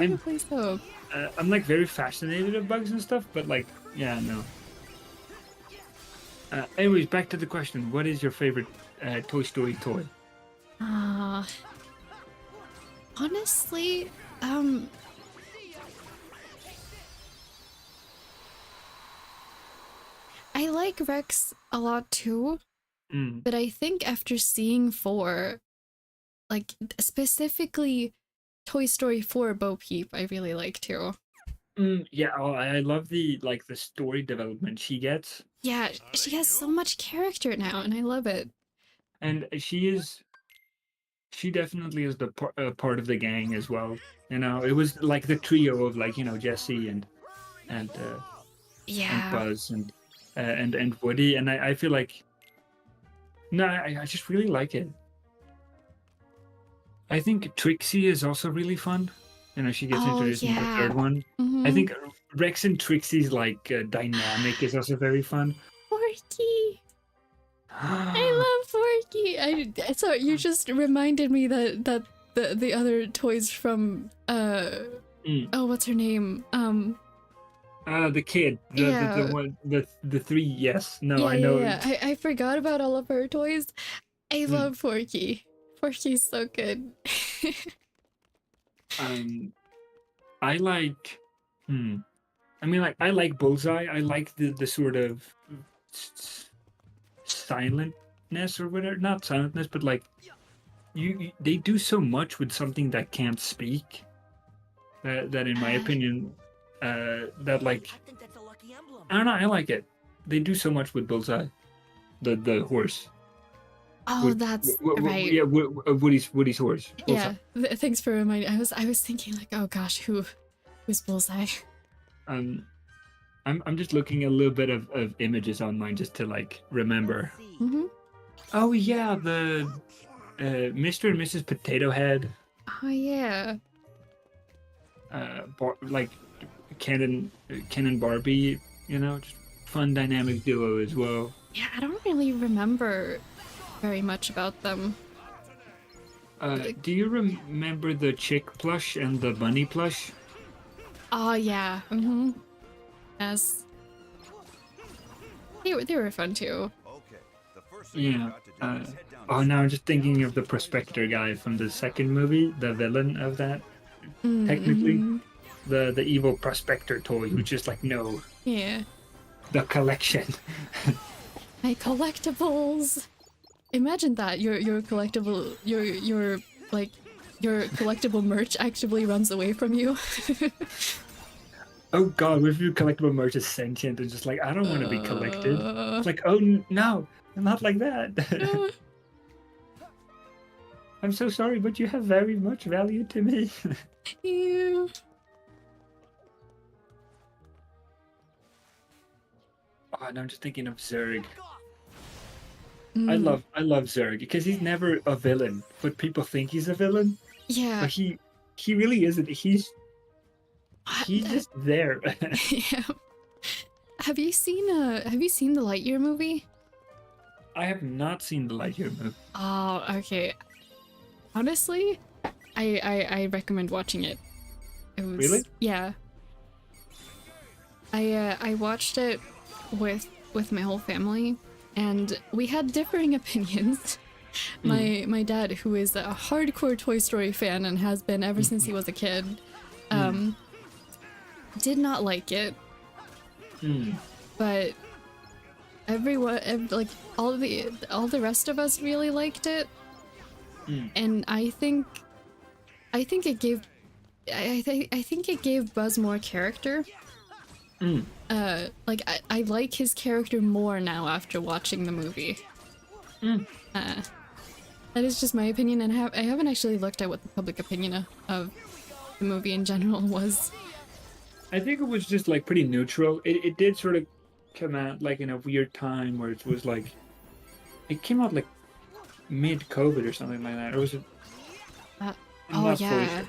[SPEAKER 1] I'm like very fascinated with bugs and stuff, but like, yeah, no. Anyways, back to the question. What is your favorite Toy Story toy?
[SPEAKER 2] Honestly, I like Rex a lot too, but I think after seeing 4, like specifically Toy Story 4 Bo Peep, I really like too.
[SPEAKER 1] Yeah, I love the story development she gets.
[SPEAKER 2] Yeah, she has so much character now, and I love it.
[SPEAKER 1] And she definitely is the part of the gang as well. You know, it was like the trio of, like, you know, Jesse and Buzz and Woody, and I feel like, no, I just really like it. I think Trixie is also really fun. You know, she gets introduced in the 3rd one. I think Rex and Trixie's like dynamic is also very fun.
[SPEAKER 2] Forky. I love Forky. So you just reminded me that the other toys from oh, what's her name?
[SPEAKER 1] The kid, the one, the 3. Yes, no,
[SPEAKER 2] yeah,
[SPEAKER 1] I know.
[SPEAKER 2] Yeah. I forgot about all of her toys. I love Forky. Forky's so good.
[SPEAKER 1] I like. I mean, like, I like Bullseye. I like the sort of silentness or whatever. Not silentness, but like, they do so much with something that can't speak. That in my opinion, that like,
[SPEAKER 3] I think that's a lucky emblem.
[SPEAKER 1] I don't know. I like it. They do so much with Bullseye, the horse.
[SPEAKER 2] Oh, that's right.
[SPEAKER 1] Yeah, Woody's horse.
[SPEAKER 2] Bullseye. Yeah, thanks for reminding. I was thinking like, oh gosh, who's Bullseye?
[SPEAKER 1] I'm just looking a little bit of images online just to like remember. Oh yeah, the Mr. and Mrs. Potato Head.
[SPEAKER 2] Oh yeah.
[SPEAKER 1] Like Ken and Barbie, you know, just fun dynamic duo as well.
[SPEAKER 2] Yeah, I don't really remember very much about them.
[SPEAKER 1] Do you remember the chick plush and the bunny plush?
[SPEAKER 2] Oh yeah. Yes. They were fun too.
[SPEAKER 1] Yeah. Oh, now I'm just thinking of the prospector guy from the 2nd movie, the villain of that. Technically, the evil prospector toy who's just like, no.
[SPEAKER 2] Yeah.
[SPEAKER 1] The collection.
[SPEAKER 2] My collectibles. Imagine that your collectible your collectible merch actually runs away from you.
[SPEAKER 1] oh god, what if your collectible merch is sentient and just like, I don't want to be collected. It's like, oh no, not like that. I'm so sorry, but you have very much value to me.
[SPEAKER 2] Ew.
[SPEAKER 1] Oh, and I'm just thinking of Zerg.
[SPEAKER 2] Mm,
[SPEAKER 1] I love Zerg because he's never a villain, but people think he's a villain.
[SPEAKER 2] yeah.
[SPEAKER 1] But he really isn't. He's just there.
[SPEAKER 2] Yeah. Have you seen the Lightyear movie?
[SPEAKER 1] I have not seen the Lightyear movie.
[SPEAKER 2] Oh, okay. Honestly, I recommend watching it. It was
[SPEAKER 1] Really?
[SPEAKER 2] Yeah. I watched it with my whole family, and we had differing opinions. My dad, who is a hardcore Toy Story fan and has been ever since he was a kid, did not like it. But everyone, like all the rest of us really liked it. And I think it gave I think it gave Buzz more character. Like I like his character more now after watching the movie. That is just my opinion, and I haven't actually looked at what the public opinion of the movie in general was.
[SPEAKER 1] I think it was just like pretty neutral. It did sort of come out like in a weird time where it was like, it came out like mid-COVID or something like that. Or was it? I'm
[SPEAKER 2] Oh
[SPEAKER 1] not fully
[SPEAKER 2] yeah.
[SPEAKER 1] sure.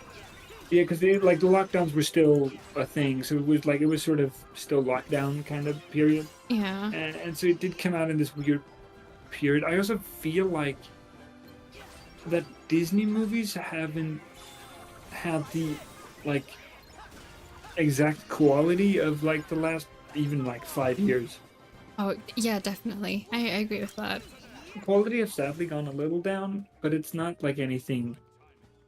[SPEAKER 1] Yeah, because like the lockdowns were still a thing, so it was sort of still lockdown kind of period,
[SPEAKER 2] Yeah.
[SPEAKER 1] and so it did come out in this weird period. I also feel like that Disney movies haven't had the like exact quality of like the last even like 5 years.
[SPEAKER 2] Oh yeah, definitely. I agree with that.
[SPEAKER 1] The quality has sadly gone a little down, but it's not like anything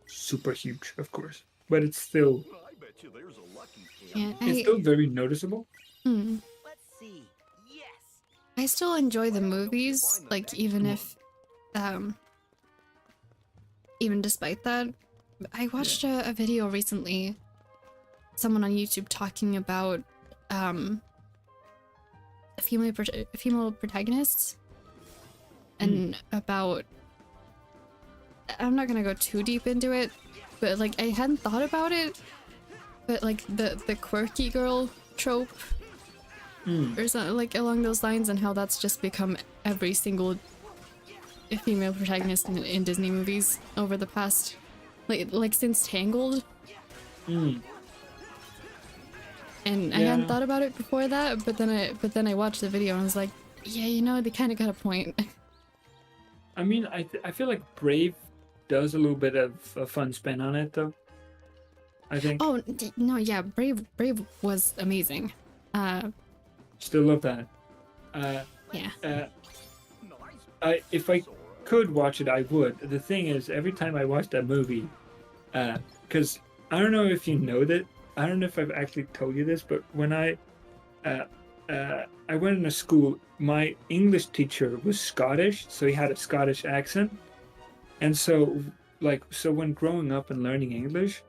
[SPEAKER 1] super huge, of course. But it's still
[SPEAKER 2] Yeah,
[SPEAKER 1] it's still very noticeable.
[SPEAKER 2] Hmm.
[SPEAKER 3] Let's see. Yes.
[SPEAKER 2] I still enjoy the movies, like even if, even despite that. I watched a video recently, someone on YouTube talking about, female protagonists, and about, I'm not gonna go too deep into it, but like I hadn't thought about it, but like the quirky girl trope, or something like along those lines, and how that's just become every single female protagonist in Disney movies over the past, like since Tangled. And I hadn't thought about it before that, but then I watched the video and I was like, yeah, you know, they kind of got a point.
[SPEAKER 1] I mean, I feel like Brave does a little bit of a fun spin on it, though. I think.
[SPEAKER 2] Oh no, yeah, Brave was amazing.
[SPEAKER 1] Still love that.
[SPEAKER 2] Yeah.
[SPEAKER 1] If I could watch it, I would. The thing is, every time I watch that movie, because I don't know if you know that. I don't know if I've actually told you this, but when I went in a school, my English teacher was Scottish, so he had a Scottish accent. And so when growing up and learning English,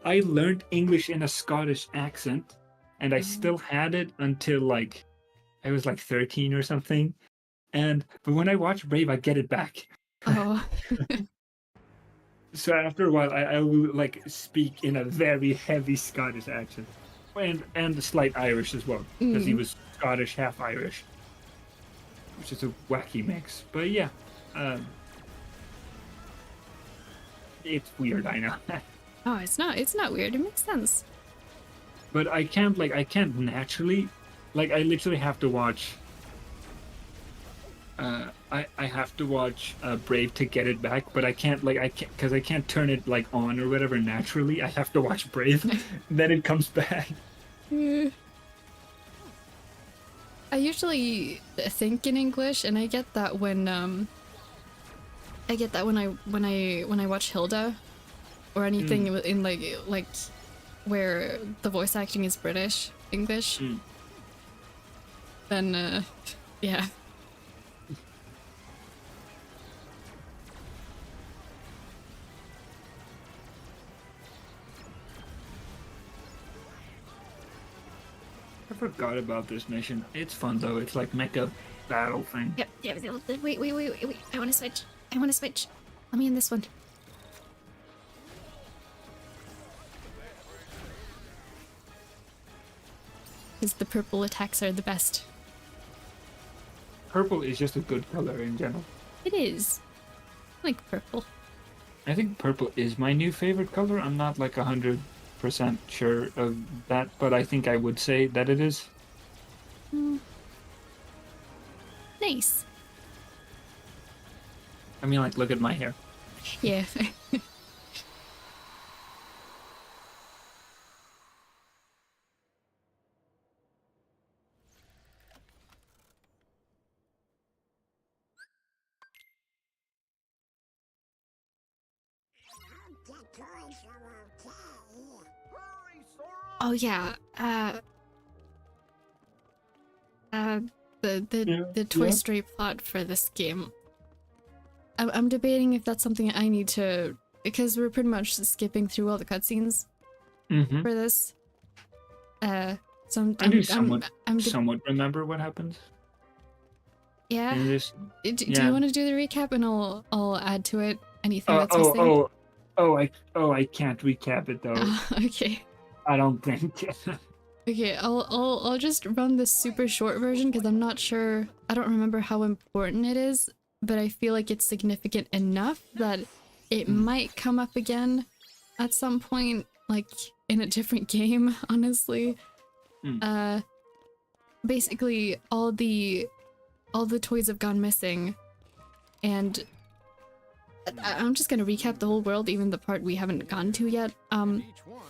[SPEAKER 1] I learned English in a Scottish accent, and I still had it until like I was like 13 or something. But when I watch Brave, I get it back.
[SPEAKER 2] Oh.
[SPEAKER 1] So after a while, I will like speak in a very heavy Scottish accent, and a slight Irish as well, because he was Scottish, half Irish, which is a wacky mix. But yeah, it's weird, I know.
[SPEAKER 2] Oh, it's not weird. It makes sense.
[SPEAKER 1] But I can't naturally, like I literally have to watch. I have to watch Brave to get it back, but I can't because I can't turn it like on or whatever naturally. I have to watch Brave, then it comes back.
[SPEAKER 2] I usually think in English, and I get that when I watch Hilda, or anything in like where the voice acting is British English. Then yeah.
[SPEAKER 1] forgot about this mission. It's fun though. It's like mecha battle thing.
[SPEAKER 2] Yep. Wait. I want to switch. Let me in this one. Because the purple attacks are the best.
[SPEAKER 1] Purple is just a good color in general.
[SPEAKER 2] It is. I like purple.
[SPEAKER 1] I think purple is my new favorite color. I'm not like 100% sure of that, but I think I would say that it is.
[SPEAKER 2] Nice.
[SPEAKER 1] I mean, like, look at my hair.
[SPEAKER 2] Yeah. Oh yeah. The Toy Story plot for this game. I'm debating if that's something I need to, because we're pretty much skipping through all the cutscenes for this. So
[SPEAKER 1] I do somewhat remember what happens.
[SPEAKER 2] Yeah.
[SPEAKER 1] In this,
[SPEAKER 2] do you want to do the recap and I'll add to it anything that's missing?
[SPEAKER 1] I can't recap it though.
[SPEAKER 2] Okay.
[SPEAKER 1] I don't think.
[SPEAKER 2] Okay, I'll just run the super short version because I'm not sure. I don't remember how important it is, but I feel like it's significant enough that it might come up again at some point, like in a different game, honestly. Basically all the toys have gone missing, and I'm just gonna recap the whole world, even the part we haven't gone to yet.
[SPEAKER 11] Each one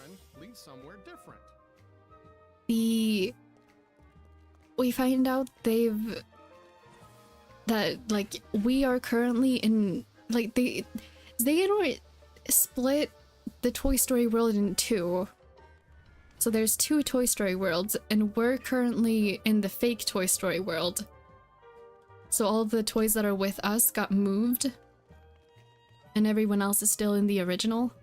[SPEAKER 11] leads somewhere different.
[SPEAKER 2] We find out that like we are currently in, like, they split the Toy Story world in two. So there's two Toy Story worlds, and we're currently in the fake Toy Story world. So all the toys that are with us got moved, and everyone else is still in the original.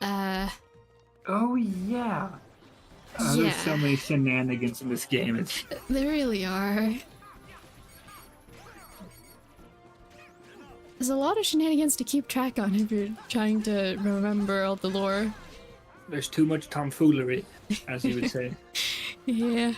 [SPEAKER 1] Oh yeah. There's so many shenanigans in this game.
[SPEAKER 2] There really are. There's a lot of shenanigans to keep track on if you're trying to remember all the lore.
[SPEAKER 1] There's too much tomfoolery, as you would say.
[SPEAKER 2] Yeah.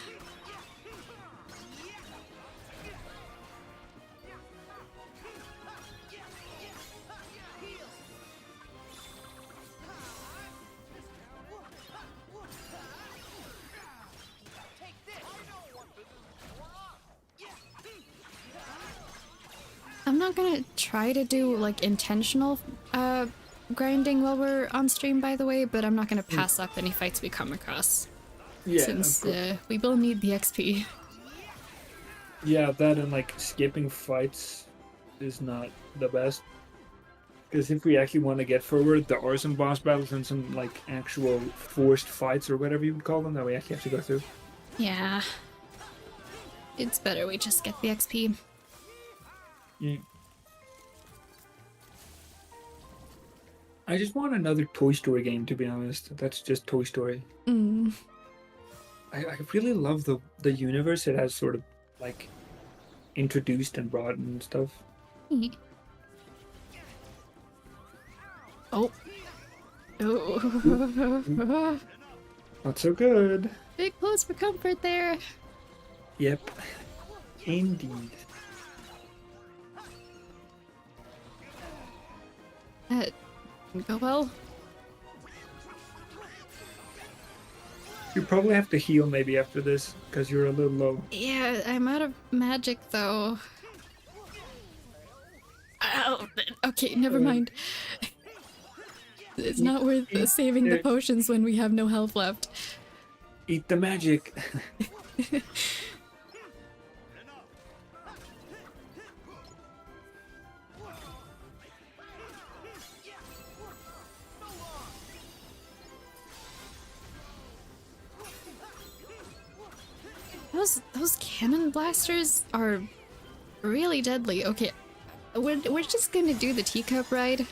[SPEAKER 2] I'm not gonna try to do like intentional grinding while we're on stream, by the way, but I'm not gonna pass up any fights we come across.
[SPEAKER 1] Yeah,
[SPEAKER 2] since we will need the XP.
[SPEAKER 1] Yeah, that and like skipping fights is not the best. Because if we actually want to get forward, there are some boss battles and some like actual forced fights or whatever you would call them that we actually have to go through.
[SPEAKER 2] Yeah. It's better we just get the XP.
[SPEAKER 1] Yeah. I just want another Toy Story game, to be honest. That's just Toy Story. I really love the universe it has sort of like introduced and brought and stuff.
[SPEAKER 2] Oh.
[SPEAKER 1] Not so good.
[SPEAKER 2] Big close for comfort there.
[SPEAKER 1] Yep. Indeed.
[SPEAKER 2] Didn't go well.
[SPEAKER 1] You probably have to heal maybe after this, because you're a little low.
[SPEAKER 2] Yeah, I'm out of magic though. Oh, okay, never mind. It's not worth saving the potions when we have no health left.
[SPEAKER 1] Eat the magic.
[SPEAKER 2] Those cannon blasters are really deadly. Okay, we're just gonna do the teacup ride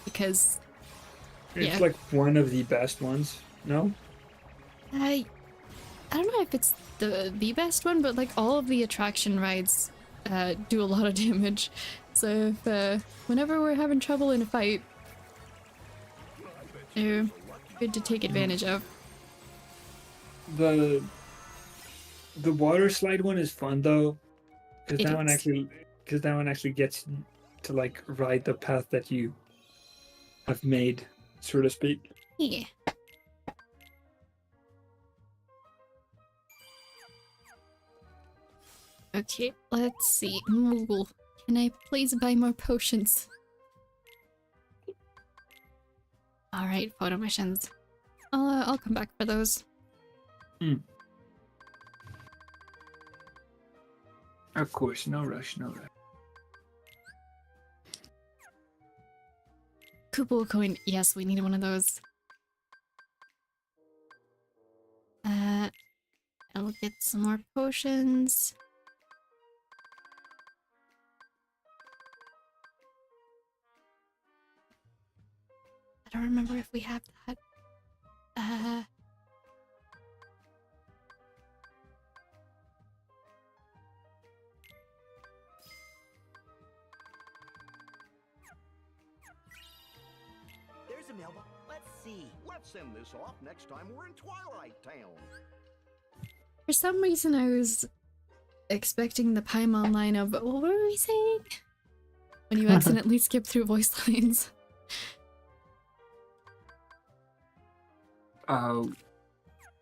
[SPEAKER 2] because
[SPEAKER 1] it's like one of the best ones. No?
[SPEAKER 2] I don't know if it's the best one, but like all of the attraction rides do a lot of damage. So if whenever we're having trouble in a fight, they're good to take advantage of.
[SPEAKER 1] The water slide one is fun though, because
[SPEAKER 2] It
[SPEAKER 1] that one actually gets to like ride the path that you have made, so to speak.
[SPEAKER 2] Yeah. Okay, let's see. Moogle, can I please buy more potions? Alright, photo missions. I'll come back for those.
[SPEAKER 1] Of course, no rush, no rush.
[SPEAKER 2] Kupo coin. Yes, we need one of those. I'll get some more potions. I don't remember if we have that.
[SPEAKER 3] There's a mailbox. Let's see.
[SPEAKER 11] Let's send this off next time we're in Twilight Town.
[SPEAKER 2] For some reason, I was expecting the Paimon line of, what were we saying? When you accidentally skip through voice lines.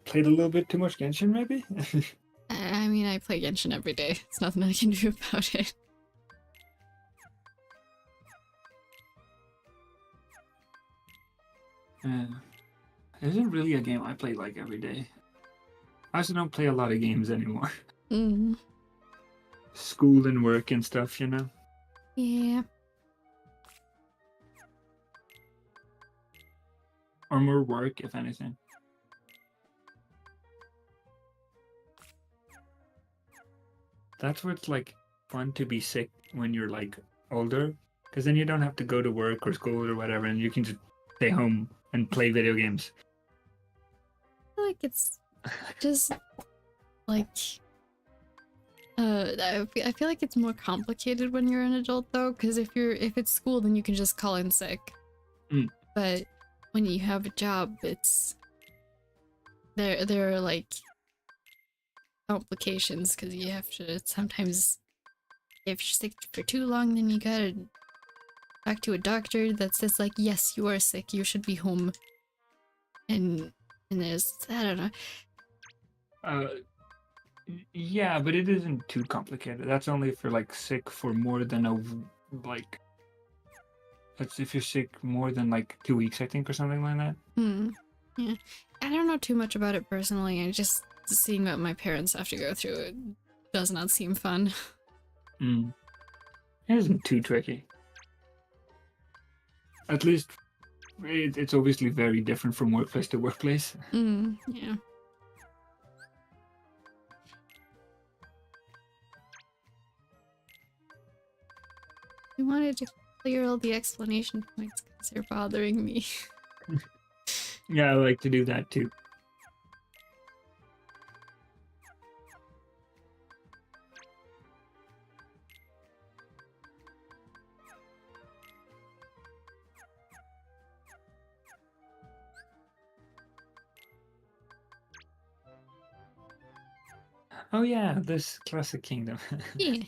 [SPEAKER 1] Played a little bit too much Genshin, maybe?
[SPEAKER 2] I mean, I play Genshin every day. There's nothing I can do about it.
[SPEAKER 1] It isn't really a game I play like every day. I also don't play a lot of games anymore.
[SPEAKER 2] Mm.
[SPEAKER 1] School and work and stuff, you know?
[SPEAKER 2] Yeah.
[SPEAKER 1] Or more work, if anything. That's where it's like fun to be sick when you're like older, because then you don't have to go to work or school or whatever, and you can just stay home and play video games.
[SPEAKER 2] I feel like it's just like I feel like it's more complicated when you're an adult though, because if it's school, then you can just call in sick. But when you have a job, it's there are like complications because you have to sometimes, if you're sick for too long, then you gotta talk to a doctor that says like, yes, you are sick, you should be home. And there's, I don't know.
[SPEAKER 1] Yeah, but it isn't too complicated. That's only for like sick for more than like. That's if you're sick more than like 2 weeks, I think, or something like that.
[SPEAKER 2] Yeah, I don't know too much about it personally. I just seeing what my parents have to go through, it does not seem fun.
[SPEAKER 1] It isn't too tricky. At least it's obviously very different from workplace to workplace.
[SPEAKER 2] Yeah. I wanted to clear all the explanation points because they're bothering me.
[SPEAKER 1] Yeah, I like to do that too. Oh yeah, this classic kingdom.
[SPEAKER 2] Yeah.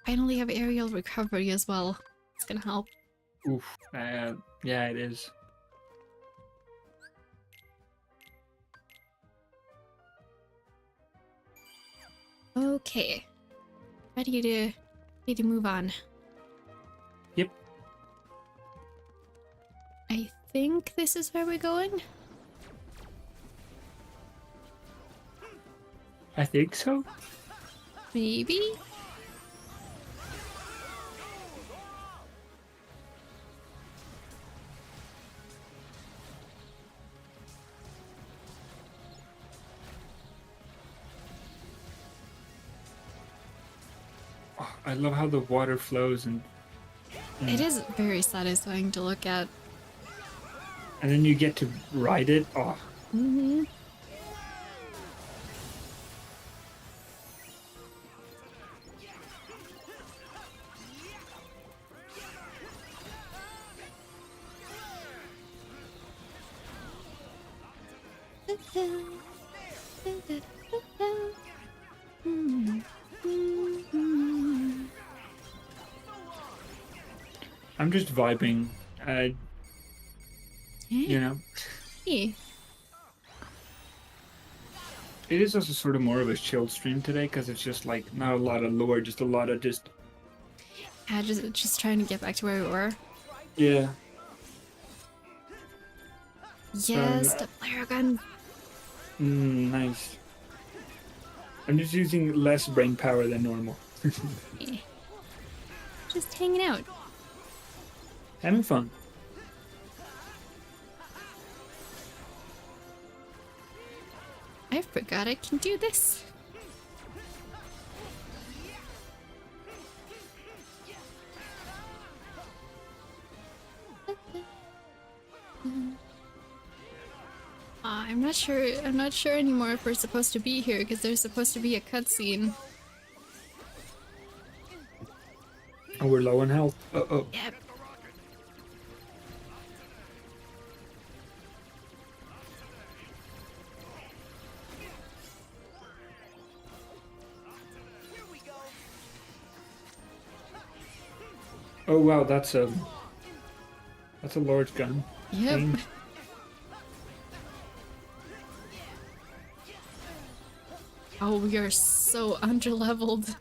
[SPEAKER 2] Finally have aerial recovery as well. It's gonna help.
[SPEAKER 1] Oof. Yeah, it is.
[SPEAKER 2] Okay. Ready to move on.
[SPEAKER 1] Yep.
[SPEAKER 2] I think this is where we're going.
[SPEAKER 1] I think so.
[SPEAKER 2] Maybe?
[SPEAKER 1] I love how the water flows and
[SPEAKER 2] It is very satisfying to look at.
[SPEAKER 1] And then you get to ride it. Oh,
[SPEAKER 2] Mm-hmm.
[SPEAKER 1] I'm just vibing. You know.
[SPEAKER 2] Yeah.
[SPEAKER 1] It is also sort of more of a chilled stream today because it's just like not a lot of lore, just a lot of just.
[SPEAKER 2] Yeah, just trying to get back to where we were.
[SPEAKER 1] Yeah.
[SPEAKER 2] Yes, the player gun.
[SPEAKER 1] Nice. I'm just using less brain power than normal.
[SPEAKER 2] Yeah. Just hanging out.
[SPEAKER 1] Having fun.
[SPEAKER 2] I forgot I can do this. I'm not sure. I'm not sure anymore if we're supposed to be here because there's supposed to be a cutscene.
[SPEAKER 1] Oh, we're low on health. Uh-oh.
[SPEAKER 2] Yep.
[SPEAKER 1] Oh wow, that's a large gun.
[SPEAKER 2] Yep.
[SPEAKER 1] Thing.
[SPEAKER 2] Oh, we are so underleveled.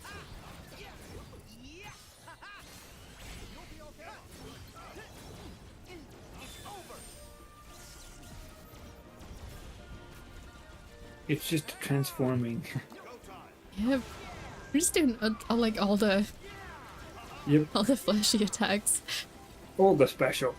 [SPEAKER 1] It's just transforming.
[SPEAKER 2] Yep. We're just doing like all the flashy attacks.
[SPEAKER 1] All the special.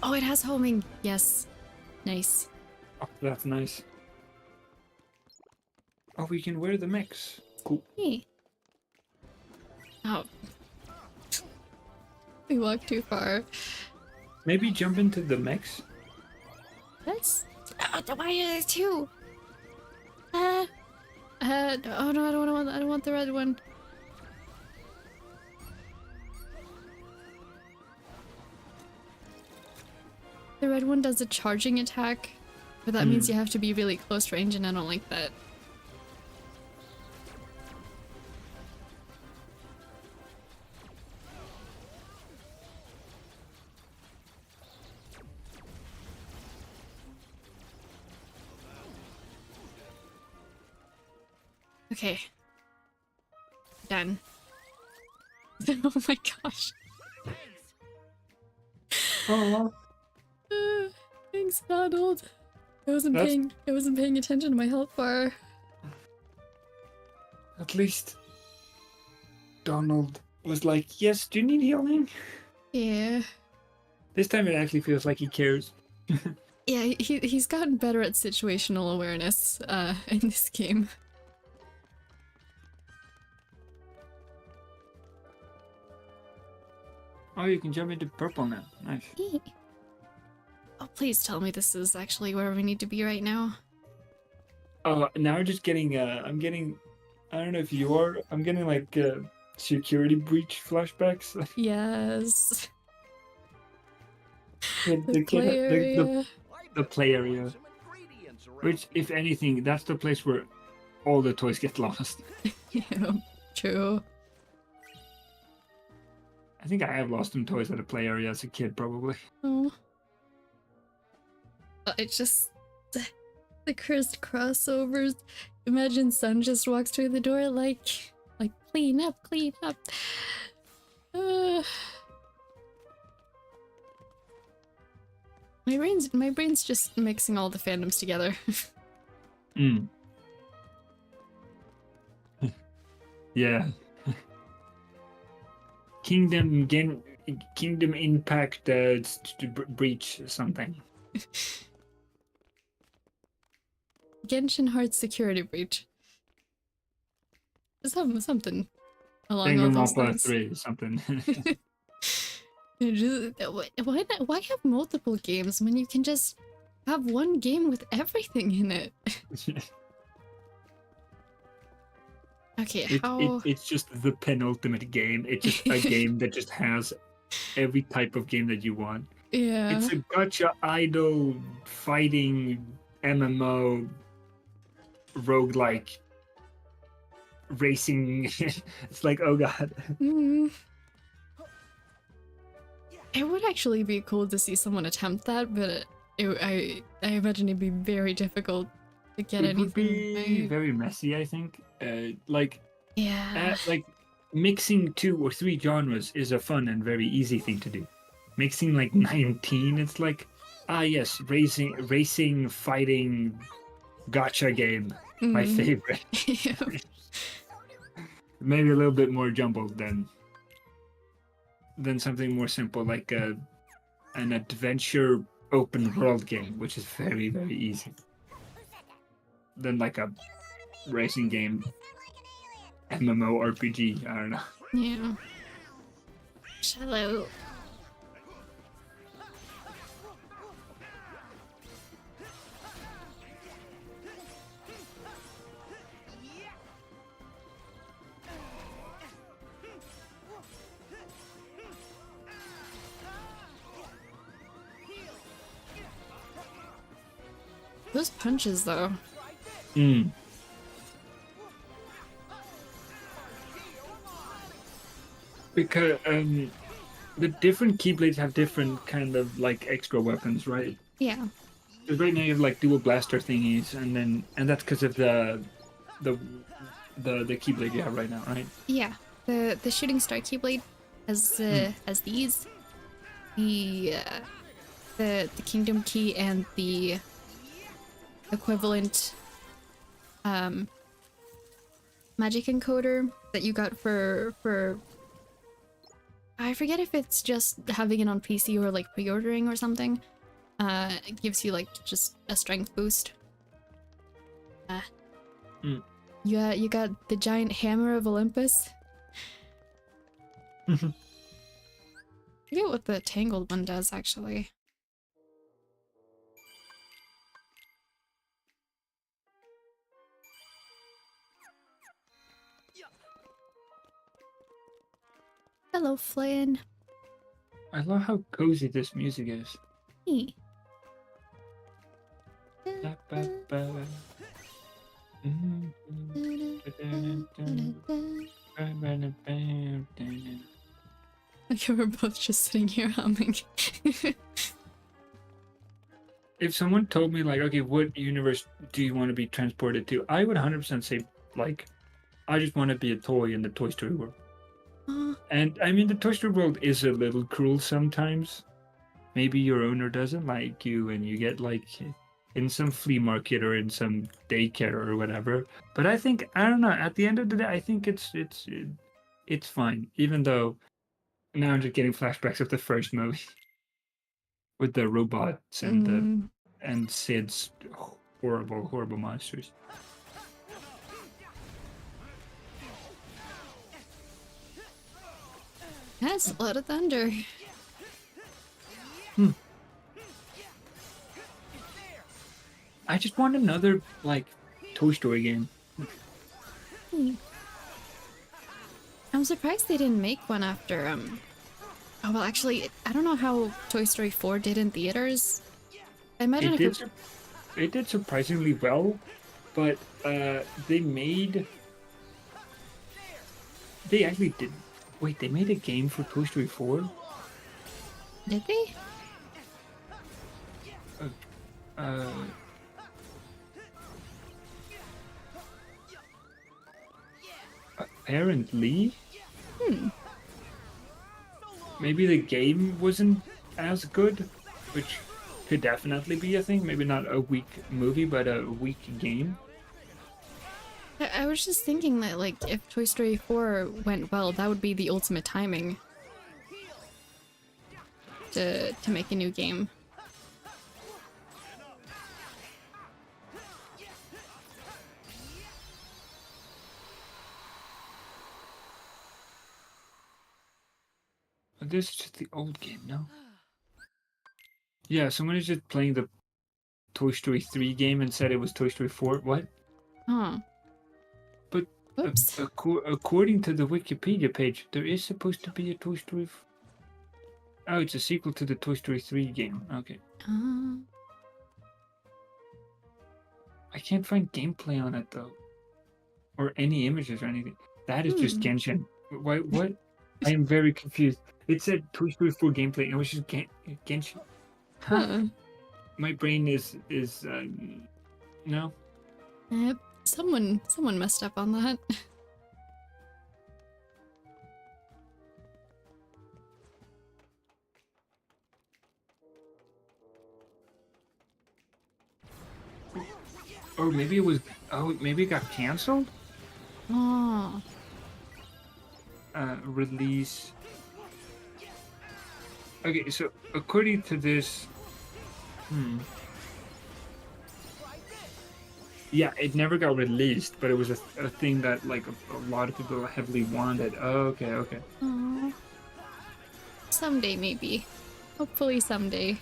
[SPEAKER 2] Oh, it has homing. Yes. Nice.
[SPEAKER 1] Oh, that's nice. Oh, we can wear the mix. Cool.
[SPEAKER 2] Hey. Oh. We walked too far.
[SPEAKER 1] Maybe jump into the mix.
[SPEAKER 2] That's. Oh, why are there two? Oh no, I don't want the red one. The red one does a charging attack, but that means you have to be really close range, and I don't like that. Okay. Done. Oh my gosh.
[SPEAKER 1] Oh.
[SPEAKER 2] Thanks, Donald. I wasn't paying attention to my health bar.
[SPEAKER 1] At least Donald was like, "Yes, do you need healing?"
[SPEAKER 2] Yeah.
[SPEAKER 1] This time it actually feels like he cares.
[SPEAKER 2] Yeah, he's gotten better at situational awareness in this game.
[SPEAKER 1] Oh, you can jump into purple now. Nice.
[SPEAKER 2] Oh, please tell me this is actually where we need to be right now.
[SPEAKER 1] Now I'm just getting, I'm getting, I don't know if you are, I'm getting like security breach flashbacks.
[SPEAKER 2] Yes.
[SPEAKER 1] The play area. Which, if anything, that's the place where all the toys get lost.
[SPEAKER 2] Yeah, true.
[SPEAKER 1] I think I have lost some toys at a play area as a kid, probably.
[SPEAKER 2] Oh. It's just the cursed crossovers. Imagine Sun just walks through the door like clean up, clean up. My brain's just mixing all the fandoms together.
[SPEAKER 1] Yeah. Kingdom Kingdom Impact breach something.
[SPEAKER 2] Genshin Hearts security breach. Something along all
[SPEAKER 1] Danganronpa
[SPEAKER 2] those lines.
[SPEAKER 1] 3 something.
[SPEAKER 2] Why have multiple games when you can just have one game with everything in it? Okay,
[SPEAKER 1] it's just the penultimate game. It's just a game that just has every type of game that you want.
[SPEAKER 2] Yeah.
[SPEAKER 1] It's a gacha idol fighting MMO roguelike racing. It's like, oh god.
[SPEAKER 2] It would actually be cool to see someone attempt that, but I imagine it'd be very difficult to get
[SPEAKER 1] It
[SPEAKER 2] anything
[SPEAKER 1] would be
[SPEAKER 2] right.
[SPEAKER 1] very messy, I think. Like
[SPEAKER 2] Yeah.
[SPEAKER 1] mixing 2 or 3 genres is a fun and very easy thing to do. Mixing like 19, it's like, yes, racing, fighting, gacha game, my favorite.
[SPEAKER 2] Yeah.
[SPEAKER 1] Maybe a little bit more jumbled than something more simple like an adventure open world game, which is very, very easy. Than like a racing game, MMORPG, I don't know.
[SPEAKER 2] Yeah. Hello. Those punches, though.
[SPEAKER 1] Because the different Keyblades have different kind of like extra weapons, right?
[SPEAKER 2] Yeah.
[SPEAKER 1] Because right now you have like dual blaster thingies, and that's because of the Keyblade you have right now, right?
[SPEAKER 2] Yeah. The shooting star Keyblade has these, the Kingdom Key and the equivalent magic encoder that you got for I forget if it's just having it on PC or like pre-ordering or something. It gives you like just a strength boost. Yeah, you got the giant hammer of Olympus. I forget what the tangled one does actually. Hello, Flynn.
[SPEAKER 1] I love how cozy this music is.
[SPEAKER 2] Hey. Okay, we're both just sitting here humming.
[SPEAKER 1] If someone told me like, okay, what universe do you want to be transported to? I would 100% say like, I just want to be a toy in the Toy Story world. And I mean, the Toy Story world is a little cruel sometimes. Maybe your owner doesn't like you and you get like in some flea market or in some daycare or whatever. But I think, I don't know, at the end of the day, I think it's fine. Even though now I'm just getting flashbacks of the first movie with the robots and and Sid's horrible monsters.
[SPEAKER 2] That's a lot of thunder.
[SPEAKER 1] I just want another like Toy Story game.
[SPEAKER 2] I'm surprised they didn't make one after oh well, actually, I don't know how Toy Story 4 did in theaters. I imagine
[SPEAKER 1] it did surprisingly well, but they actually did. Wait, they made a game for Toy Story 4?
[SPEAKER 2] Did they?
[SPEAKER 1] Apparently. Maybe the game wasn't as good, which could definitely be a thing. Maybe not a weak movie, but a weak game.
[SPEAKER 2] I was just thinking that, like, if Toy Story 4 went well, that would be the ultimate timing. to make a new game.
[SPEAKER 1] This is just the old game, no? Yeah, someone is just playing the Toy Story 3 game and said it was Toy Story 4. What?
[SPEAKER 2] Huh.
[SPEAKER 1] But
[SPEAKER 2] Whoops.
[SPEAKER 1] according to the Wikipedia page, there is supposed to be a Toy Story. Oh, it's a sequel to the Toy Story 3 game. Okay. I can't find gameplay on it though, or any images or anything. That is just Genshin. Why? What? I am very confused. It said Toy Story 4 gameplay, and it was just Genshin. Huh. My brain is no.
[SPEAKER 2] Yep. Someone messed up on that.
[SPEAKER 1] Or maybe it was. Oh, maybe it got canceled.
[SPEAKER 2] Oh.
[SPEAKER 1] Release. Okay, so according to this, yeah, it never got released, but it was a thing that like a lot of people heavily wanted. Oh, okay.
[SPEAKER 2] Aww. Someday, maybe. Hopefully someday.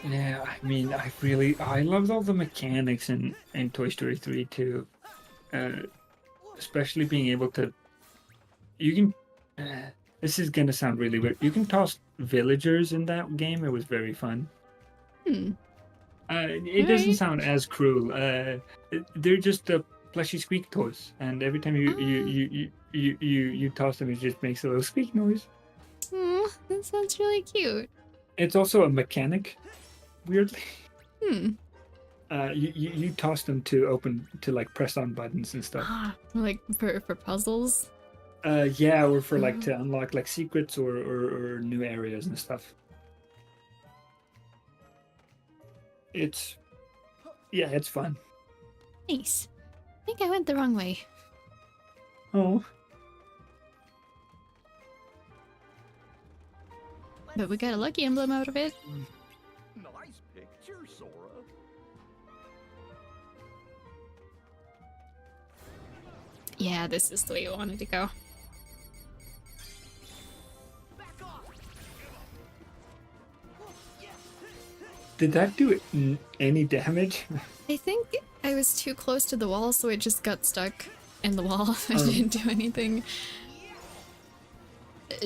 [SPEAKER 1] Yeah, I mean, I loved all the mechanics in Toy Story 3 too. Especially being able to, you can, this is gonna sound really weird. You can toss villagers in that game. It was very fun. It doesn't sound as cruel. They're just plushy squeak toys, and every time you toss them, it just makes a little squeak noise.
[SPEAKER 2] Oh, that sounds really cute.
[SPEAKER 1] It's also a mechanic, weirdly. You toss them to like press on buttons and stuff.
[SPEAKER 2] Like for puzzles.
[SPEAKER 1] Yeah, or for like to unlock like secrets or new areas and stuff. It's fun.
[SPEAKER 2] Nice. I think I went the wrong way.
[SPEAKER 1] Oh.
[SPEAKER 2] But we got a lucky emblem out of it.
[SPEAKER 11] Nice picture, Sora.
[SPEAKER 2] Yeah, this is the way you wanted to go.
[SPEAKER 1] Did that do any damage?
[SPEAKER 2] I think I was too close to the wall, so it just got stuck in the wall. I didn't do anything.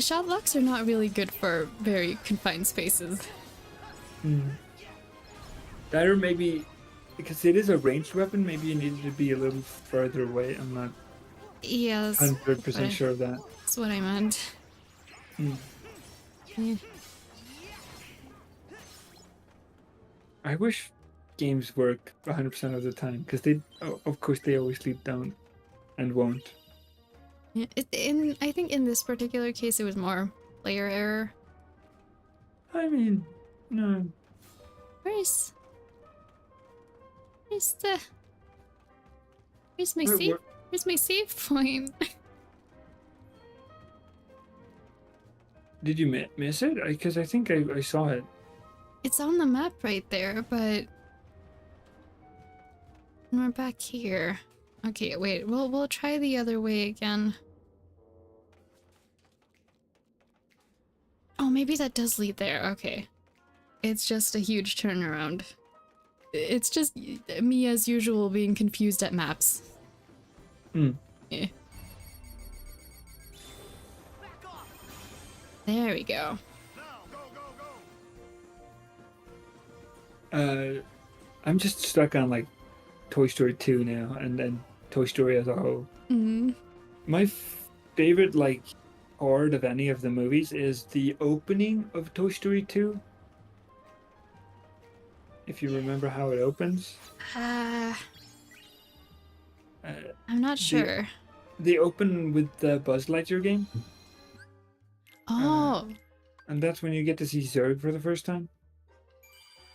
[SPEAKER 2] Shot locks are not really good for very confined spaces.
[SPEAKER 1] That or maybe, because it is a ranged weapon, maybe you needed to be a little further away. I'm not 100% sure of that.
[SPEAKER 2] That's what I meant. Yeah.
[SPEAKER 1] I wish games work 100% of the time, because they, of course, they always don't and won't.
[SPEAKER 2] Yeah, I think in this particular case it was more player error.
[SPEAKER 1] I mean, no. Where's
[SPEAKER 2] my save point?
[SPEAKER 1] Did you miss it? Because I think I saw it.
[SPEAKER 2] It's on the map right there, but we're back here. Okay, wait. We'll try the other way again. Oh, maybe that does lead there. Okay. It's just a huge turnaround. It's just me, as usual, being confused at maps. Yeah. There we go.
[SPEAKER 1] I'm just stuck on like Toy Story 2 now, and then Toy Story as a whole. My favorite like part of any of the movies is the opening of Toy Story 2. If you remember how it opens.
[SPEAKER 2] I'm not sure.
[SPEAKER 1] They open with the Buzz Lightyear game.
[SPEAKER 2] Oh.
[SPEAKER 1] And that's when you get to see Zurg for the first time.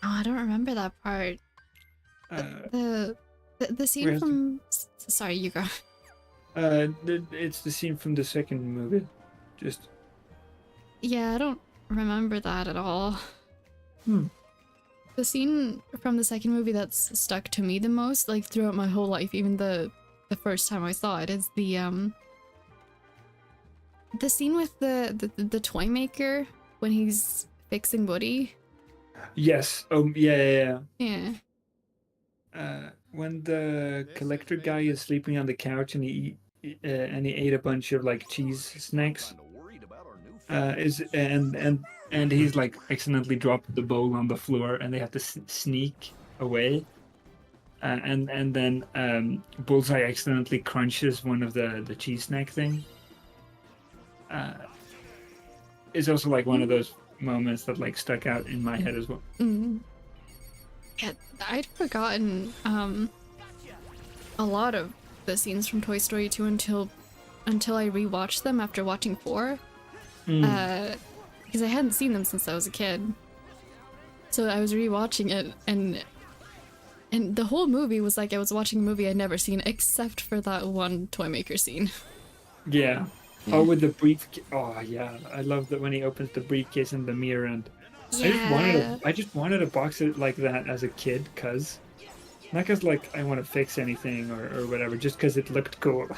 [SPEAKER 2] Oh, I don't remember that part. The scene from... Sorry, you go.
[SPEAKER 1] It's the scene from the second movie. Just...
[SPEAKER 2] Yeah, remember that at all. The scene from the second movie that's stuck to me the most, like throughout my whole life, even the first time I saw it, is the scene with the toy maker when he's fixing Woody.
[SPEAKER 1] Yes. Oh, yeah.
[SPEAKER 2] Yeah.
[SPEAKER 1] When the collector guy is sleeping on the couch and he ate a bunch of like cheese snacks, and he's like accidentally dropped the bowl on the floor, and they have to sneak away, and then Bullseye accidentally crunches one of the cheese snack thing. It's also like one of those moments that like stuck out in my head as well.
[SPEAKER 2] Yeah, I'd forgotten a lot of the scenes from Toy Story 2 until I rewatched them after watching 4. Because I hadn't seen them since I was a kid. So I was rewatching it, and the whole movie was like I was watching a movie I'd never seen except for that one toy maker scene.
[SPEAKER 1] Yeah. Oh, with the briefcase. Oh, yeah. I love that when he opens the briefcase in the mirror, and I just wanted a box like that as a kid, cause not cause like I want to fix anything or whatever, just cause it looked cool.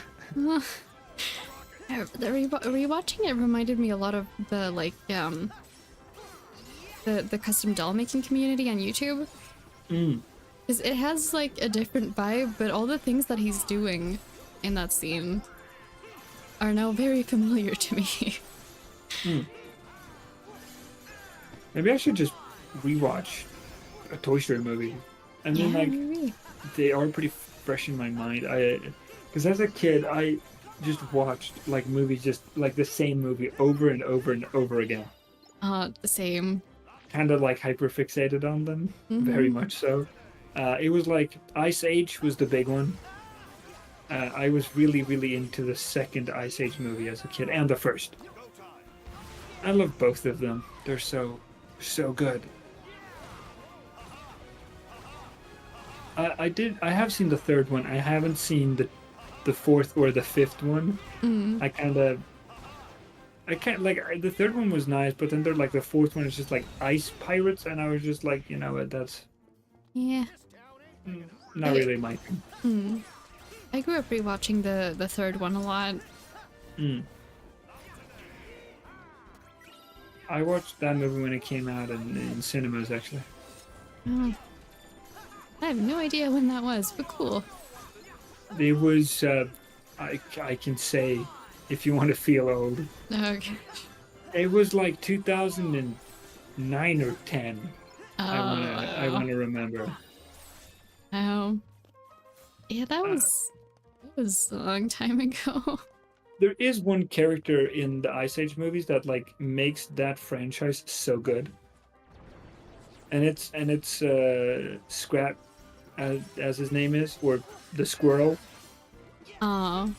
[SPEAKER 2] Rewatching it reminded me a lot of the like the custom doll making community on YouTube. Because it has like a different vibe, but all the things that he's doing in that scene are now very familiar to me.
[SPEAKER 1] Maybe I should just rewatch a Toy Story movie. And then
[SPEAKER 2] maybe.
[SPEAKER 1] They are pretty fresh in my mind. Because as a kid, I just watched like movies, just like the same movie over and over and over again.
[SPEAKER 2] The same.
[SPEAKER 1] Kind of like hyper fixated on them, very much so. It was like Ice Age was the big one. I was really, really into the second Ice Age movie as a kid, and the first. I love both of them. They're so good. I have seen the third one. I haven't seen the fourth or the fifth one. I can't like the third one was nice, but then they're like the fourth one is just like ice pirates, and I was just like, you know what, that's not really my thing.
[SPEAKER 2] I grew up rewatching the third one a lot.
[SPEAKER 1] I watched that movie when it came out in cinemas, actually.
[SPEAKER 2] I have no idea when that was, but cool.
[SPEAKER 1] It was, I can say, if you want to feel old.
[SPEAKER 2] Okay.
[SPEAKER 1] It was like 2009 or 10. I want to remember.
[SPEAKER 2] Oh. Yeah, that was a long time ago.
[SPEAKER 1] There is one character in the Ice Age movies that like makes that franchise so good. And it's Scrap, as his name is, or the squirrel.
[SPEAKER 2] Oh.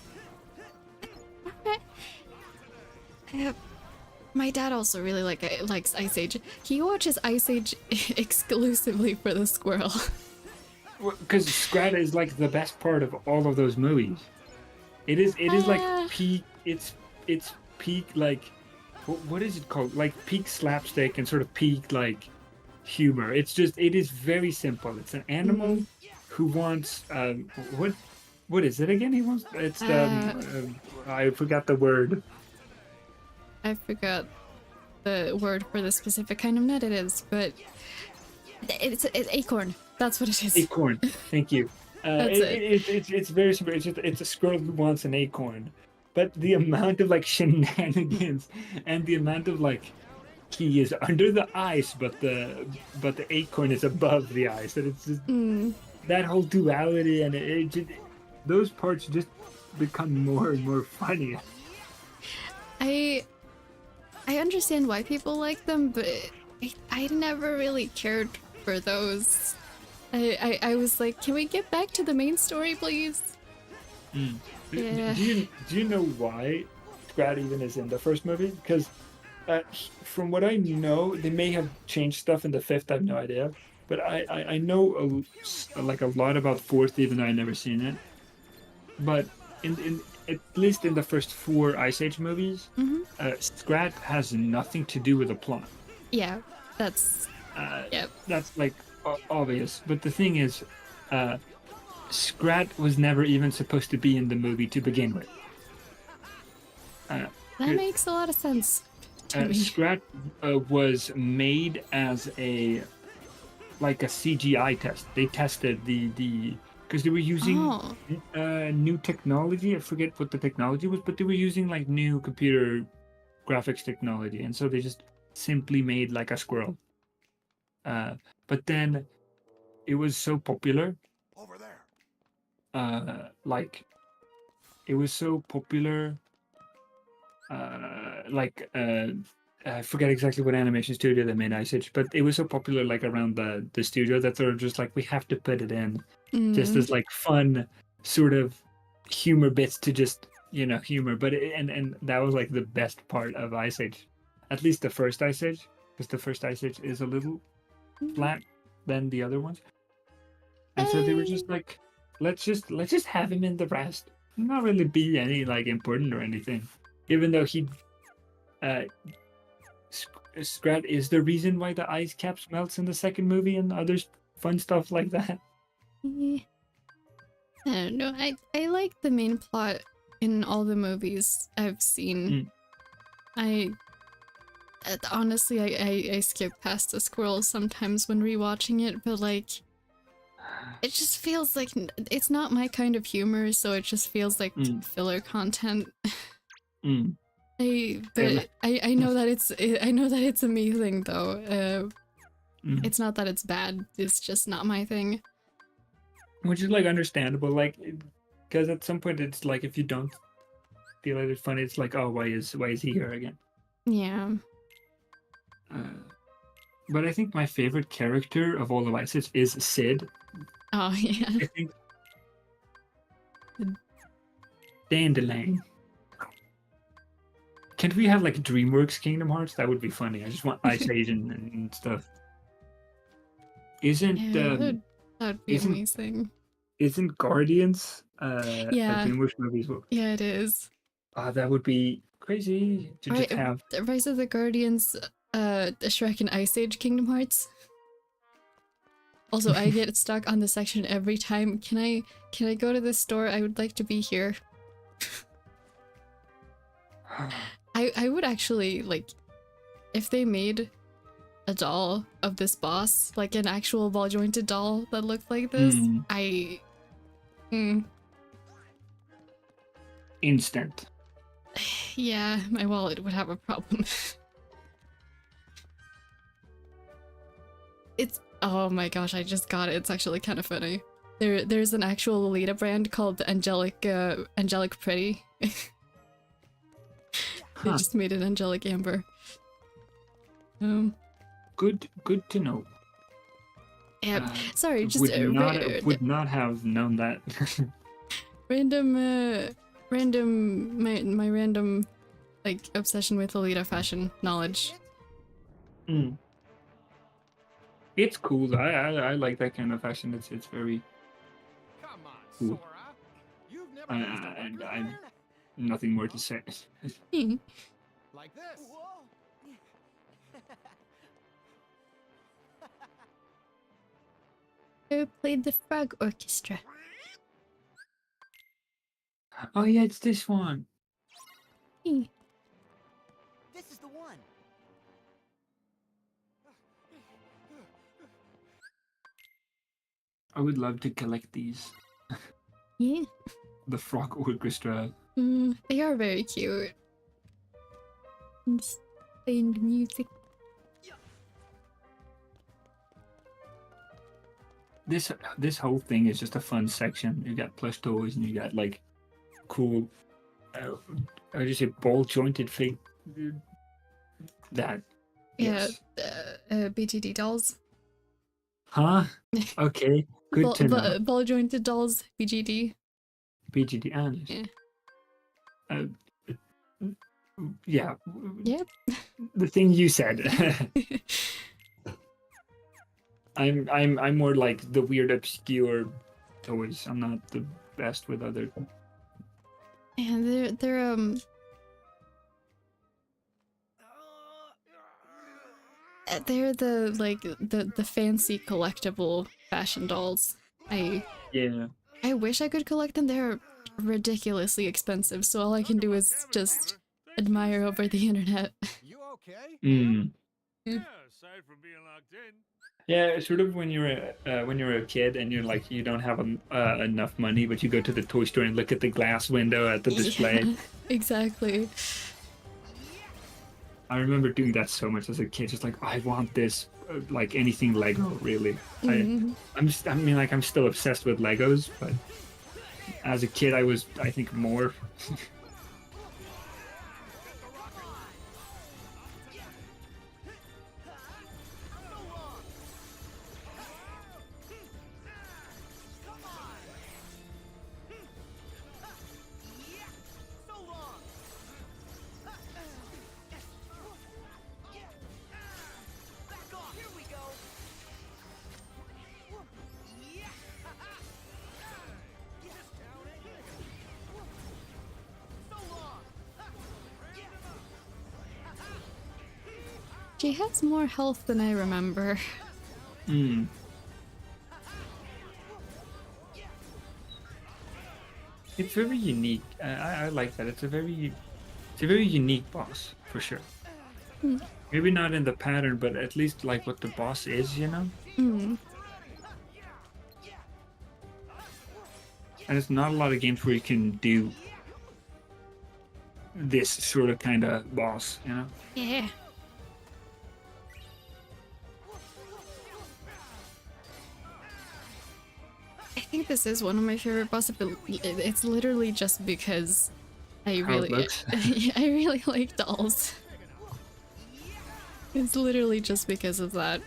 [SPEAKER 2] My dad also really likes Ice Age. He watches Ice Age exclusively for the squirrel.
[SPEAKER 1] Because Scrat is like the best part of all of those movies. It is like peak. It's peak like what is it called? Like peak slapstick and sort of peak like humor. It is very simple. It's an animal who wants what is it again? He wants I forgot the word.
[SPEAKER 2] I forgot the word for the specific kind of nut it is, but it's acorn. That's what it is.
[SPEAKER 1] Acorn. Thank you. It's very simple. It's a squirrel who wants an acorn, but the amount of like shenanigans and the amount of like he is under the ice, but the acorn is above the ice, and it's just that whole duality, and those parts just become more and more funny.
[SPEAKER 2] I understand why people like them, but I never really cared for those. I was like, can we get back to the main story, please? Yeah.
[SPEAKER 1] Do you know why Scrat even is in the first movie? Because from what I know, they may have changed stuff in the fifth. I have no idea, but I know a lot about fourth, even though I've never seen it. But in at least in the first 4 Ice Age movies,
[SPEAKER 2] Mhm.
[SPEAKER 1] Scrat has nothing to do with the plot.
[SPEAKER 2] Yeah, that's yep.
[SPEAKER 1] That's like obvious. But the thing is, Scrat was never even supposed to be in the movie to begin with.
[SPEAKER 2] That makes a lot of sense to me.
[SPEAKER 1] Scrat was made as a CGI test. They tested the because they were using new technology. I forget what the technology was, but they were using like new computer graphics technology, and so they just simply made like a squirrel. But then it was so popular.
[SPEAKER 11] Over there.
[SPEAKER 1] Like it was so popular. I forget exactly what animation studio they made Ice Age, but it was so popular like around the studio that they're just like, we have to put it in just as like fun sort of humor bits to just humor. But and that was like the best part of Ice Age, at least the first Ice Age, because the first Ice Age is a little flat than the other ones, and so they were just like, let's just have him in the rest, not really be any like important or anything, even though he Scrat is the reason why the ice caps melts in the second movie and other fun stuff like that.
[SPEAKER 2] I don't know. I like the main plot in all the movies I've seen. Honestly, I skip past the squirrels sometimes when rewatching it, but like it just feels like it's not my kind of humor, so it just feels like filler content. I know that it's amazing though. It's not that it's bad. It's just not my thing.
[SPEAKER 1] Which is like understandable, like because at some point it's like if you don't feel it funny, it's like, oh, why is he here again?
[SPEAKER 2] Yeah.
[SPEAKER 1] But I think my favorite character of all of Ice Age is Sid.
[SPEAKER 2] Oh yeah.
[SPEAKER 1] I think Dandelion. Can't we have like DreamWorks Kingdom Hearts? That would be funny. I just want Ice Age and stuff.
[SPEAKER 2] That'd be amazing.
[SPEAKER 1] Isn't Guardians a DreamWorks movie as well?
[SPEAKER 2] Yeah, it is.
[SPEAKER 1] That would be crazy to just have.
[SPEAKER 2] Rise of the Guardians, Shrek and Ice Age Kingdom Hearts. Also, I get stuck on the section every time. Can I go to this store? I would like to be here. I would actually, like, if they made a doll of this boss, like an actual ball-jointed doll that looked like this,
[SPEAKER 1] Instant.
[SPEAKER 2] Yeah, my wallet would have a problem. Oh my gosh, I just got it. It's actually kind of funny. There's an actual Lolita brand called Angelic Pretty. They just made an Angelic Amber.
[SPEAKER 1] Good to know.
[SPEAKER 2] Yeah, sorry, just
[SPEAKER 1] would not have known that.
[SPEAKER 2] my random like obsession with Lolita fashion knowledge.
[SPEAKER 1] It's cool. I like that kind of fashion. It's very cool. And I'm nothing more to say.
[SPEAKER 11] Like this.
[SPEAKER 2] Who played the Frog Orchestra?
[SPEAKER 1] Oh yeah, it's this one.
[SPEAKER 3] This is the one.
[SPEAKER 1] I would love to collect these.
[SPEAKER 2] Yeah.
[SPEAKER 1] The Frog Orchestra.
[SPEAKER 2] They are very cute. And just playing the music.
[SPEAKER 1] This whole thing is just a fun section. You got plush toys and you got like cool, how do you say, ball jointed fake. That.
[SPEAKER 2] Yeah, BGD dolls.
[SPEAKER 1] Huh? Okay, good to know.
[SPEAKER 2] Ball jointed dolls, BGD.
[SPEAKER 1] BGD, honest.
[SPEAKER 2] Yeah.
[SPEAKER 1] Yeah.
[SPEAKER 2] Yep.
[SPEAKER 1] The thing you said. I'm more like the weird obscure toys. I'm not the best with other
[SPEAKER 2] And they're the like the fancy collectible fashion dolls.
[SPEAKER 1] Yeah.
[SPEAKER 2] I wish I could collect them. They're ridiculously expensive, so all I can do is just admire over the internet.
[SPEAKER 11] You okay?
[SPEAKER 1] Mm.
[SPEAKER 4] Yeah, aside from being locked in.
[SPEAKER 1] Yeah, it's sort of when you're a kid and you're like you don't have enough money, but you go to the toy store and look at the glass window at the display.
[SPEAKER 2] Yeah, exactly.
[SPEAKER 1] I remember doing that so much as a kid, just like I want this, like anything Lego, really. I'm still obsessed with Legos, but as a kid, I think more.
[SPEAKER 2] She has more health than I remember.
[SPEAKER 1] Mm. It's very unique. I like that. It's a very unique boss for sure.
[SPEAKER 2] Mm.
[SPEAKER 1] Maybe not in the pattern, but at least like what the boss is, you know.
[SPEAKER 2] Mm.
[SPEAKER 1] And it's not a lot of games where you can do this sort of kind of boss, you know.
[SPEAKER 2] Yeah. I think this is one of my favorite bosses, but it's literally just because I really like dolls. It's literally just because of that.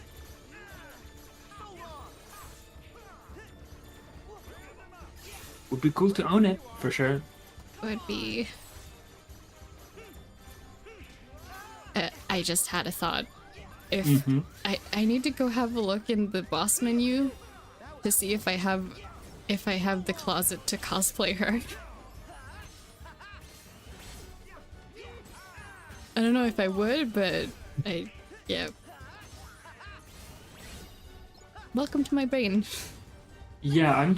[SPEAKER 1] Would be cool to own it for sure.
[SPEAKER 2] Would be. I just had a thought. If I need to go have a look in the boss menu to see if I have the closet to cosplay her. I don't know if I would, but yeah. Welcome to my brain.
[SPEAKER 1] Yeah,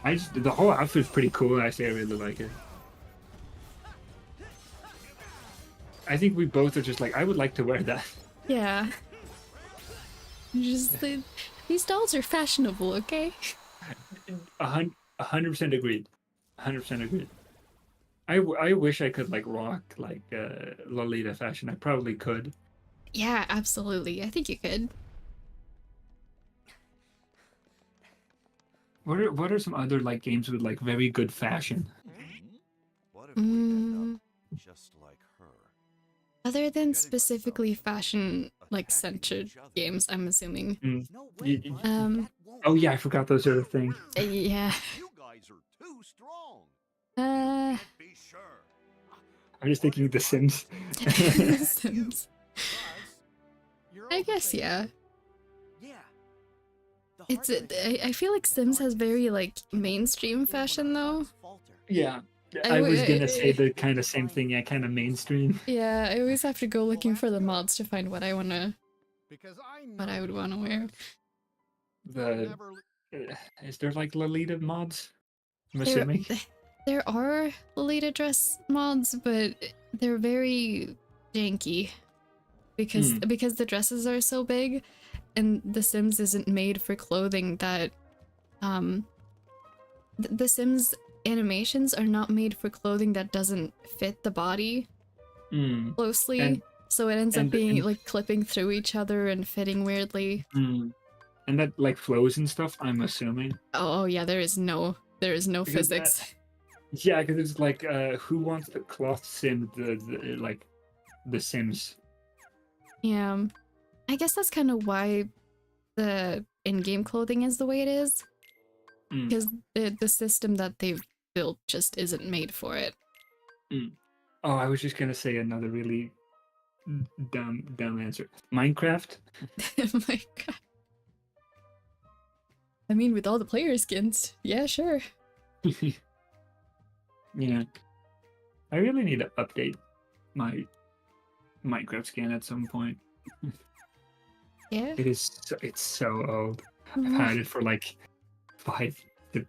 [SPEAKER 1] the whole outfit's pretty cool. Actually, I really like it. I think we both are just like, I would like to wear that.
[SPEAKER 2] Yeah. Just these dolls are fashionable, okay?
[SPEAKER 1] 100% agreed. 100% agreed. I wish I could like rock like Lolita fashion. I probably could.
[SPEAKER 2] Yeah, absolutely. I think you could.
[SPEAKER 1] What are some other like games with like very good fashion?
[SPEAKER 12] What if we end up just like her?
[SPEAKER 2] Other than specifically fashion like centered games, I'm assuming.
[SPEAKER 1] Oh yeah, I forgot those sort of things.
[SPEAKER 2] Yeah.
[SPEAKER 12] You guys are too strong.
[SPEAKER 11] Be sure.
[SPEAKER 1] I'm just thinking The Sims.
[SPEAKER 2] The Sims. I guess yeah. It's I feel like Sims has very like mainstream fashion though.
[SPEAKER 1] Yeah. I was gonna say the kind of same thing, yeah, kind of mainstream.
[SPEAKER 2] Yeah, I always have to go looking for the mods to find what I would wanna wear.
[SPEAKER 1] Is there like Lolita mods? I'm assuming.
[SPEAKER 2] There are Lolita dress mods, but they're very janky because the dresses are so big, and The Sims isn't made for clothing that The Sims animations are not made for clothing that doesn't fit the body closely, so it ends up being like clipping through each other and fitting weirdly.
[SPEAKER 1] And that like flows and stuff, I'm assuming.
[SPEAKER 2] Oh yeah, there is no physics.
[SPEAKER 1] Yeah, because it's like who wants the cloth sim the Sims?
[SPEAKER 2] Yeah, I guess that's kind of why the in-game clothing is the way it is, because the system that they've built just isn't made for it.
[SPEAKER 1] Oh, I was just gonna say another really dumb answer. Minecraft.
[SPEAKER 2] Minecraft. I mean, with all the player skins, yeah, sure.
[SPEAKER 1] Yeah. I really need to update my Minecraft skin at some point.
[SPEAKER 2] Yeah.
[SPEAKER 1] It's so old. I've
[SPEAKER 2] Mhm.
[SPEAKER 1] had it for like 5 to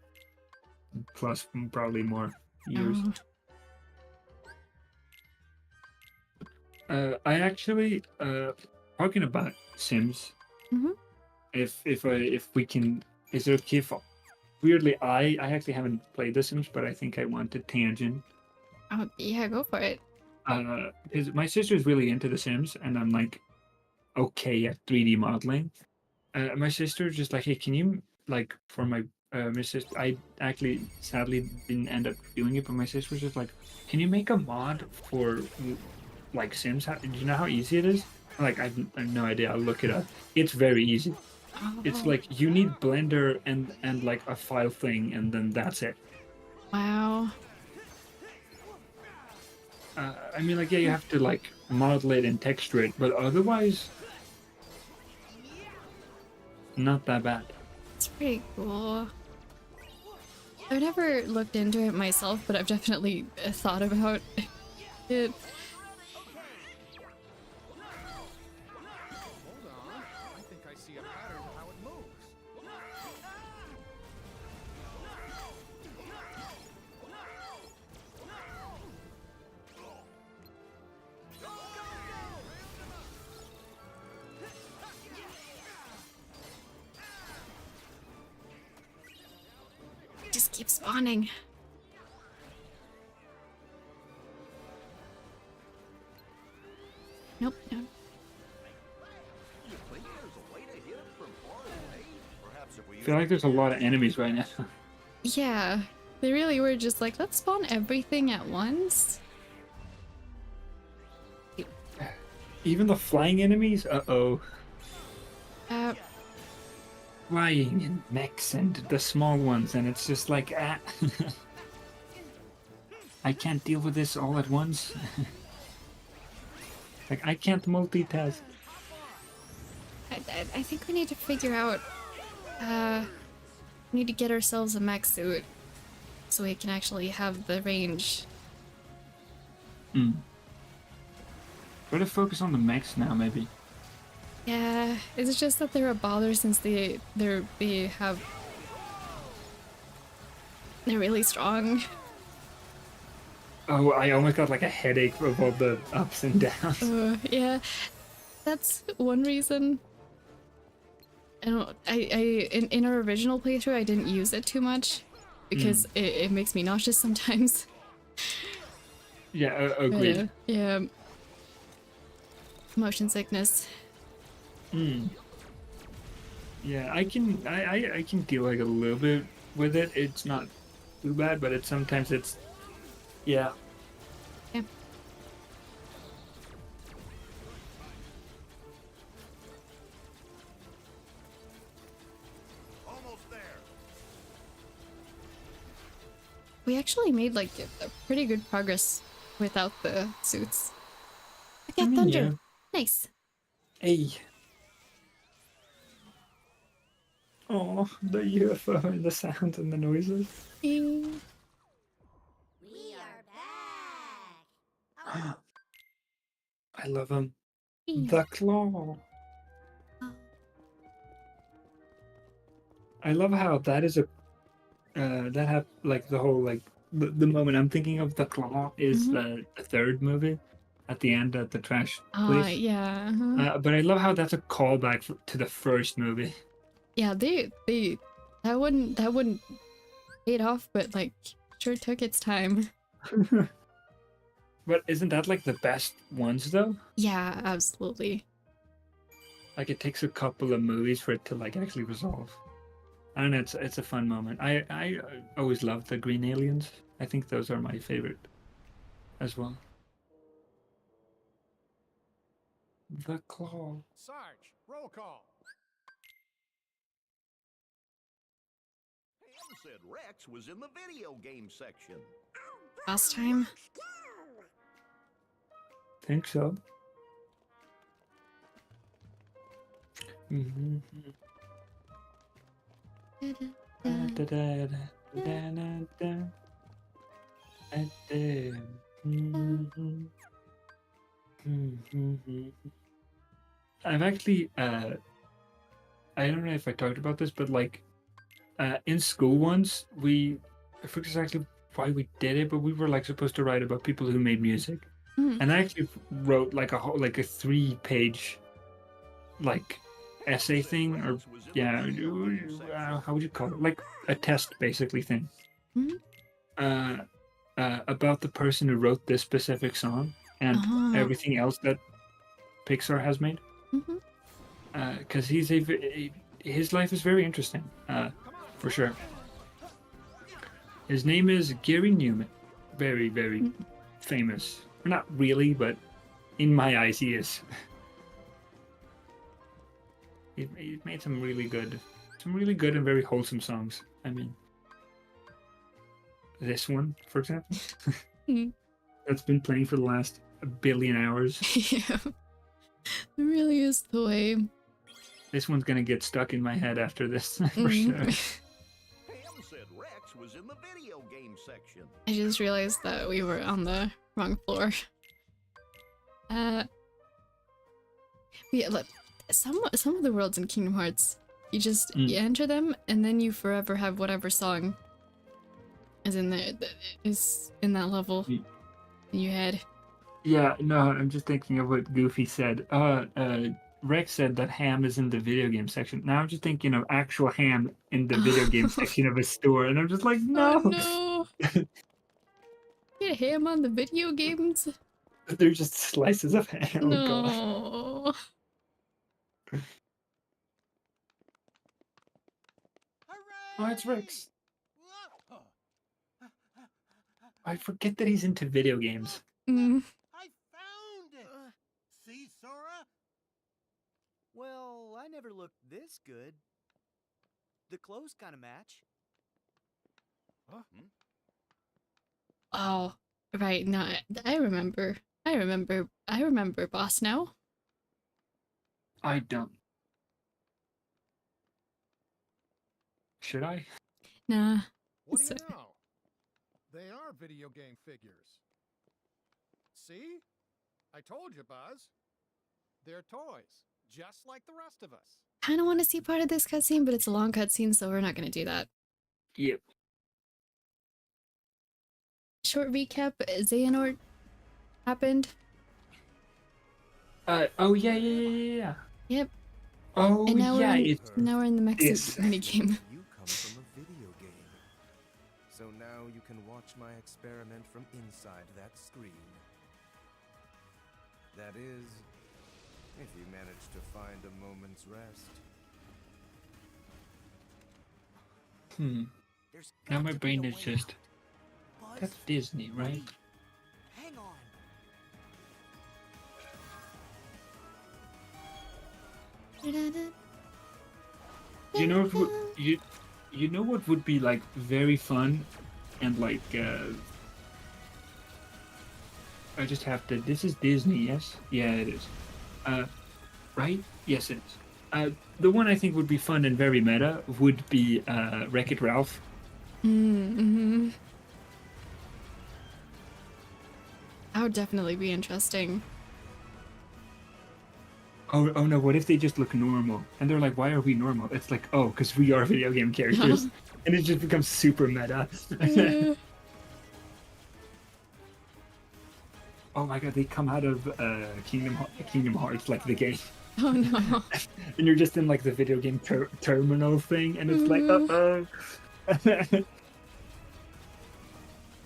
[SPEAKER 1] plus probably more years.
[SPEAKER 2] Oh.
[SPEAKER 1] I actually talking about Sims.
[SPEAKER 2] Mhm.
[SPEAKER 1] If we can, is it okay if weirdly I actually haven't played The Sims, but I think I want to tangent.
[SPEAKER 2] Oh, yeah, go for it.
[SPEAKER 1] Because my sister's really into The Sims, and I'm like okay at 3D modeling. My sister's just like, hey, can you like for my sister? I actually sadly didn't end up doing it, but my sister was just like, can you make a mod for like Sims? Do you know how easy it is? Like I have no idea. I'll look it up. It's very easy. It's
[SPEAKER 2] Oh,
[SPEAKER 1] like you need Blender and like a file thing, and then that's it.
[SPEAKER 2] wow.
[SPEAKER 1] I mean, like, yeah, you have to like model it and texture it, but otherwise, not that bad.
[SPEAKER 2] It's pretty cool. I've never looked into it myself, but I've definitely thought about it.
[SPEAKER 11] Hold on. I think I see a pattern of how it moves.
[SPEAKER 2] Just keep spawning. Nope, no.
[SPEAKER 12] You think there's a way to hit it from far away? Perhaps if we
[SPEAKER 1] I feel like there's a lot of enemies right now.
[SPEAKER 2] Yeah, they really were just like, let's spawn everything at once.
[SPEAKER 1] Even the flying enemies? Uh-oh.
[SPEAKER 2] Uh,
[SPEAKER 1] Flying and mechs and the small ones, and it's just like, ah. I can't deal with this all at once. Like, I can't multitask.
[SPEAKER 2] I think we need to figure out, we need to get ourselves a mech suit so we can actually have the range.
[SPEAKER 1] Better focus on the mechs now, maybe.
[SPEAKER 2] Yeah, it's just that they're a bother since they're really strong.
[SPEAKER 1] Oh, I almost got like a headache of all the ups and downs.
[SPEAKER 2] Yeah, that's one reason. In our original playthrough, I didn't use it too much because it makes me nauseous sometimes.
[SPEAKER 1] Yeah, agreed.
[SPEAKER 2] Yeah. Motion sickness.
[SPEAKER 1] Yeah, I can deal like a little bit with it. It's not too bad, but sometimes it's yeah.
[SPEAKER 2] Yeah.
[SPEAKER 12] Almost there.
[SPEAKER 2] We actually made like a pretty good progress without the suits. Look at thunder.
[SPEAKER 1] Yeah.
[SPEAKER 2] Nice.
[SPEAKER 1] Hey. Oh, the UFO and the sounds and the noises.
[SPEAKER 2] Eee.
[SPEAKER 7] We are back.
[SPEAKER 1] I love them.
[SPEAKER 2] Eee.
[SPEAKER 1] The claw. I love how that is a that have like the whole like the moment I'm thinking of the claw is the third movie at the end at the trash place.
[SPEAKER 2] Yeah.
[SPEAKER 1] But I love how that's a callback to the first movie.
[SPEAKER 2] Yeah, they that wouldn't paid off, but like sure took its time.
[SPEAKER 1] But isn't that like the best ones though?
[SPEAKER 2] Yeah, absolutely.
[SPEAKER 1] Like it takes a couple of movies for it to like actually resolve. I don't know, it's a fun moment. I always loved the green aliens. I think those are my favorite as well. The claw.
[SPEAKER 11] Sarge, roll call.
[SPEAKER 12] Pam said Rex was in the video game section.
[SPEAKER 2] Last time.
[SPEAKER 1] Think so. I've actually, I don't know if I talked about this, but like, in school once, I forget exactly why we did it, but we were like supposed to write about people who made music. And I actually wrote like a 3-page like essay thing, or how would you call it? Like a test basically thing. About the person who wrote this specific song and everything else that Pixar has made. Because his life is very interesting, for sure. His name is Gary Newman. Very, very famous. Not really, but in my eyes, he is. He's made some really good and very wholesome songs. I mean, this one, for example, that's been playing for the last 1 billion hours.
[SPEAKER 2] Yeah, it really is the way.
[SPEAKER 1] This one's gonna get stuck in my head after this, for sure.
[SPEAKER 12] Ham said Rex was in the video game section.
[SPEAKER 2] I just realized that we were on the wrong floor. Yeah, look, some of the worlds in Kingdom Hearts, you just you enter them and then you forever have whatever song is in there is in that level in your head.
[SPEAKER 1] Yeah, no, I'm just thinking of what Goofy said. Rex said that ham is in the video game section. Now I'm just thinking of actual ham in the video game section of a store, and I'm just like, no.
[SPEAKER 2] Oh, no. Get ham on the video games?
[SPEAKER 1] They're just slices of ham.
[SPEAKER 2] No.
[SPEAKER 1] Oh, God. Oh, it's Rex. I forget that he's into video games.
[SPEAKER 11] I found it! See, Sora?
[SPEAKER 13] Well, I never looked this good. The clothes kind of match.
[SPEAKER 11] Huh?
[SPEAKER 2] Oh, right. No, I remember. I remember Boss now.
[SPEAKER 1] I don't. Should I?
[SPEAKER 2] Nah.
[SPEAKER 11] What do you know? They are video game figures. See? I told you, Buzz. They're toys, just like the rest of us.
[SPEAKER 2] Kind of want to see part of this cutscene, but it's a long cutscene, so we're not going to do that.
[SPEAKER 1] Yep.
[SPEAKER 2] Short recap, Xehanort happened.
[SPEAKER 1] Oh, yeah.
[SPEAKER 2] Yep.
[SPEAKER 1] Oh,
[SPEAKER 2] and now
[SPEAKER 1] yeah.
[SPEAKER 2] Now we're in the Mexican minigame.
[SPEAKER 14] You come from a video game. So now you can watch my experiment from inside that screen. That is, if you manage to find a moment's rest.
[SPEAKER 1] Now my brain is just... That's Disney, right?
[SPEAKER 3] Hang on.
[SPEAKER 1] You know what you know what would be like very fun and like I just have to. This is Disney, yes? Yeah, it is. Right? Yes, it is. The one I think would be fun and very meta would be Wreck-It Ralph.
[SPEAKER 2] Mm-hmm. That would definitely be interesting.
[SPEAKER 1] Oh no, what if they just look normal? And they're like, why are we normal? It's like, oh, because we are video game characters. And it just becomes super meta. Oh my god, they come out of Kingdom Hearts, like the game.
[SPEAKER 2] Oh no.
[SPEAKER 1] And you're just in like the video game terminal thing, and it's like, uh-oh.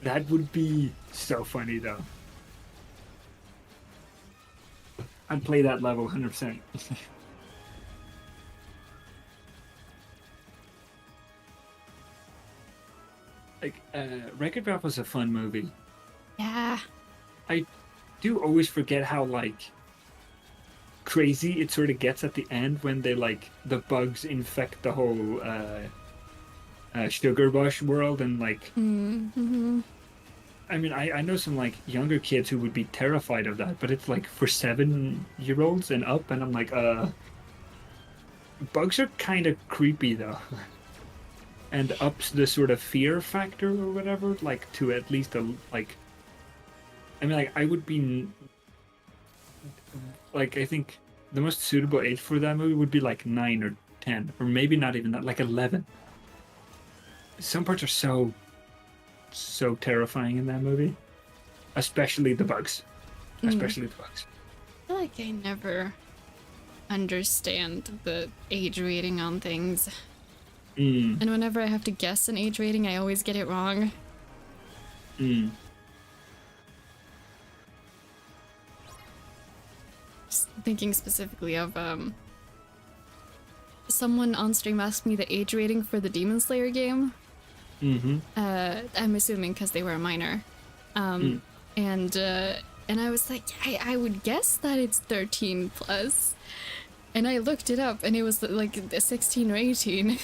[SPEAKER 1] That would be so funny though. I'd play that level 100%. Like, Wreck-It Ralph was a fun movie.
[SPEAKER 2] Yeah.
[SPEAKER 1] I do always forget how, like, crazy it sort of gets at the end when they, like, the bugs infect the whole, Sugar Rush world and, like...
[SPEAKER 2] Mm-hmm.
[SPEAKER 1] I mean, I know some, like, younger kids who would be terrified of that, but it's, like, for 7-year-olds and up, and I'm like, bugs are kind of creepy, though. and ups the sort of fear factor or whatever, like to at least a like. I mean, like I would be like I think the most suitable age for that movie would be like 9 or 10, or maybe not even that, like 11. Some parts are so terrifying in that movie, especially the bugs. Especially the bugs.
[SPEAKER 2] I feel like I never understand the age rating on things. And whenever I have to guess an age rating, I always get it wrong. Just thinking specifically of someone on stream asked me the age rating for the Demon Slayer game. I'm assuming because they were a minor. And I was like, I would guess that it's 13 plus. And I looked it up and it was like 16 or 18.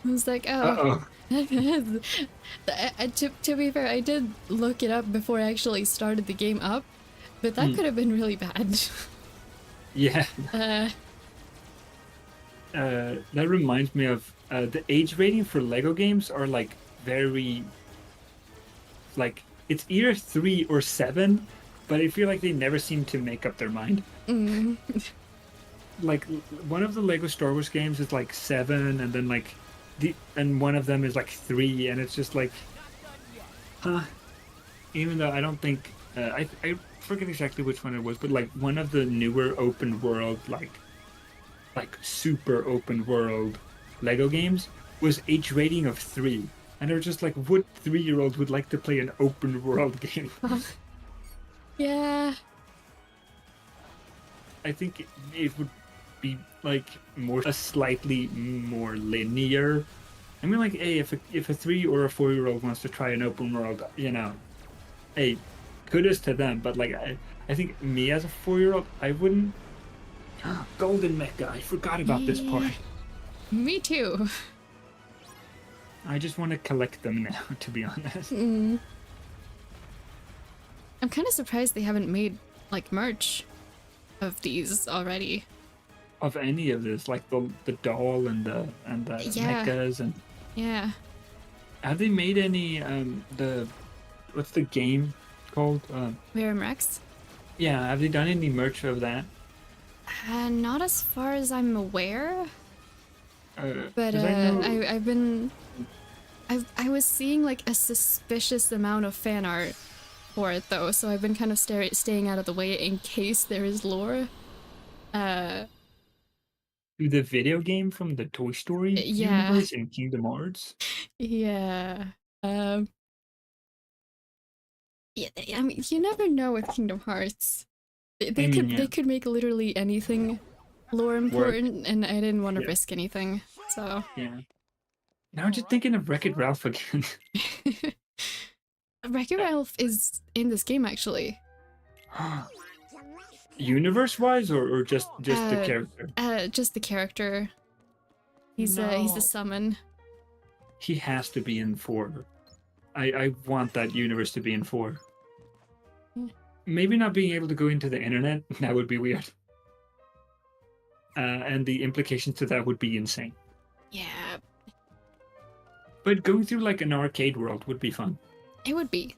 [SPEAKER 2] I was like, oh. To be fair, I did look it up before I actually started the game up, but that could have been really bad.
[SPEAKER 1] Yeah. That reminds me of the age rating for Lego games are like very like it's either 3 or 7, but I feel like they never seem to make up their mind. Like one of the Lego Star Wars games is like 7, and then like and one of them is like 3, and it's just like, huh? Even though I don't think I forget exactly which one it was, but like one of the newer open world like super open world Lego games was age rating of 3. And they're just like, what 3-year-old would like to play an open world game?
[SPEAKER 2] Yeah.
[SPEAKER 1] I think it would be like a slightly more linear. I mean, like, hey, if a 3 or a 4-year-old wants to try an open world, you know, hey, kudos to them. But like, I think me as a 4-year-old, I wouldn't. Golden Mecha, I forgot about this part.
[SPEAKER 2] Me too.
[SPEAKER 1] I just want to collect them now, to be honest.
[SPEAKER 2] I'm kind of surprised they haven't made like merch of these already.
[SPEAKER 1] Of any of this, like the doll and the mechas and
[SPEAKER 2] yeah.
[SPEAKER 1] Have they made any what's the game called?
[SPEAKER 2] Verum Rex?
[SPEAKER 1] Yeah, have they done any merch of that?
[SPEAKER 2] Not as far as I'm aware. But I was seeing like a suspicious amount of fan art for it though, so I've been kind of staying out of the way in case there is lore.
[SPEAKER 1] The video game from the Toy Story universe in Kingdom Hearts?
[SPEAKER 2] Yeah. Yeah, I mean, you never know with Kingdom Hearts. They could make literally anything lore important, and I didn't want to risk anything, so.
[SPEAKER 1] Yeah. Now I'm just thinking of Wreck-It Ralph again.
[SPEAKER 2] Wreck-It Ralph is in this game, actually.
[SPEAKER 1] Universe-wise, or just the character?
[SPEAKER 2] Just the character. He's a summon.
[SPEAKER 1] He has to be in 4. I want that universe to be in 4. Maybe not being able to go into the internet, that would be weird. And the implications to that would be insane.
[SPEAKER 2] Yeah.
[SPEAKER 1] But going through like an arcade world would be fun.
[SPEAKER 2] It would be.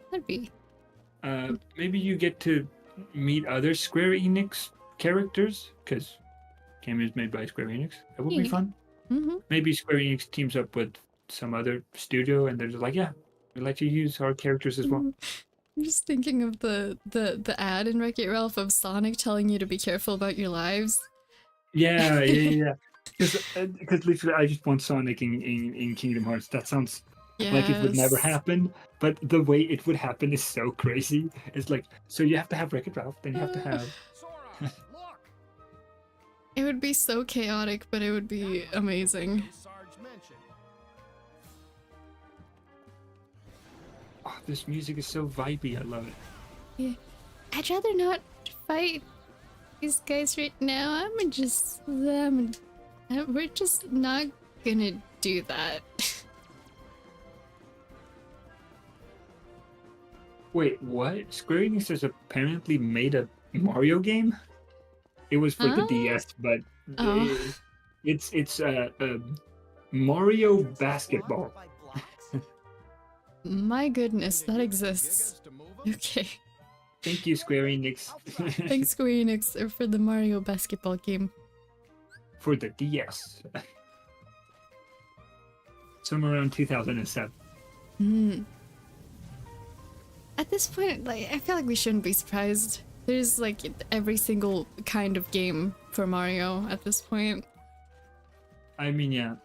[SPEAKER 1] Maybe you get to meet other Square Enix characters, because game is made by Square Enix. That would be fun. Maybe Square Enix teams up with some other studio, and they're just like, yeah, we'd like to use our characters as well.
[SPEAKER 2] I'm just thinking of the ad in Wreck-It Ralph of Sonic telling you to be careful about your lives.
[SPEAKER 1] Yeah. Because literally, I just want Sonic in Kingdom Hearts. That sounds like it would never happen, but the way it would happen is so crazy. It's like, so you have to have Wreck-It Ralph, then you have to have...
[SPEAKER 2] It would be so chaotic, but it would be amazing.
[SPEAKER 1] Oh, this music is so vibey, I love it.
[SPEAKER 2] Yeah. I'd rather not fight these guys right now. We're just not gonna do that.
[SPEAKER 1] Wait, what? Square Enix has apparently made a Mario game? It was for the DS, but it's Mario Basketball.
[SPEAKER 2] My goodness, that exists. Okay.
[SPEAKER 1] Thank you, Square Enix.
[SPEAKER 2] Thanks, Square Enix, for the Mario basketball game.
[SPEAKER 1] For the DS. Somewhere around 2007.
[SPEAKER 2] At this point, like, I feel like we shouldn't be surprised. There's like every single kind of game for Mario at this point.
[SPEAKER 1] I mean, yeah.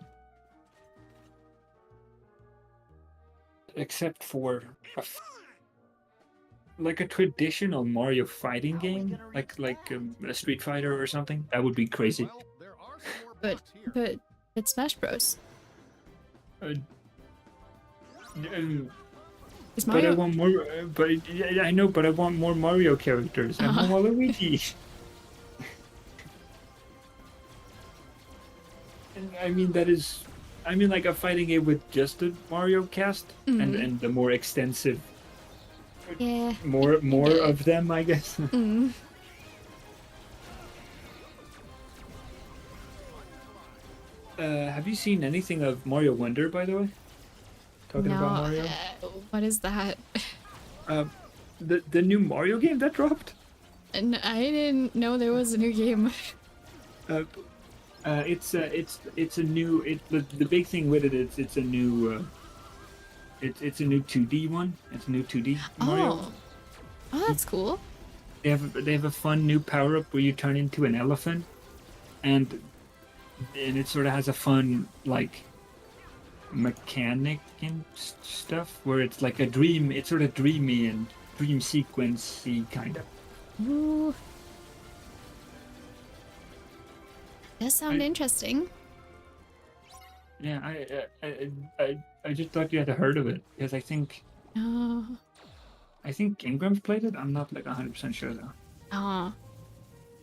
[SPEAKER 1] Except for like a traditional Mario fighting game, like a Street Fighter or something. That would be crazy.
[SPEAKER 2] But Smash Bros. Is
[SPEAKER 1] But
[SPEAKER 2] Mario...
[SPEAKER 1] I want more. But yeah, I know. But I want more Mario characters. I want Waluigi. I mean, that is. I mean, like a fighting game with just a Mario cast and the more extensive.
[SPEAKER 2] Yeah.
[SPEAKER 1] More of them, I guess. Have you seen anything of Mario Wonder, by the way? Talking about Mario.
[SPEAKER 2] What is that?
[SPEAKER 1] The new Mario game that dropped.
[SPEAKER 2] And I didn't know there was a new game.
[SPEAKER 1] It's a new. The big thing with it is it's a new. It's a new 2D one. It's a new 2D Mario.
[SPEAKER 2] Oh, that's cool.
[SPEAKER 1] They have a fun new power up where you turn into an elephant, and it sort of has a fun like mechanic and stuff where it's like a dream. It's sort of dreamy and dream sequence-y kind of.
[SPEAKER 2] Ooh. Does sound interesting.
[SPEAKER 1] Yeah, I just thought you had heard of it because I think Ingram's played it. I'm not like 100% sure though.
[SPEAKER 2] Oh.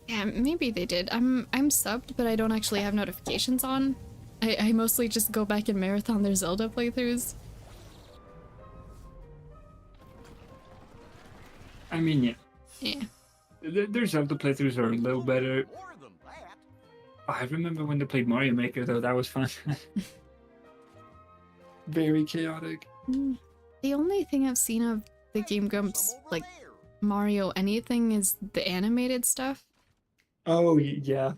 [SPEAKER 2] Yeah, maybe they did. I'm subbed, but I don't actually have notifications on. I mostly just go back and marathon their Zelda playthroughs.
[SPEAKER 1] I mean, yeah.
[SPEAKER 2] Yeah.
[SPEAKER 1] Their Zelda playthroughs are a little better. Oh, I remember when they played Mario Maker though. That was fun. Very chaotic.
[SPEAKER 2] The only thing I've seen of the Game Grumps, like Mario anything, is the animated stuff.
[SPEAKER 1] Oh, yeah.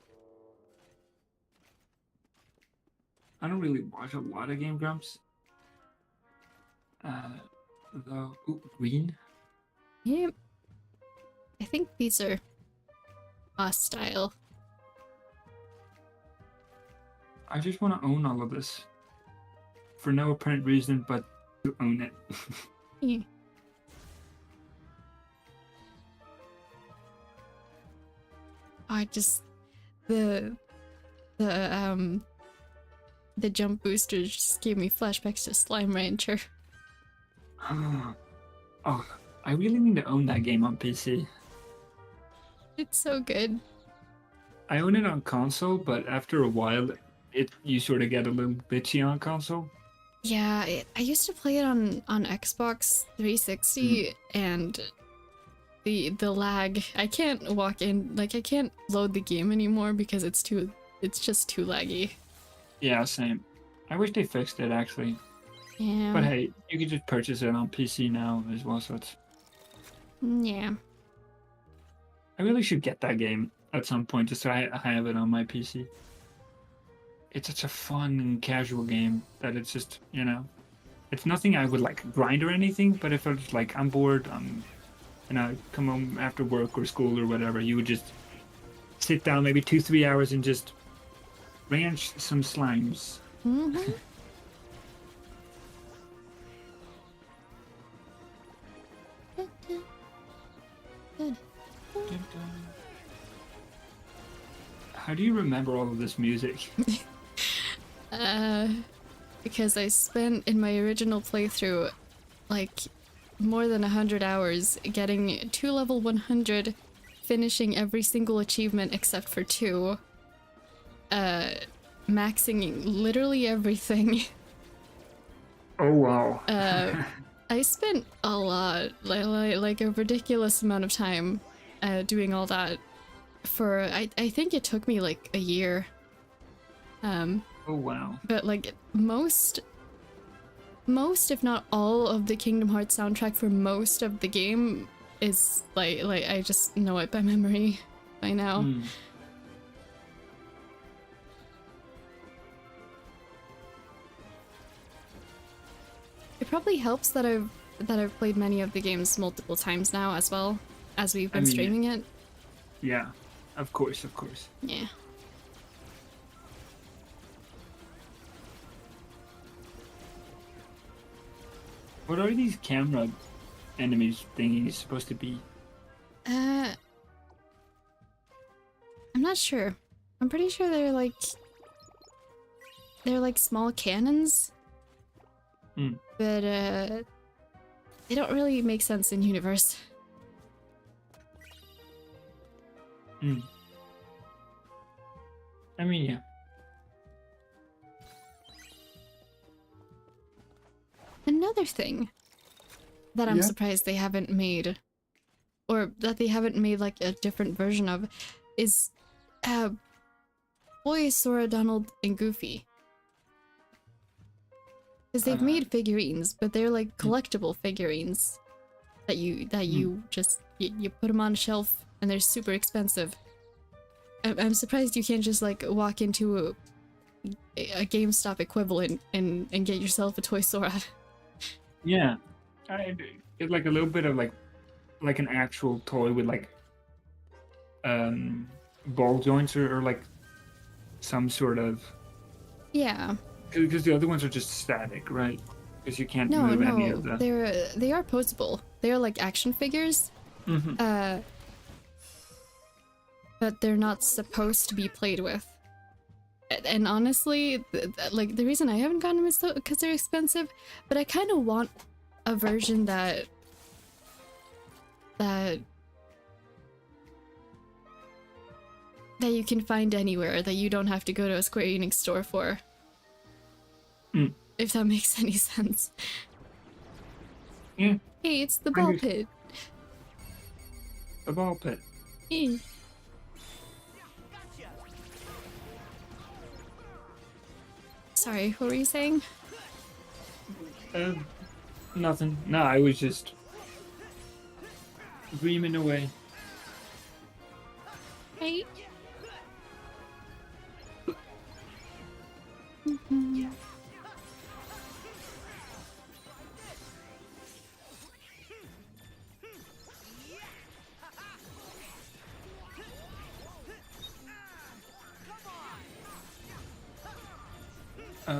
[SPEAKER 1] I don't really watch a lot of Game Grumps. Though, green?
[SPEAKER 2] Yep. I think these are us style.
[SPEAKER 1] I just want to own all of this. For no apparent reason, but to own it.
[SPEAKER 2] Yeah. I just the jump boosters just gave me flashbacks to Slime Rancher.
[SPEAKER 1] Oh, I really need to own that game on PC.
[SPEAKER 2] It's so good.
[SPEAKER 1] I own it on console, but after a while, you sort of get a little bitchy on console.
[SPEAKER 2] Yeah, I used to play it on Xbox 360 and the lag. I can't walk in, like I can't load the game anymore because it's just too laggy.
[SPEAKER 1] Yeah, same. I wish they fixed it actually.
[SPEAKER 2] Yeah.
[SPEAKER 1] But hey, you can just purchase it on PC now as well, so it's...
[SPEAKER 2] Yeah.
[SPEAKER 1] I really should get that game at some point just so I have it on my PC. It's such a fun and casual game that it's just, you know, it's nothing I would like grind or anything, but if I was like, I'm bored, and I come home after work or school or whatever, you would just sit down maybe 2-3 hours and just ranch some slimes.
[SPEAKER 2] Mm-hmm.
[SPEAKER 1] How do you remember all of this music?
[SPEAKER 2] Because I spent in my original playthrough like more than 100 hours getting to level 100, finishing every single achievement except for 2, maxing literally everything.
[SPEAKER 1] Oh wow.
[SPEAKER 2] I spent a lot, like a ridiculous amount of time doing all that for, I think it took me like a year.
[SPEAKER 1] Oh wow.
[SPEAKER 2] But like most if not all of the Kingdom Hearts soundtrack for most of the game is like I just know it by memory by now.
[SPEAKER 1] Mm.
[SPEAKER 2] It probably helps that I've played many of the games multiple times now as well as we've been streaming it.
[SPEAKER 1] Yeah, of course, of course.
[SPEAKER 2] Yeah.
[SPEAKER 1] What are these camera enemies thingies supposed to be?
[SPEAKER 2] I'm not sure. I'm pretty sure they're like small cannons.
[SPEAKER 1] Mm.
[SPEAKER 2] But they don't really make sense in universe.
[SPEAKER 1] Mm. I mean, yeah.
[SPEAKER 2] Another thing that I'm surprised they haven't made, or that they haven't made like a different version of, is Boy, Sora, Donald, and Goofy. Because they've made figurines, but they're like collectible figurines that you just you put them on a shelf and they're super expensive. I'm surprised you can't just like walk into a GameStop equivalent and get yourself a toy Sora.
[SPEAKER 1] Yeah, it's like a little bit of like an actual toy with like ball joints or like some sort of.
[SPEAKER 2] Yeah.
[SPEAKER 1] Because the other ones are just static, right? Because you can't
[SPEAKER 2] No,
[SPEAKER 1] move any of them.
[SPEAKER 2] they are posable. They are like action figures.
[SPEAKER 1] Mm-hmm.
[SPEAKER 2] But they're not supposed to be played with. And honestly, like the reason I haven't gotten them is because they're expensive. But I kind of want a version that you can find anywhere, that you don't have to go to a Square Enix store for.
[SPEAKER 1] Mm.
[SPEAKER 2] If that makes any sense.
[SPEAKER 1] Yeah.
[SPEAKER 2] Hey, it's the ball pit.
[SPEAKER 1] The ball pit.
[SPEAKER 2] Hey. Sorry, what were you saying?
[SPEAKER 1] Nothing. No, I was just dreaming away.
[SPEAKER 2] Hey.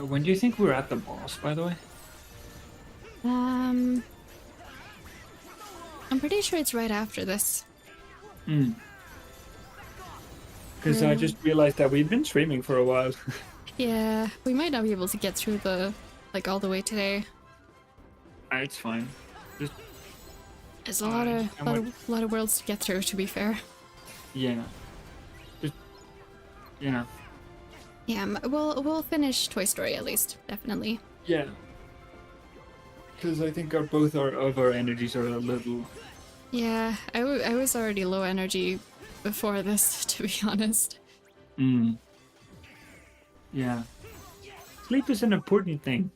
[SPEAKER 1] When do you think we're at the boss, by the way?
[SPEAKER 2] I'm pretty sure it's right after this.
[SPEAKER 1] Hmm. Because I just realized that we've been streaming for a while.
[SPEAKER 2] Yeah, we might not be able to get through all the way today.
[SPEAKER 1] It's fine. Just
[SPEAKER 2] There's a lot of worlds to get through, to be fair.
[SPEAKER 1] yeah. Just yeah.
[SPEAKER 2] Yeah, we'll finish Toy Story at least, definitely.
[SPEAKER 1] Yeah. Because I think both of our energies are a little.
[SPEAKER 2] Yeah, I was already low energy before this, to be honest.
[SPEAKER 1] Mm. Yeah. Sleep is an important thing.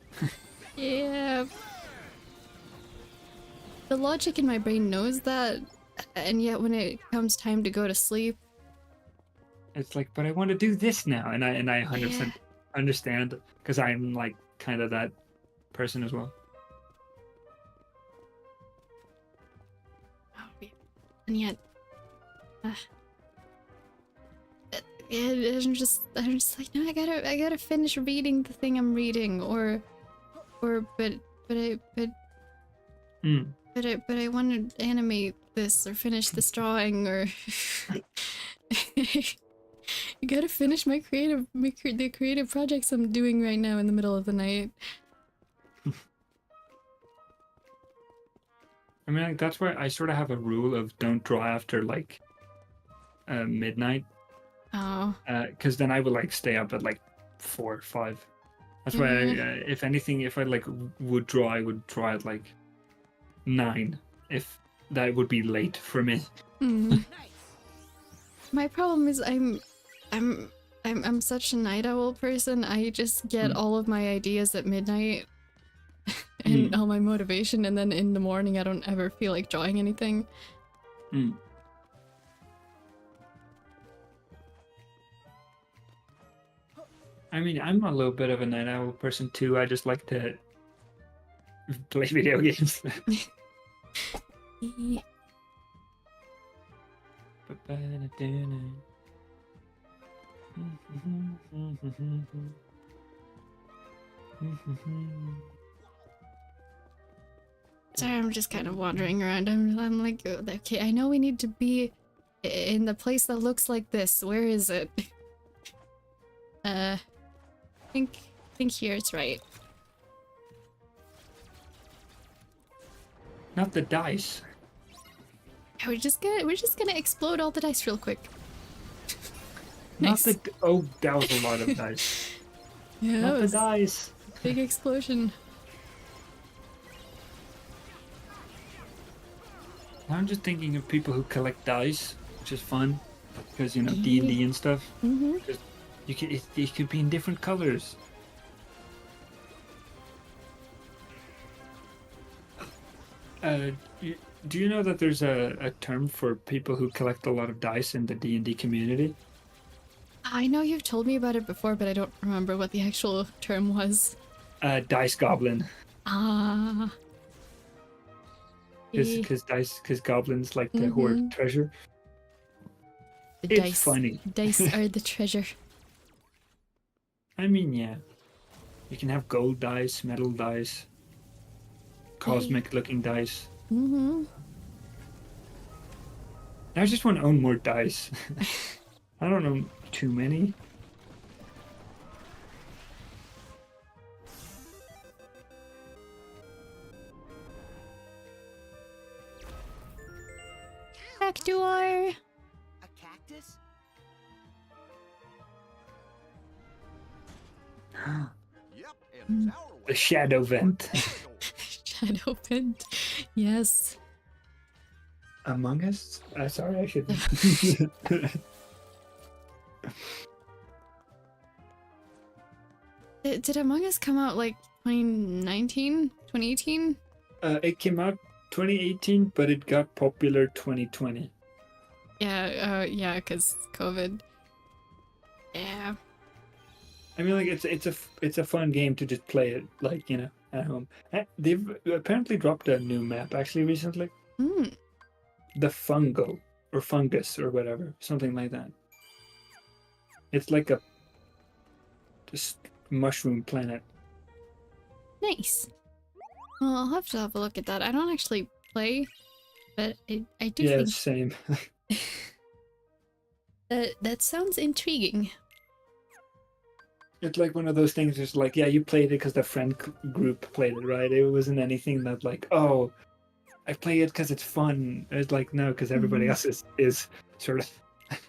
[SPEAKER 2] Yeah. The logic in my brain knows that, and yet when it comes time to go to sleep,
[SPEAKER 1] It's like, but I want to do this now, and I 100% understand, because I'm like kind of that person as well.
[SPEAKER 2] and yet, I'm just like, no, I gotta finish reading the thing I'm reading, but I want to animate this or finish this drawing, or you gotta finish the creative projects I'm doing right now in the middle of the night.
[SPEAKER 1] I mean, like, that's why I sort of have a rule of don't draw after like midnight.
[SPEAKER 2] Oh.
[SPEAKER 1] Because then I would like stay up at like 4 or 5. That's why if anything, if I like would draw, I would draw at like 9. If that would be late for me.
[SPEAKER 2] My problem is I'm I'm such a night owl person. I just get all of my ideas at midnight and all my motivation, and then in the morning I don't ever feel like drawing anything.
[SPEAKER 1] I mean, I'm a little bit of a night owl person too. I just like to play video games.
[SPEAKER 2] Sorry, I'm just kind of wandering around. I'm like, okay, I know we need to be in the place that looks like this. Where is it? I think here it's right.
[SPEAKER 1] Not the dice.
[SPEAKER 2] We're just gonna explode all the dice real quick.
[SPEAKER 1] Nice. Not the oh, that was a lot of dice.
[SPEAKER 2] Yeah,
[SPEAKER 1] not the dice.
[SPEAKER 2] Big explosion.
[SPEAKER 1] I'm just thinking of people who collect dice, which is fun because you know D&D and stuff. You can it could be in different colors. Do you know that there's a term for people who collect a lot of dice in the D&D community?
[SPEAKER 2] I know you've told me about it before, but I don't remember what the actual term was.
[SPEAKER 1] Dice goblin.
[SPEAKER 2] Ah.
[SPEAKER 1] Because goblins like to hoard treasure. It's funny.
[SPEAKER 2] Dice are the treasure.
[SPEAKER 1] I mean, yeah. You can have gold dice, metal dice, cosmic looking dice. I just want to own more dice. I don't own too many.
[SPEAKER 2] Backdoor.
[SPEAKER 3] A cactus?
[SPEAKER 12] Yep, and it's our way.
[SPEAKER 1] The shadow vent.
[SPEAKER 2] Shadow vent. Yes.
[SPEAKER 1] Among Us? Sorry, I should.
[SPEAKER 2] Did Among Us come out like 2019? 2018?
[SPEAKER 1] It came out 2018, but it got popular 2020.
[SPEAKER 2] Yeah, because COVID. Yeah.
[SPEAKER 1] I mean, like it's a fun game to just play it, like, you know, at home. They've apparently dropped a new map actually recently. The Fungo or Fungus or whatever, something like that. It's like a just mushroom planet.
[SPEAKER 2] Nice. Well, I'll have to have a look at that. I don't actually play, but I do think...
[SPEAKER 1] same.
[SPEAKER 2] that sounds intriguing.
[SPEAKER 1] It's like one of those things, just like, yeah, you played it because the friend group played it, right? It wasn't anything that like, oh, I play it because it's fun. It's like, no, because everybody else is sort of...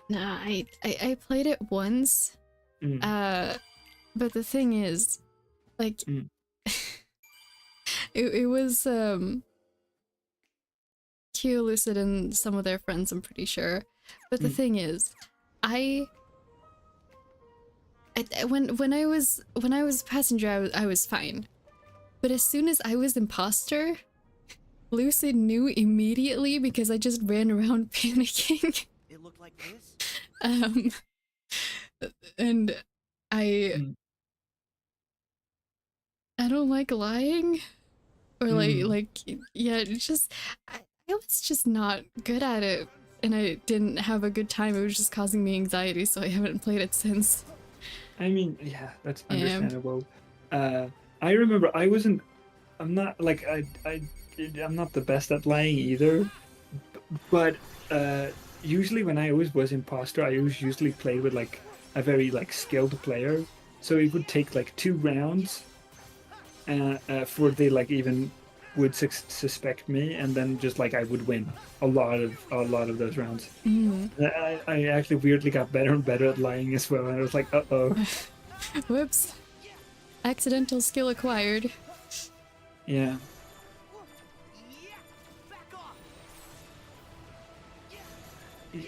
[SPEAKER 2] Nah, I played it once, but the thing is, like, it was Q, Lucid, and some of their friends, I'm pretty sure. But the thing is, when I was passenger, I was fine. But as soon as I was imposter, Lucid knew immediately because I just ran around panicking.
[SPEAKER 3] It looked like this?
[SPEAKER 2] And I don't like lying. Or yeah, it's just I was just not good at it, and I didn't have a good time. It was just causing me anxiety, so I haven't played it since.
[SPEAKER 1] I mean, yeah, that's understandable. I remember I'm not like I'm not the best at lying either, but usually when I always was imposter, I always usually played with like a very like skilled player, so it would take like 2 rounds for they like even would suspect me, and then just like I would win a lot of those rounds. I actually weirdly got better and better at lying as well, and I was like, uh-oh.
[SPEAKER 2] Whoops. Accidental skill acquired.
[SPEAKER 1] Yeah.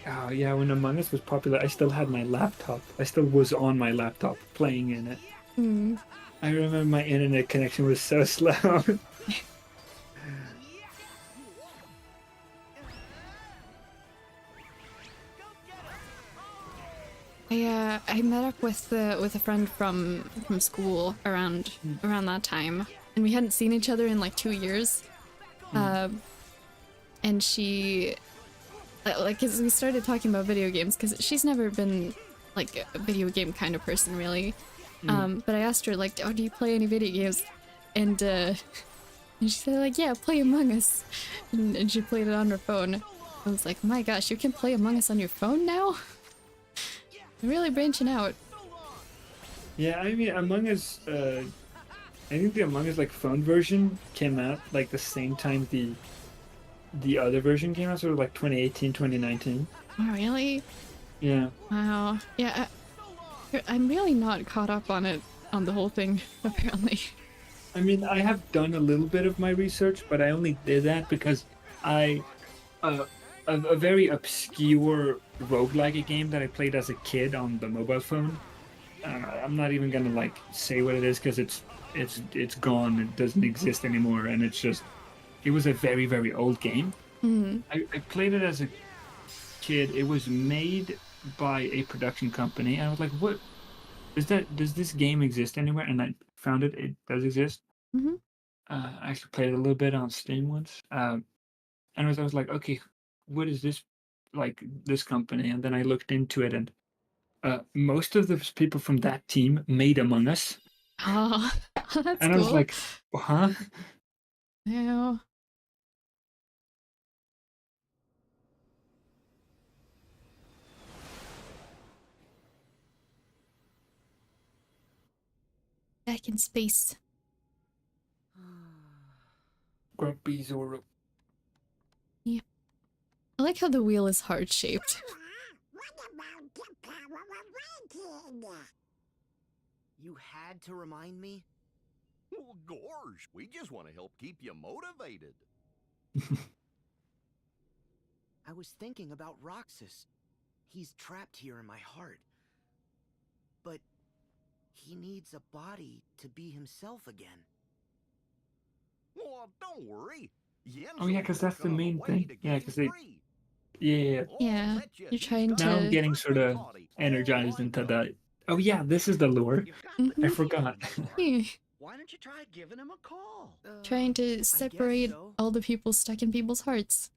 [SPEAKER 1] Oh yeah, when Among Us was popular, I still had my laptop. I still was on my laptop playing in it.
[SPEAKER 2] Hmm.
[SPEAKER 1] I remember my internet connection was so slow.
[SPEAKER 2] I met up with a friend from school around that time, and we hadn't seen each other in like 2 years. And she, like, 'cause we started talking about video games, because she's never been like a video game kind of person really. But I asked her like, oh, do you play any video games? And she said like, yeah, play Among Us, and she played it on her phone. I was like, my gosh, you can play Among Us on your phone now? Really branching out.
[SPEAKER 1] Yeah, I mean, Among Us, I think the Among Us like phone version came out like the same time the other version came out, sort of like 2018, 2019.
[SPEAKER 2] Oh, really?
[SPEAKER 1] Yeah.
[SPEAKER 2] Wow. Yeah, I'm really not caught up on it, on the whole thing, apparently.
[SPEAKER 1] I mean, I have done a little bit of my research, but I only did that because a very obscure roguelike game that I played as a kid on the mobile phone. I'm not even gonna like say what it is because it's gone. It doesn't exist anymore, and it was a very, very old game. I played it as a kid. It was made by a production company, and I was like, "What is that? Does this game exist anywhere?" And I found it. It does exist. I actually played it a little bit on Steam once. And I was like, okay, what is this, like, this company? And then I looked into it, and most of the people from that team made Among Us.
[SPEAKER 2] Oh, that's
[SPEAKER 1] And I was
[SPEAKER 2] cool.
[SPEAKER 1] like, huh?
[SPEAKER 2] Yeah. Back in space.
[SPEAKER 1] Grumpy Zoro.
[SPEAKER 2] Yeah. I like how the wheel is heart-shaped.
[SPEAKER 12] You had to remind me?
[SPEAKER 15] Well, gosh, we just want to help keep you motivated.
[SPEAKER 3] I was thinking about Roxas. He's trapped here in my heart. But he needs a body to be himself again.
[SPEAKER 15] Well, don't worry.
[SPEAKER 1] Oh yeah, because that's the main thing. Yeah, because they. Yeah.
[SPEAKER 2] Yeah, you're trying to.
[SPEAKER 1] Now I'm getting sort of energized into the. Oh yeah, this is the lure. I forgot.
[SPEAKER 3] Why don't you try giving him a call?
[SPEAKER 2] Trying to separate all the people stuck in people's hearts.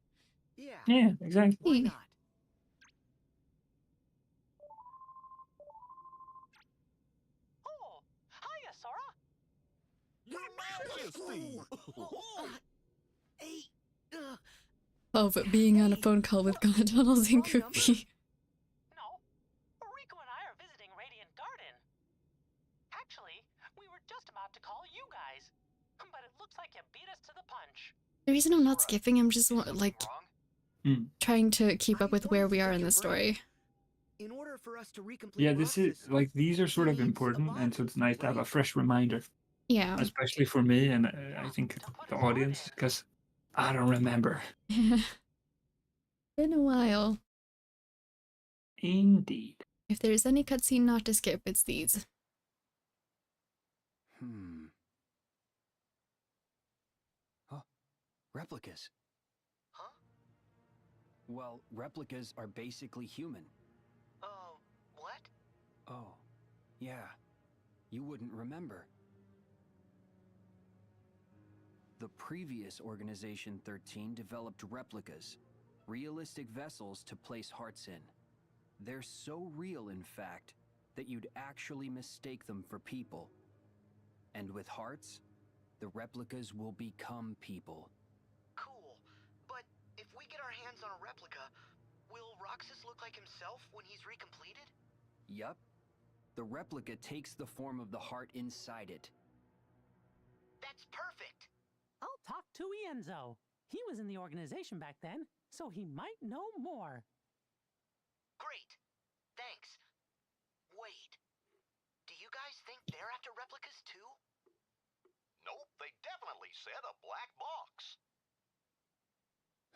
[SPEAKER 1] Yeah, exactly.
[SPEAKER 3] Why not?
[SPEAKER 6] Oh, hiya, Sora.
[SPEAKER 15] Your Majesty!
[SPEAKER 2] Oh, but being on a phone call with McDonald's and Goofy.
[SPEAKER 6] No, Rico and I are visiting Radiant Garden. Actually, we were just about to call you guys, but it looks like you beat us to the punch.
[SPEAKER 2] The reason I'm not skipping, I'm just like trying to keep up with where we are in the story.
[SPEAKER 3] In order for us to recomplete
[SPEAKER 1] Yeah, this is like these are sort of important, and so it's nice to have a fresh reminder.
[SPEAKER 2] Yeah.
[SPEAKER 1] Especially for me, and I think the audience, because I don't remember.
[SPEAKER 2] Been a while.
[SPEAKER 1] Indeed.
[SPEAKER 2] If there's any cutscene not to skip, it's these.
[SPEAKER 10] Huh? Replicas.
[SPEAKER 3] Huh?
[SPEAKER 10] Well, replicas are basically human.
[SPEAKER 3] What?
[SPEAKER 10] Oh, yeah. You wouldn't remember. The previous Organization 13 developed replicas, realistic vessels to place hearts in. They're so real, in fact, that you'd actually mistake them for people. And with hearts, the replicas will become people.
[SPEAKER 3] Cool. But if we get our hands on a replica, will Roxas look like himself when he's recompleted?
[SPEAKER 10] Yup. The replica takes the form of the heart inside it.
[SPEAKER 3] That's perfect.
[SPEAKER 6] I'll talk to Ienzo. He was in the organization back then, so he might know more.
[SPEAKER 3] Great. Thanks. Wait. Do you guys think they're after replicas too?
[SPEAKER 15] Nope, they definitely said a black box.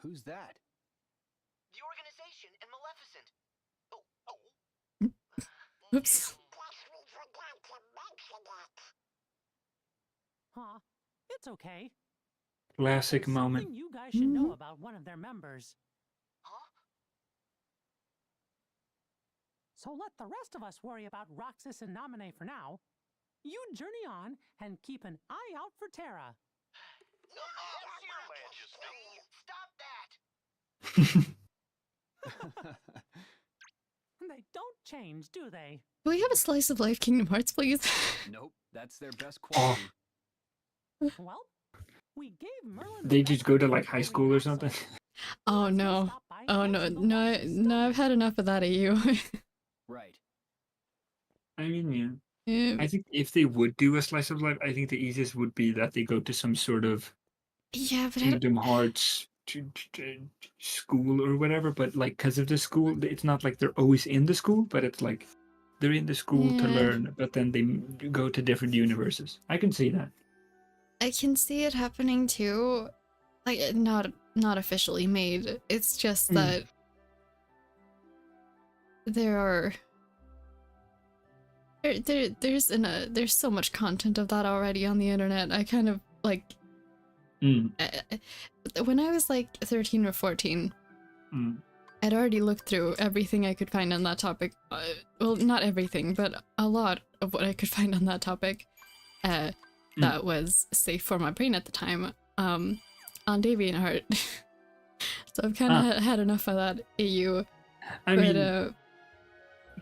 [SPEAKER 10] Who's that?
[SPEAKER 3] The organization and Malekith.
[SPEAKER 2] Oops.
[SPEAKER 6] Huh? It's okay.
[SPEAKER 1] Classic
[SPEAKER 6] There's
[SPEAKER 1] moment.
[SPEAKER 6] something you guys should know about one of their members. So let the rest of us worry about Roxas and Naminé for now. You journey on and keep an eye out for Terra. They don't change, do they?
[SPEAKER 2] Do we have a slice of life Kingdom Hearts, please?
[SPEAKER 10] Nope, that's their best quality.
[SPEAKER 6] Well, we gave Merlin.
[SPEAKER 1] They just go to like high school or something.
[SPEAKER 2] Oh no. Oh no. No, I've had enough of that EU.
[SPEAKER 10] Right.
[SPEAKER 1] I mean, yeah.
[SPEAKER 2] Yeah.
[SPEAKER 1] I think if they would do a slice of life, I think the easiest would be that they go to some sort of
[SPEAKER 2] Yeah, but
[SPEAKER 1] Kingdom Hearts school or whatever. But like, because of the school, it's not like they're always in the school, but it's like they're in the school to
[SPEAKER 2] Yeah.
[SPEAKER 1] learn, but then they go to different universes. I can see that.
[SPEAKER 2] I can see it happening too. Like not officially made. It's just that there's so much content of that already on the internet. I kind of like when I was like 13 or 14, I'd already looked through everything I could find on that topic. Well, not everything, but a lot of what I could find on that topic. That was safe for my brain at the time. On DeviantArt. So I've kind of had enough of that EU.
[SPEAKER 1] I mean,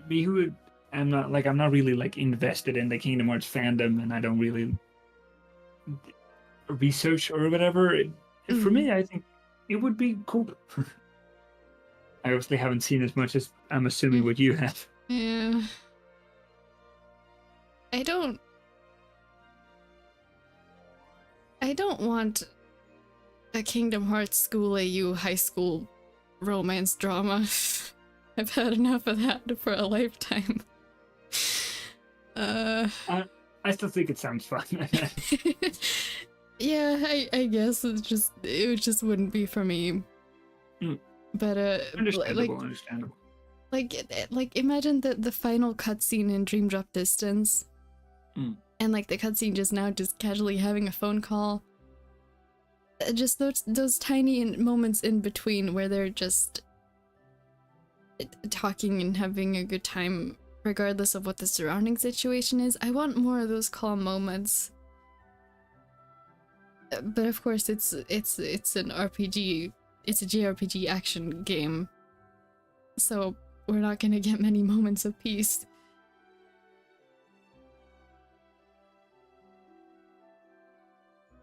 [SPEAKER 1] me who I'm not really like invested in the Kingdom Hearts fandom, and I don't really research or whatever. For me, I think it would be cool. I obviously haven't seen as much as I'm assuming what you have.
[SPEAKER 2] Yeah. I don't want a Kingdom Hearts School AU high school romance drama. I've had enough of that for a lifetime.
[SPEAKER 1] I still think it sounds fun.
[SPEAKER 2] Yeah, I guess it just wouldn't be for me. But
[SPEAKER 1] understandable.
[SPEAKER 2] Like imagine the final cutscene in Dream Drop Distance. And like the cutscene just now, just casually having a phone call. Just those tiny moments in between where they're just talking and having a good time, regardless of what the surrounding situation is. I want more of those calm moments. But of course, it's an RPG. It's a JRPG action game, so we're not gonna get many moments of peace.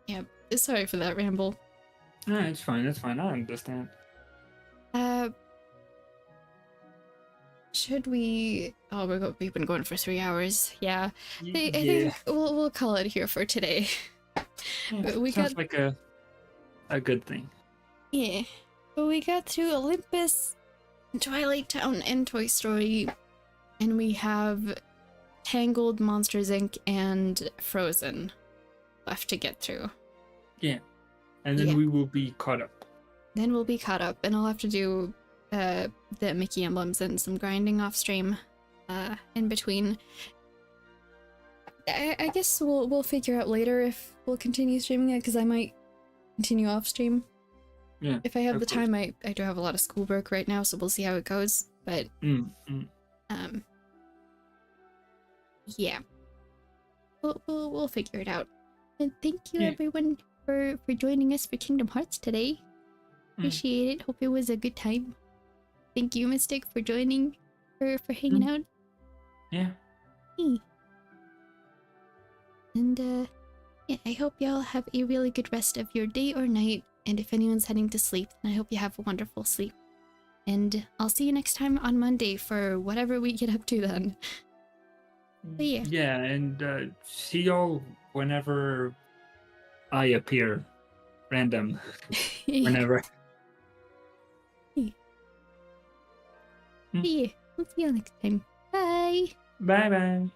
[SPEAKER 2] Yeah, sorry for that ramble.
[SPEAKER 1] No, it's fine. It's fine. I understand.
[SPEAKER 2] Should we? Oh, we've been going for 3 hours. Yeah, I think we'll call it here for today.
[SPEAKER 1] Yeah,
[SPEAKER 2] we
[SPEAKER 1] sounds
[SPEAKER 2] got
[SPEAKER 1] like a good thing.
[SPEAKER 2] Yeah, but we got through Olympus, Twilight Town, and Toy Story, and we have Tangled, Monsters Inc., and Frozen left to get through.
[SPEAKER 1] Yeah, and then we will be caught up.
[SPEAKER 2] Then we'll be caught up, and I'll have to do the Mickey emblems and some grinding off stream in between. I guess we'll figure out later if we'll continue streaming it, because I might continue off stream.
[SPEAKER 1] Yeah.
[SPEAKER 2] If I have the time, I do have a lot of schoolwork right now, so we'll see how it goes. But yeah, we'll figure it out. And thank you everyone for joining us for Kingdom Hearts today. Appreciate it. Hope it was a good time. Thank you, Mystic, for joining, for hanging out.
[SPEAKER 1] Yeah.
[SPEAKER 2] Hey. And yeah, I hope y'all have a really good rest of your day or night. And if anyone's heading to sleep, then I hope you have a wonderful sleep. And I'll see you next time on Monday for whatever we get up to then. But yeah.
[SPEAKER 1] Yeah, and see y'all whenever I appear. Random. Whenever.
[SPEAKER 2] Yeah, we'll see you next time. Bye.
[SPEAKER 1] Bye-bye.